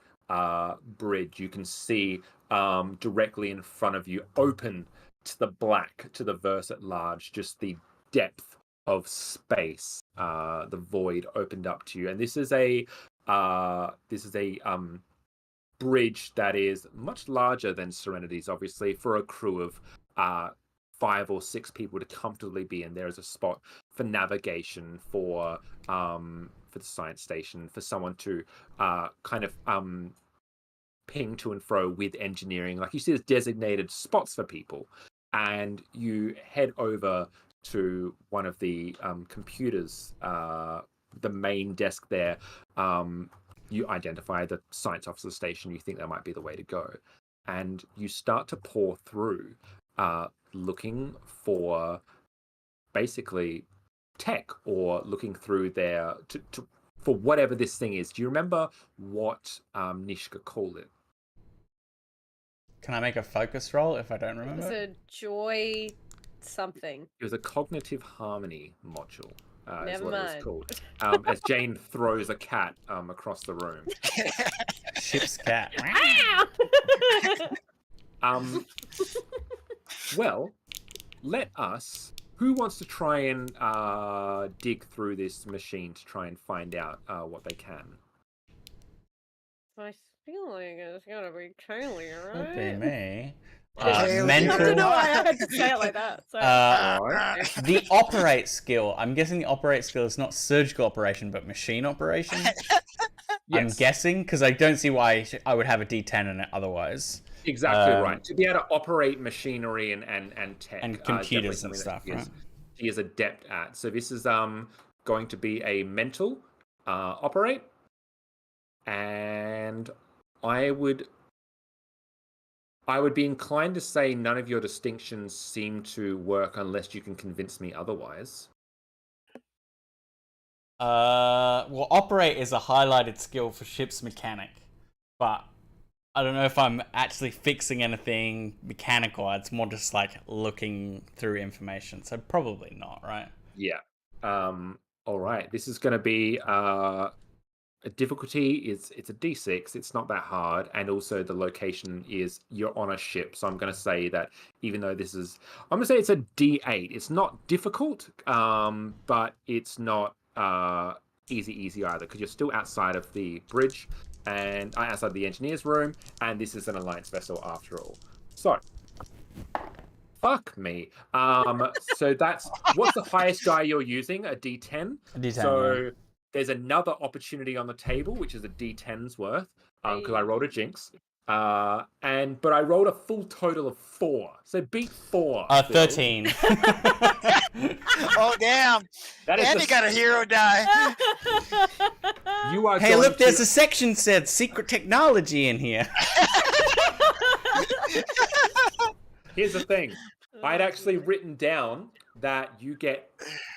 bridge. You can see directly in front of you, open to the black, to the verse at large, just the depth of space, the void opened up to you. And this is a bridge that is much larger than Serenity's, obviously, for a crew of 5 or 6 people to comfortably be in. There is a spot for navigation, for the science station, for someone to kind of ping to and fro with engineering. Like, you see, there's designated spots for people, and you head over to one of the computers, the main desk there. You identify the science officer station. You think that might be the way to go, and you start to pore through, looking for basically tech, or looking through there for whatever this thing is. Do you remember what Nishka called it? Can I make a focus roll if I don't It was remember? a joy something. It was a cognitive harmony module. Is Never what mind. it was called. As Jane throws a cat across the room. Ship's cat. Well, let us. Who wants to try and dig through this machine to try and find out what they can? My feeling is gonna be Kaylee, Could be right? me. Kaylee. I Mentor. don't know why I had to say it like that. So. The operate skill. I'm guessing the operate skill is not surgical operation, but machine operation. I'm Yes. guessing, because I don't see why I would have a D10 in it otherwise. Exactly right. To be able to operate machinery and tech. And computers and definitely stuff, something that right? she is adept at. So this is going to be a mental operate. And I would be inclined to say none of your distinctions seem to work unless you can convince me otherwise. Well, operate is a highlighted skill for ship's mechanic, but I don't know if I'm actually fixing anything mechanical. It's more just like looking through information, so probably not, right? Yeah. All right. This is going to be a difficulty. It's a D6. It's not that hard, and also the location is you're on a ship. So I'm going to say that even though this is, I'm going to say it's a D8. It's not difficult, but it's not easy either, because you're still outside of the bridge and outside the engineer's room, and this is an Alliance vessel after all. So. Fuck me. So that's what's the highest die you're using? A D10. A D10. So Yeah. there's another opportunity on the table, which is a D10's worth, because I rolled a jinx. But I rolled a full total of 4. So beat 4. Phil. 13. Oh damn! That is Andy got a hero die. You are. Hey, going look! There's to... a section said secret technology in here. Here's the thing. I'd actually written down that you get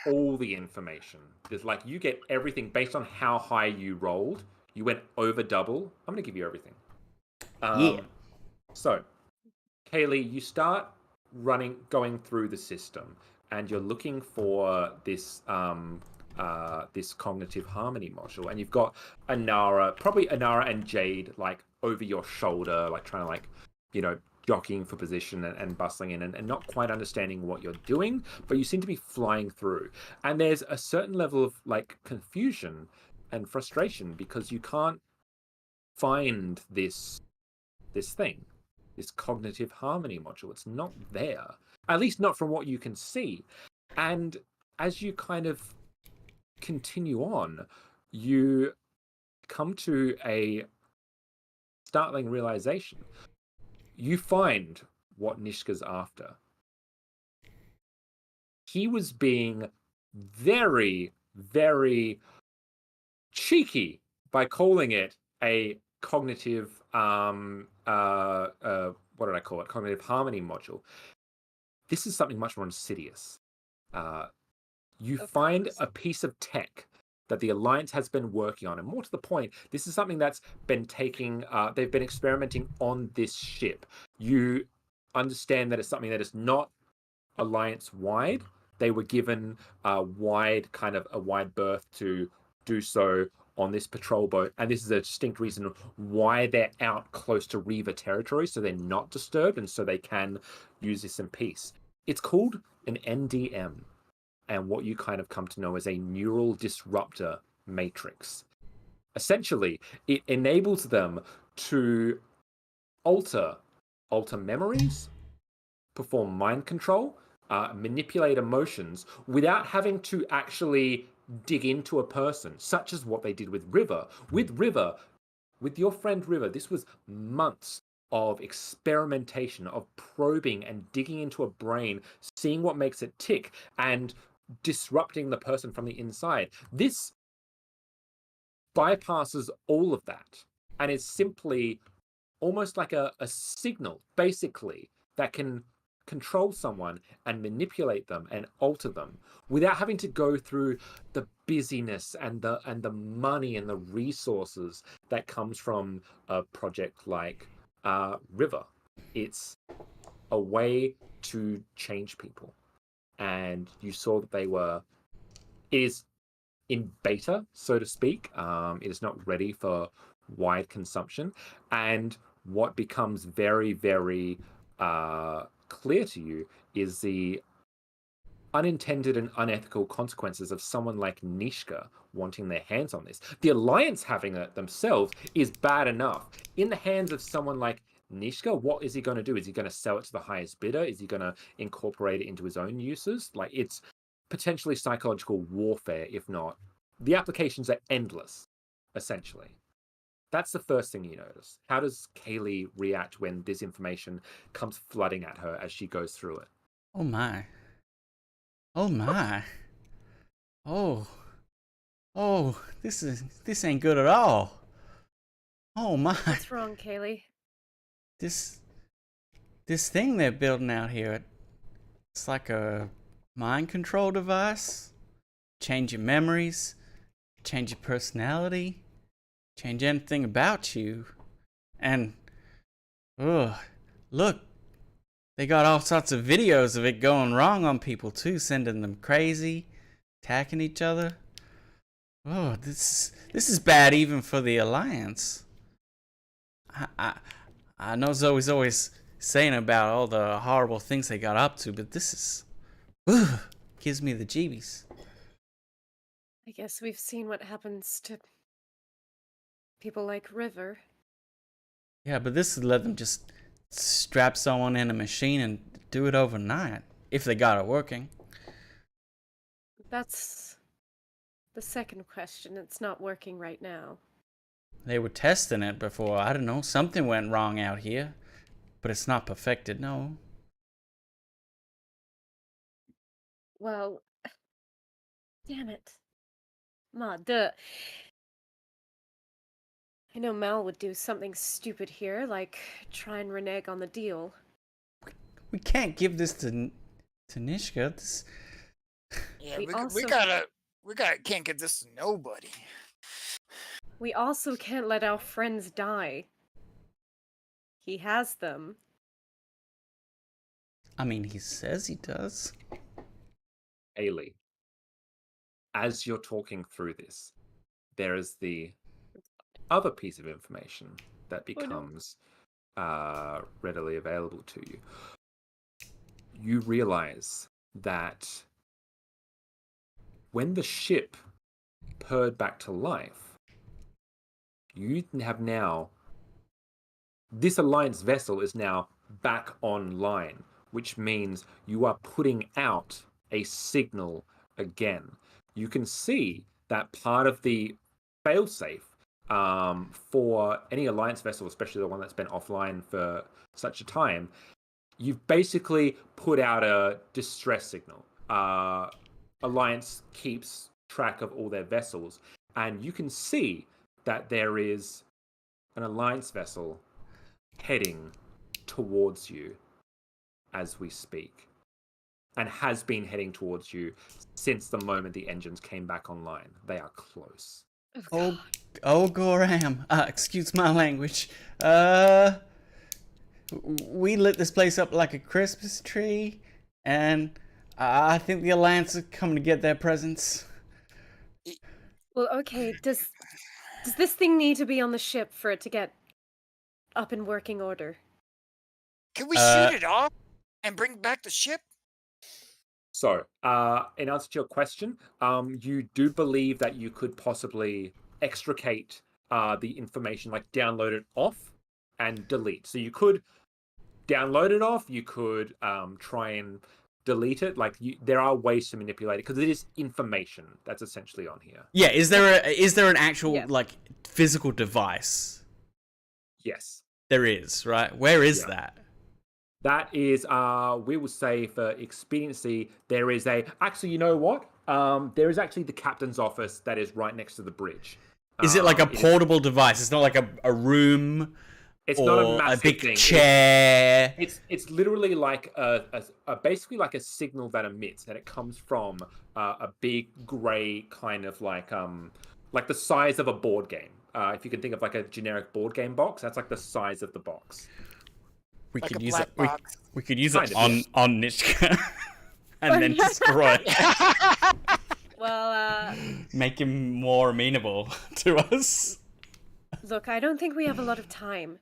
all the information. There's like you get everything based on how high you rolled. You went over double. I'm going to give you everything. Yeah. So, Kaylee, you start going through the system, and you're looking for this this cognitive harmony module, and you've got probably Anara and Jade like over your shoulder, like trying to like, jockeying for position and bustling in and not quite understanding what you're doing, but you seem to be flying through. And there's a certain level of like confusion and frustration because you can't find this thing, this cognitive harmony module. It's not there, at least not from what you can see. And as you kind of continue on, you come to a startling realization. You find what Nishka's after. he was being very, very cheeky by calling it a cognitive what did I call it? Cognitive harmony module. This is something much more insidious. You find a piece of tech that the Alliance has been working on, and more to the point, this is something that's been taking. They've been experimenting on this ship. You understand that it's something that is not Alliance-wide. They were given a wide berth to do so on this patrol boat, and this is a distinct reason why they're out close to Reaver territory, so they're not disturbed, and so they can use this in peace. It's called an NDM, and what you kind of come to know as a neural disruptor matrix. Essentially, it enables them to alter memories, perform mind control, manipulate emotions without having to actually dig into a person, such as what they did with River. With your friend River, this was months of experimentation, of probing and digging into a brain, seeing what makes it tick, and disrupting the person from the inside. This bypasses all of that and is simply almost like a signal, basically, that can control someone and manipulate them and alter them without having to go through the busyness and the money and the resources that comes from a project like River. It's a way to change people, and you saw that it is in beta, so to speak. It is not ready for wide consumption, and what becomes very, very clear to you is the unintended and unethical consequences of someone like Nishka wanting their hands on this. The Alliance having it themselves is bad enough. In the hands of someone like Nishka, what is he going to do? Is he going to sell it to the highest bidder? Is he going to incorporate it into his own uses? Like, it's potentially psychological warfare, if not. The applications are endless, essentially. That's the first thing you notice. How does Kaylee react when this information comes flooding at her as she goes through it? Oh my. Oh my. Oh. Oh, this ain't good at all. Oh my. What's wrong, Kaylee? This thing they're building out here, it's like a mind control device. Change your memories, change your personality, change anything about you. And look, they got all sorts of videos of it going wrong on people too, sending them crazy, attacking each other. Oh, this is bad even for the Alliance. I know Zoe's always saying about all the horrible things they got up to, but this gives me the jeebies. I guess we've seen what happens to people like River. Yeah, but this would let them just strap someone in a machine and do it overnight, if they got it working. That's the second question. It's not working right now. They were testing it before, I don't know, something went wrong out here. But it's not perfected, no. Well, damn it. Ma, duh. I know Mal would do something stupid here, like try and renege on the deal. We can't give this to Nishka. Yeah, We we also- can't give this to nobody. We also can't let our friends die. He has them. I mean, he says he does. Ailey, as you're talking through this, there is the other piece of information that becomes readily available to you. You realize that when the ship purred back to life, you have now, this Alliance vessel is now back online, which means you are putting out a signal again. You can see that part of the failsafe for any Alliance vessel, especially the one that's been offline for such a time, you've basically put out a distress signal. Alliance keeps track of all their vessels, and you can see that there is an Alliance vessel heading towards you as we speak, and has been heading towards you since the moment the engines came back online. They are close. Oh, Goram. Excuse my language. We lit this place up like a Christmas tree, and I think the Alliance is coming to get their presents. Well, okay. Does this thing need to be on the ship for it to get up in working order? Can we shoot it off and bring back the ship? So, in answer to your question, you do believe that you could possibly extricate the information, like download it off and delete. So you could download it off. You could try and delete it. Like there are ways to manipulate it because it is information that's essentially on here. Yeah, is there an actual like physical device? Yes, there is. Right, where is that? That is, we will say for expediency, there is actually, you know what? There is actually the captain's office that is right next to the bridge. Is it like a portable device? It's not like a room. It's or not a massive big thing. chair. It's literally like basically like a signal that emits, and it comes from a big grey kind of like the size of a board game. If you can think of like a generic board game box, that's like the size of the box. We like could a use black it. box. We could use it on Nishka, and then destroy it. Well, make him more amenable to us. look, I don't think we have a lot of time.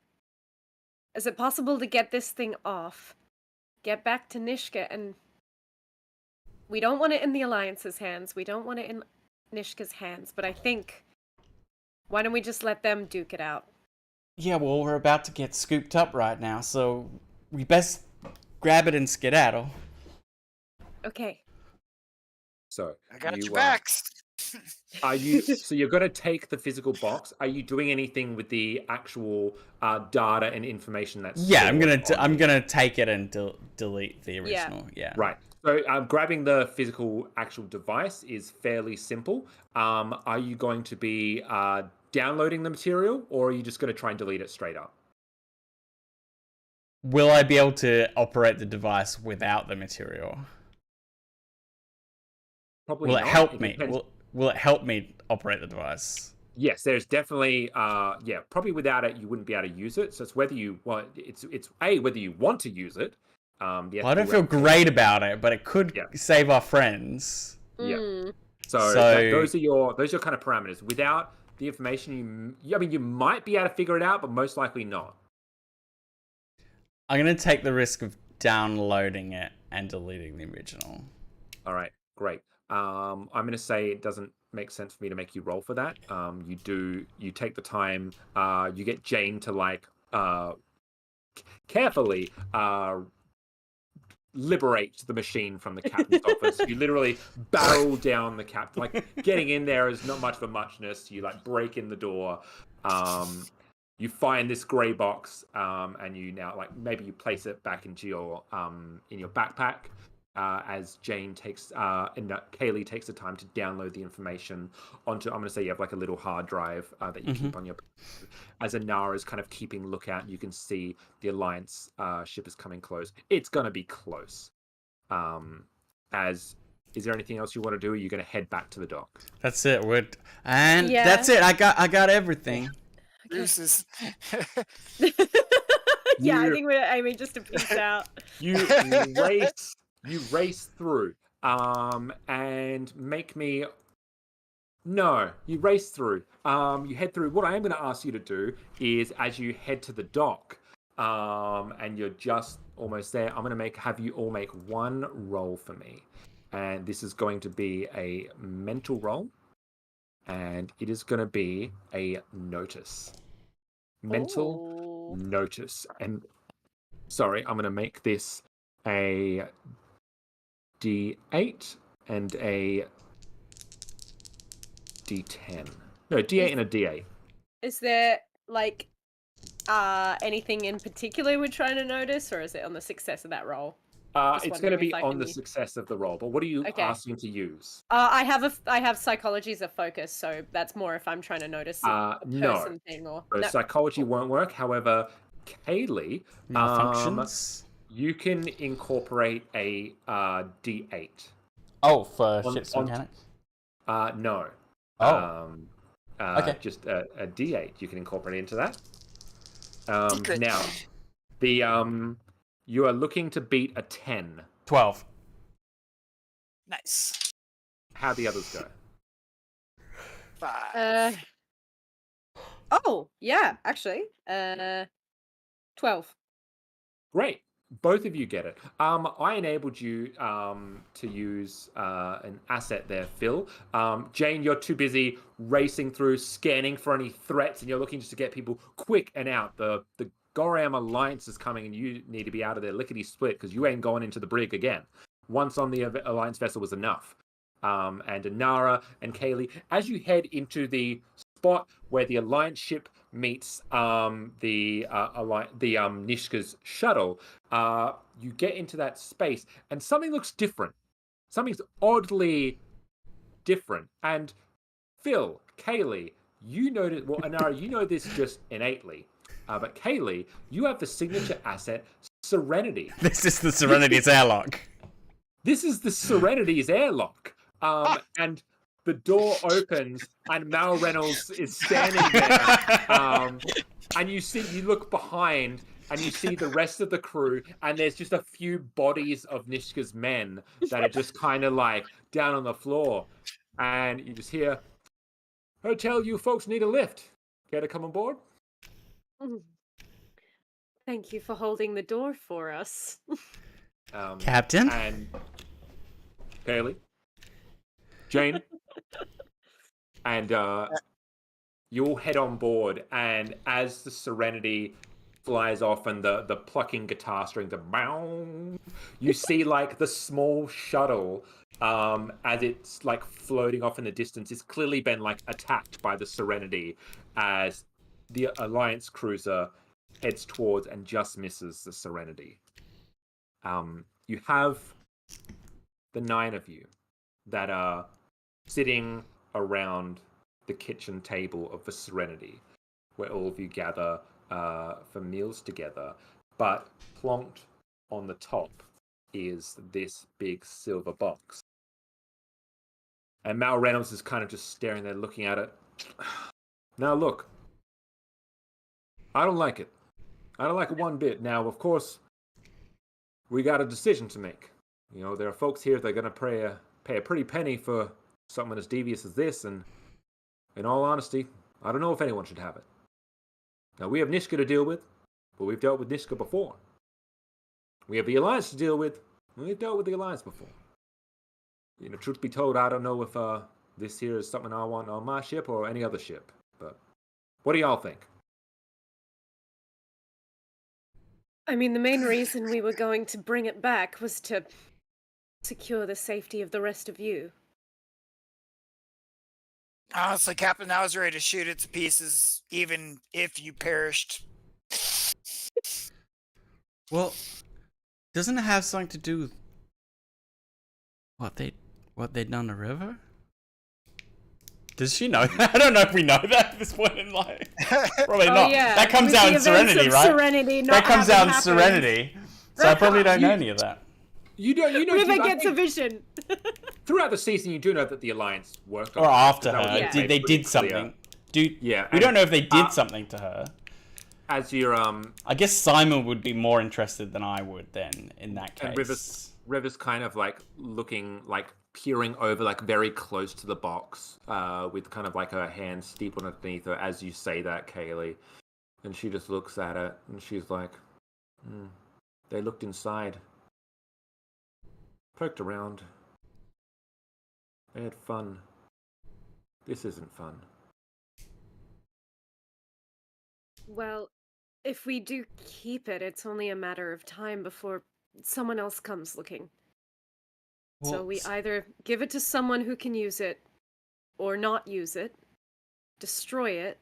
Is it possible to get this thing off, get back to Nishka, and we don't want it in the Alliance's hands. We don't want it in Nishka's hands. But I think, why don't we just let them duke it out? Yeah, well, we're about to get scooped up right now, so we best grab it and skedaddle. Okay. So I got your backs. Are you? So you're going to take the physical box. Are you doing anything with the actual data and information that's? Yeah, I'm gonna take it and delete the original. Yeah. Right. So grabbing the physical actual device is fairly simple. Are you going to be downloading the material, or are you just going to try and delete it straight up? Will I be able to operate the device without the material? Probably will not. It help me? Will it help me operate the device? Yes, there's definitely probably without it you wouldn't be able to use it. So it's whether you want whether you want to use it. Well, I don't feel great about it, but it could save our friends. Yeah. So those are your kind of parameters. Without the information, you might be able to figure it out, but most likely not. I'm gonna take the risk of downloading it and deleting the original. All right, great. I'm gonna say it doesn't make sense for me to make you roll for that. You take the time. You get Jane to carefully liberate the machine from the captain's office. You literally barrel down the captain. Like getting in there is not much of a muchness. You break in the door. You find this grey box, and you now maybe you place it back into your in your backpack. As Jane takes and Kaylee takes the time to download the information onto, I'm going to say you have a little hard drive that you keep on your. As Inara is kind of keeping lookout, you can see the Alliance ship is coming close. It's going to be close. Is there anything else you want to do? Or are you going to head back to the dock? That's it. That's it. I got everything. Deuces. Yeah, I think we're aiming just to peace out. You race through, and make me. No, you race through. You head through. What I am going to ask you to do is, as you head to the dock, and you're just almost there, I'm going to have you all make one roll for me, and this is going to be a mental roll, and it is going to be a notice. Mental notice, and sorry, I'm going to make this a D8 and a D10. No, D8 and a D8. Is there anything in particular we're trying to notice, or is it on the success of that roll? Just It's going to wondering if be I on can the use- success of the roll, but what are you Okay. asking to use? I have psychology as a focus, so that's more if I'm trying to notice a No. person thing or So no. psychology won't work. However, Kaylee, Malfunctions. you can incorporate a D8. Oh, for On- ship's on- mechanic. No. Oh. Okay. Just a D8 you can incorporate into that. Secret. Now, the you are looking to beat a 10. 12. Nice. How'd the others go? 5. Oh, yeah, actually. 12. Great. Both of you get it. I enabled you to use an asset there, Phil. Jane, you're too busy racing through, scanning for any threats, and you're looking just to get people quick and out. The Goram Alliance is coming, and you need to be out of there lickety-split because you ain't going into the brig again. Once on the Alliance vessel was enough. And Inara and Kaylee, as you head into the spot where the Alliance ship meets the Nishka's shuttle, you get into that space, and something looks different. Something's oddly different. And Phil, Kaylee, you notice. Well, Inara, you know this just innately. But Kaylee, you have the signature asset, Serenity. This is the Serenity's airlock. This is the Serenity's airlock. And the door opens, and Mal Reynolds is standing there. And you look behind, and you see the rest of the crew, and there's just a few bodies of Nishka's men that are just kind of like down on the floor. And you just hear, "Hotel, you folks need a lift. Care to come on board?" Thank you for holding the door for us. Captain? And Kaylee, Jane, and you all head on board. And as the Serenity flies off and the plucking guitar string, the bow, you see like the small shuttle as it's like floating off in the distance. It's clearly been like attacked by the Serenity as the Alliance cruiser heads towards and just misses the Serenity. You have the 9 of you that are sitting around the kitchen table of the Serenity, where all of you gather for meals together. But plonked on the top is this big silver box. And Mal Reynolds is kind of just staring there, looking at it. Now look, I don't like it. I don't like it one bit. Now, of course, we got a decision to make. You know, there are folks here that are going to pay a pretty penny for something as devious as this, and in all honesty, I don't know if anyone should have it. Now, we have Nishka to deal with, but we've dealt with Nishka before. We have the Alliance to deal with, and we've dealt with the Alliance before. You know, truth be told, I don't know if this here is something I want on my ship or any other ship, but what do y'all think? I mean, the main reason we were going to bring it back was to secure the safety of the rest of you. Honestly, Captain, I was ready to shoot it to pieces, even if you perished. Well, doesn't it have something to do with what they'd done to River? Does she know? I don't know if we know that at this point in life. Probably not. Yeah. That comes With out the in events Serenity, of right? Serenity not That comes having out in happened. Serenity. So I probably don't know any of that. You know, River I gets a think vision. throughout the season, you do know that the Alliance worked on Or it. after That was her. Yeah. They pretty did clear. something. Yeah, We don't and, know if they did something to her. As you're I guess Simon would be more interested than I would then in that case. and River's kind of like looking, like peering over, like very close to the box, with kind of like her hand steeped underneath her as you say that, Kaylee. And she just looks at it and she's like, they looked inside, poked around, they had fun. This isn't fun. Well, if we do keep it, it's only a matter of time before someone else comes looking. So we either give it to someone who can use it, or not use it, destroy it.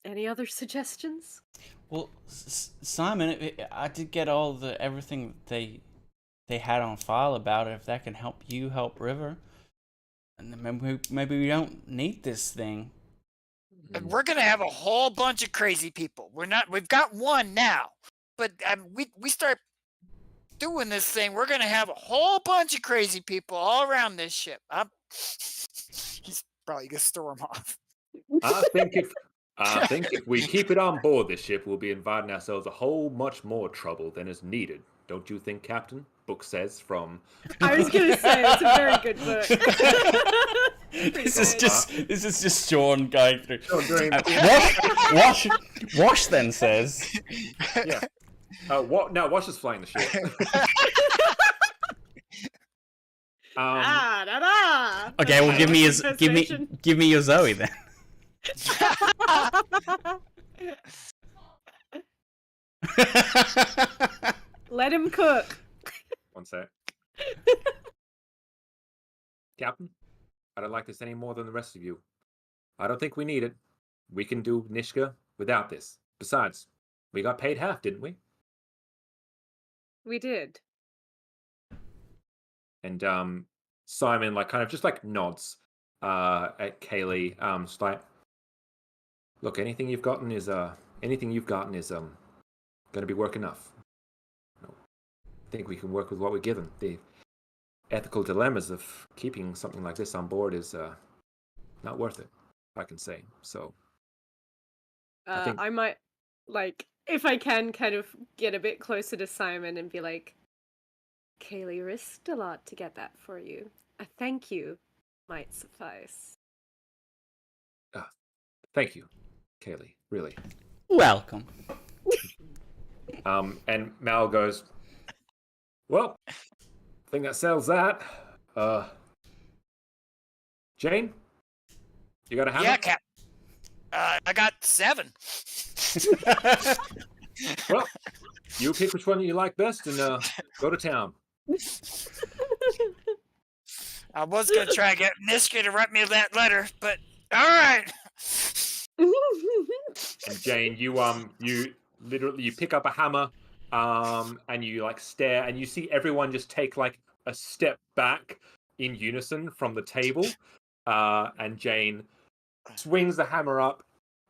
Any other suggestions? Well, Simon, I did get all everything they had on file about it. If that can help you help River, and then maybe we don't need this thing. We're gonna have a whole bunch of crazy people. We've got one now, but we start doing this thing. We're gonna have a whole bunch of crazy people all around this ship. He's probably gonna storm off. I think if we keep it on board this ship, we'll be inviting ourselves a whole much more trouble than is needed. Don't you think, Captain? Book says from. I was going to say it's a very good book. This is just Sean going through. Wash then says. Yeah. No, Wash is flying the ship. Okay, well, give me your Zoe then. Let him cook. One sec. Captain, I don't like this any more than the rest of you. I don't think we need it. We can do Nishka without this. Besides, we got paid half, didn't we? We did. And Simon kind of just nods at Kaylee. Just like, look, anything you've gotten is going to be work enough. I think we can work with what we're given. The ethical dilemmas of keeping something like this on board is not worth it, I can say. So I might, if I can, kind of get a bit closer to Simon and be like, Kaylee risked a lot to get that for you. A thank you might suffice. Thank you, Kaylee. Really. Welcome. And Mal goes, well, I think that settles that. Jane, you got a hammer? Yeah, Cap. I got 7. Well, you pick which one you like best and go to town. I was gonna try to get Nishka to write me that letter, but all right. And Jane, you literally pick up a hammer, and you stare, and you see everyone just take a step back in unison from the table, and Jane swings the hammer up,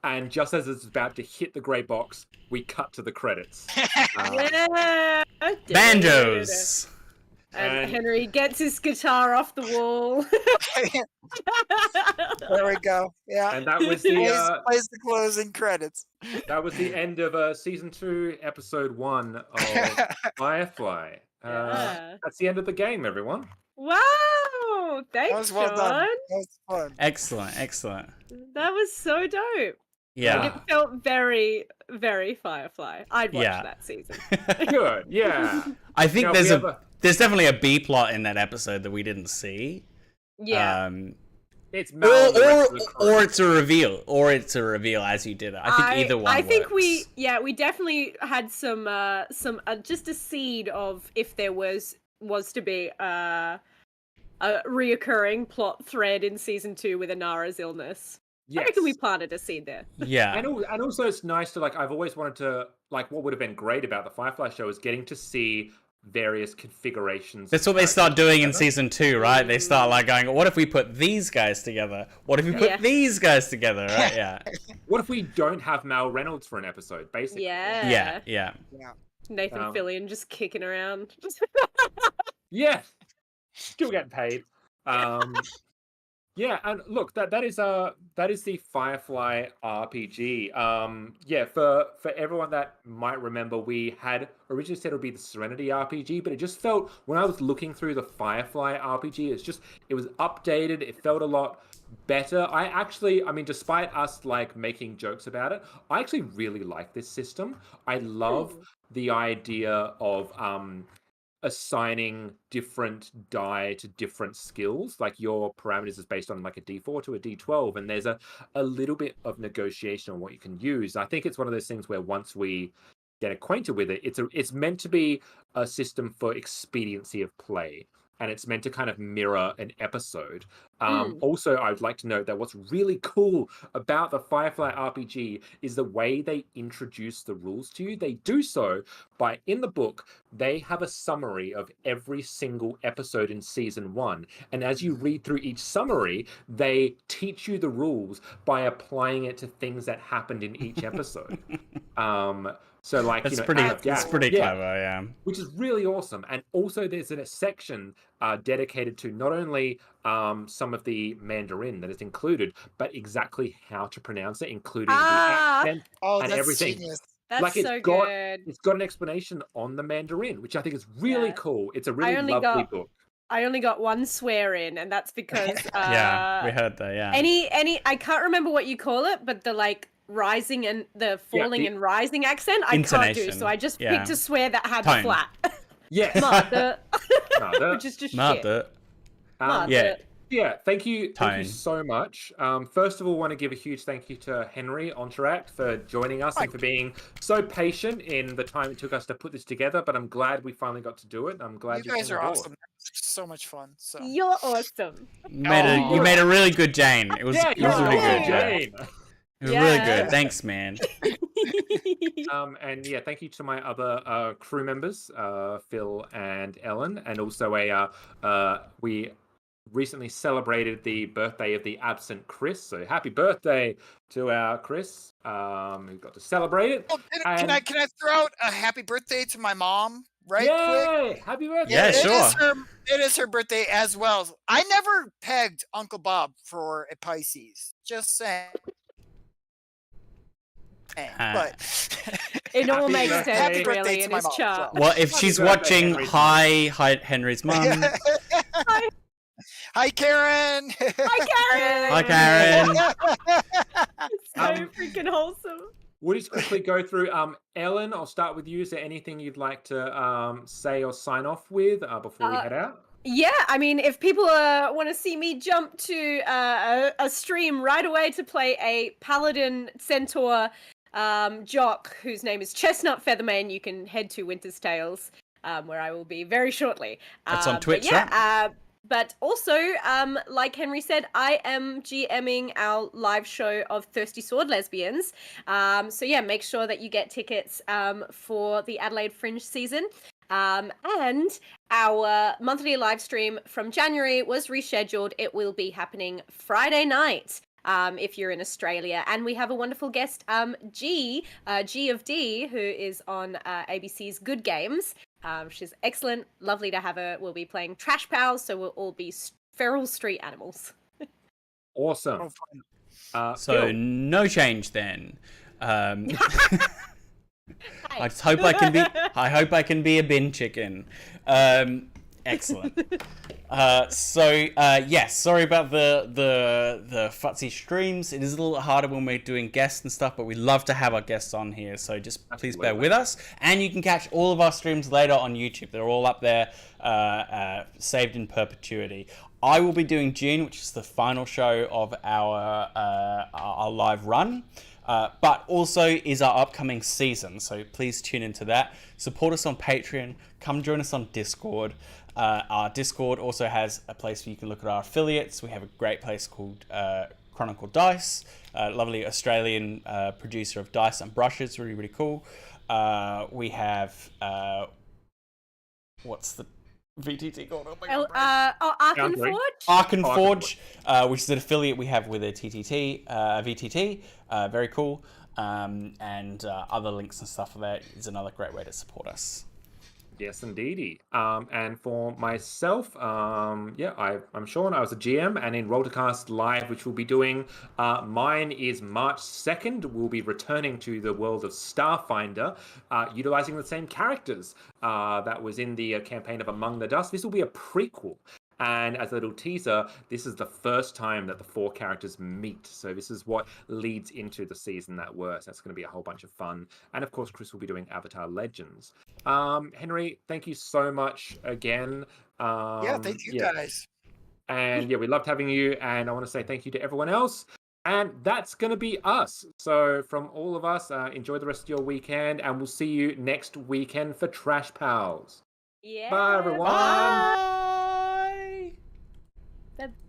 and just as it's about to hit the grey box, we cut to the credits. Yeah! Banjos! And Henry gets his guitar off the wall. There we go. Yeah. And that was plays the closing credits. That was the end of season 2, episode 1 of Firefly. That's the end of the game, everyone. Wow! Thanks, That was well Sean. done. That was fun. Excellent. That was so dope. Yeah. It felt very, very Firefly. I'd watch that season. Good, yeah. I think there's definitely a B plot in that episode that we didn't see. Yeah. It's or it's a reveal, as you did it. I think either one. I think works. we definitely had some just a seed of if there was to be a reoccurring plot thread in season 2 with Inara's illness. Yes. I reckon we planted a seed there. Yeah. And also it's nice to I've always wanted to what would have been great about the Firefly show is getting to see various configurations. That's what they start doing in season 2, right? They start going, what if we put these guys together? What if we put these guys together? Right? Yeah. What if we don't have Mal Reynolds for an episode, basically? Yeah. Nathan Fillion just kicking around. Yeah. Still getting paid. Yeah, and look, that is the Firefly RPG. For everyone that might remember, we had originally said it would be the Serenity RPG, but it just felt when I was looking through the Firefly RPG, it was updated. It felt a lot better. I mean, despite us making jokes about it, I actually really like this system. I love the idea of assigning different die to different skills. Your parameters is based on a D4 to a D12, and there's a little bit of negotiation on what you can use. I think it's one of those things where once we get acquainted with it, it's meant to be a system for expediency of play. and it's meant to kind of mirror an episode. Mm. Also, I'd like to note that what's really cool about the Firefly RPG is the way they introduce the rules to you. They do so by, in the book, they have a summary of every single episode in season 1. And as you read through each summary, they teach you the rules by applying it to things that happened in each episode. So like, That's you know, pretty. out of It's Gap, pretty yeah, clever. Yeah. which is really awesome. And also there's a section dedicated to not only some of the Mandarin that is included, but exactly how to pronounce it, including the accent Oh, and that's everything. genius. That's Like so good. it's got an explanation on the Mandarin, which I think is really Yeah. cool. It's a really only lovely got- book. I only got one swear in, and that's because Yeah, we heard that. Yeah. any I can't remember what you call it, but the like rising and the falling the and rising accent I can't do, intonation, so I just yeah. picked a swear that had Tone. flat. Yes. Mother. Mother. Which is just Not shit. the. Mother. Yeah. Yeah, thank you Tone. so much. First of all, want to give a huge thank you to Henry Onteract for joining us and for being so patient in the time it took us to put this together. But I'm glad we finally got to do it. I'm glad You guys came are aboard. awesome. It's so much fun. So You're awesome. You made a really good Jane. It was Yeah, it was you're really awesome, good. Yeah. Jane. It was really Yeah. good. Thanks, man. And yeah, thank you to my other crew members, Phil and Ellen, and also we recently celebrated the birthday of the absent Chris. So happy birthday to our Chris, who got to celebrate it. Oh, can I throw out a happy birthday to my mom quick? Yay! Happy birthday! Yeah, it sure. It is her birthday as well. I never pegged Uncle Bob for a Pisces. Just saying. But It all Happy makes birthday. sense, Happy birthday really, to in my his mom, chart. Well, if Happy she's birthday, watching, Henry's hi, Henry's mum. Hi, Karen. Hi, Karen! Hi, Karen. So freaking wholesome. We'll just quickly go through. Ellen, I'll start with you. Is there anything you'd like to say or sign off with before we head out? Yeah, I mean, if people want to see me jump to a stream right away to play a paladin centaur jock whose name is Chestnut Feathermane, you can head to Winter's Tales, where I will be very shortly. That's on Twitch, but yeah, right? but also, like Henry said, I am GMing our live show of Thirsty Sword Lesbians. So yeah, make sure that you get tickets for the Adelaide Fringe season. And our monthly live stream from January was rescheduled. It will be happening Friday night. If you're in Australia, and we have a wonderful guest, G of D, who is on ABC's Good Games. She's excellent, lovely to have her. We'll be playing Trash Pals, so we'll all be feral street animals. Awesome. So Phil. no change then. I just hope I can be. I hope I can be a bin chicken. Excellent. Yes, sorry about the futzy streams. It is a little harder when we're doing guests and stuff, but we love to have our guests on here. So just please bear with us. And you can catch all of our streams later on YouTube. They're all up there, saved in perpetuity. I will be doing June, which is the final show of our live run. But also is our upcoming season, so please tune into that. Support us on Patreon. Come join us on Discord. Our Discord also has a place where you can look at our affiliates. We have a great place called Chronicle Dice, a lovely Australian producer of dice and brushes, really, really cool. We have, what's the VTT called? Oh my God, Arken Forge? Arken Forge, which is an affiliate we have with a VTT. Very cool. And other links and stuff there is another great way to support us. Yes, indeedy. And for myself, I'm Sean. I was a GM, and in Roll2Cast Live, which we'll be doing, mine is March 2nd. We'll be returning to the world of Starfinder, utilizing the same characters that was in the campaign of Among the Dust. This will be a prequel. And as a little teaser, this is the first time that the 4 characters meet. So this is what leads into the season that was. That's going to be a whole bunch of fun. And of course, Chris will be doing Avatar Legends. Henry, thank you so much again. Thank you guys. And yeah, we loved having you. And I want to say thank you to everyone else. And that's going to be us. So from all of us, enjoy the rest of your weekend. And we'll see you next weekend for Trash Pals. Yeah. Bye, everyone. Bye. Bye.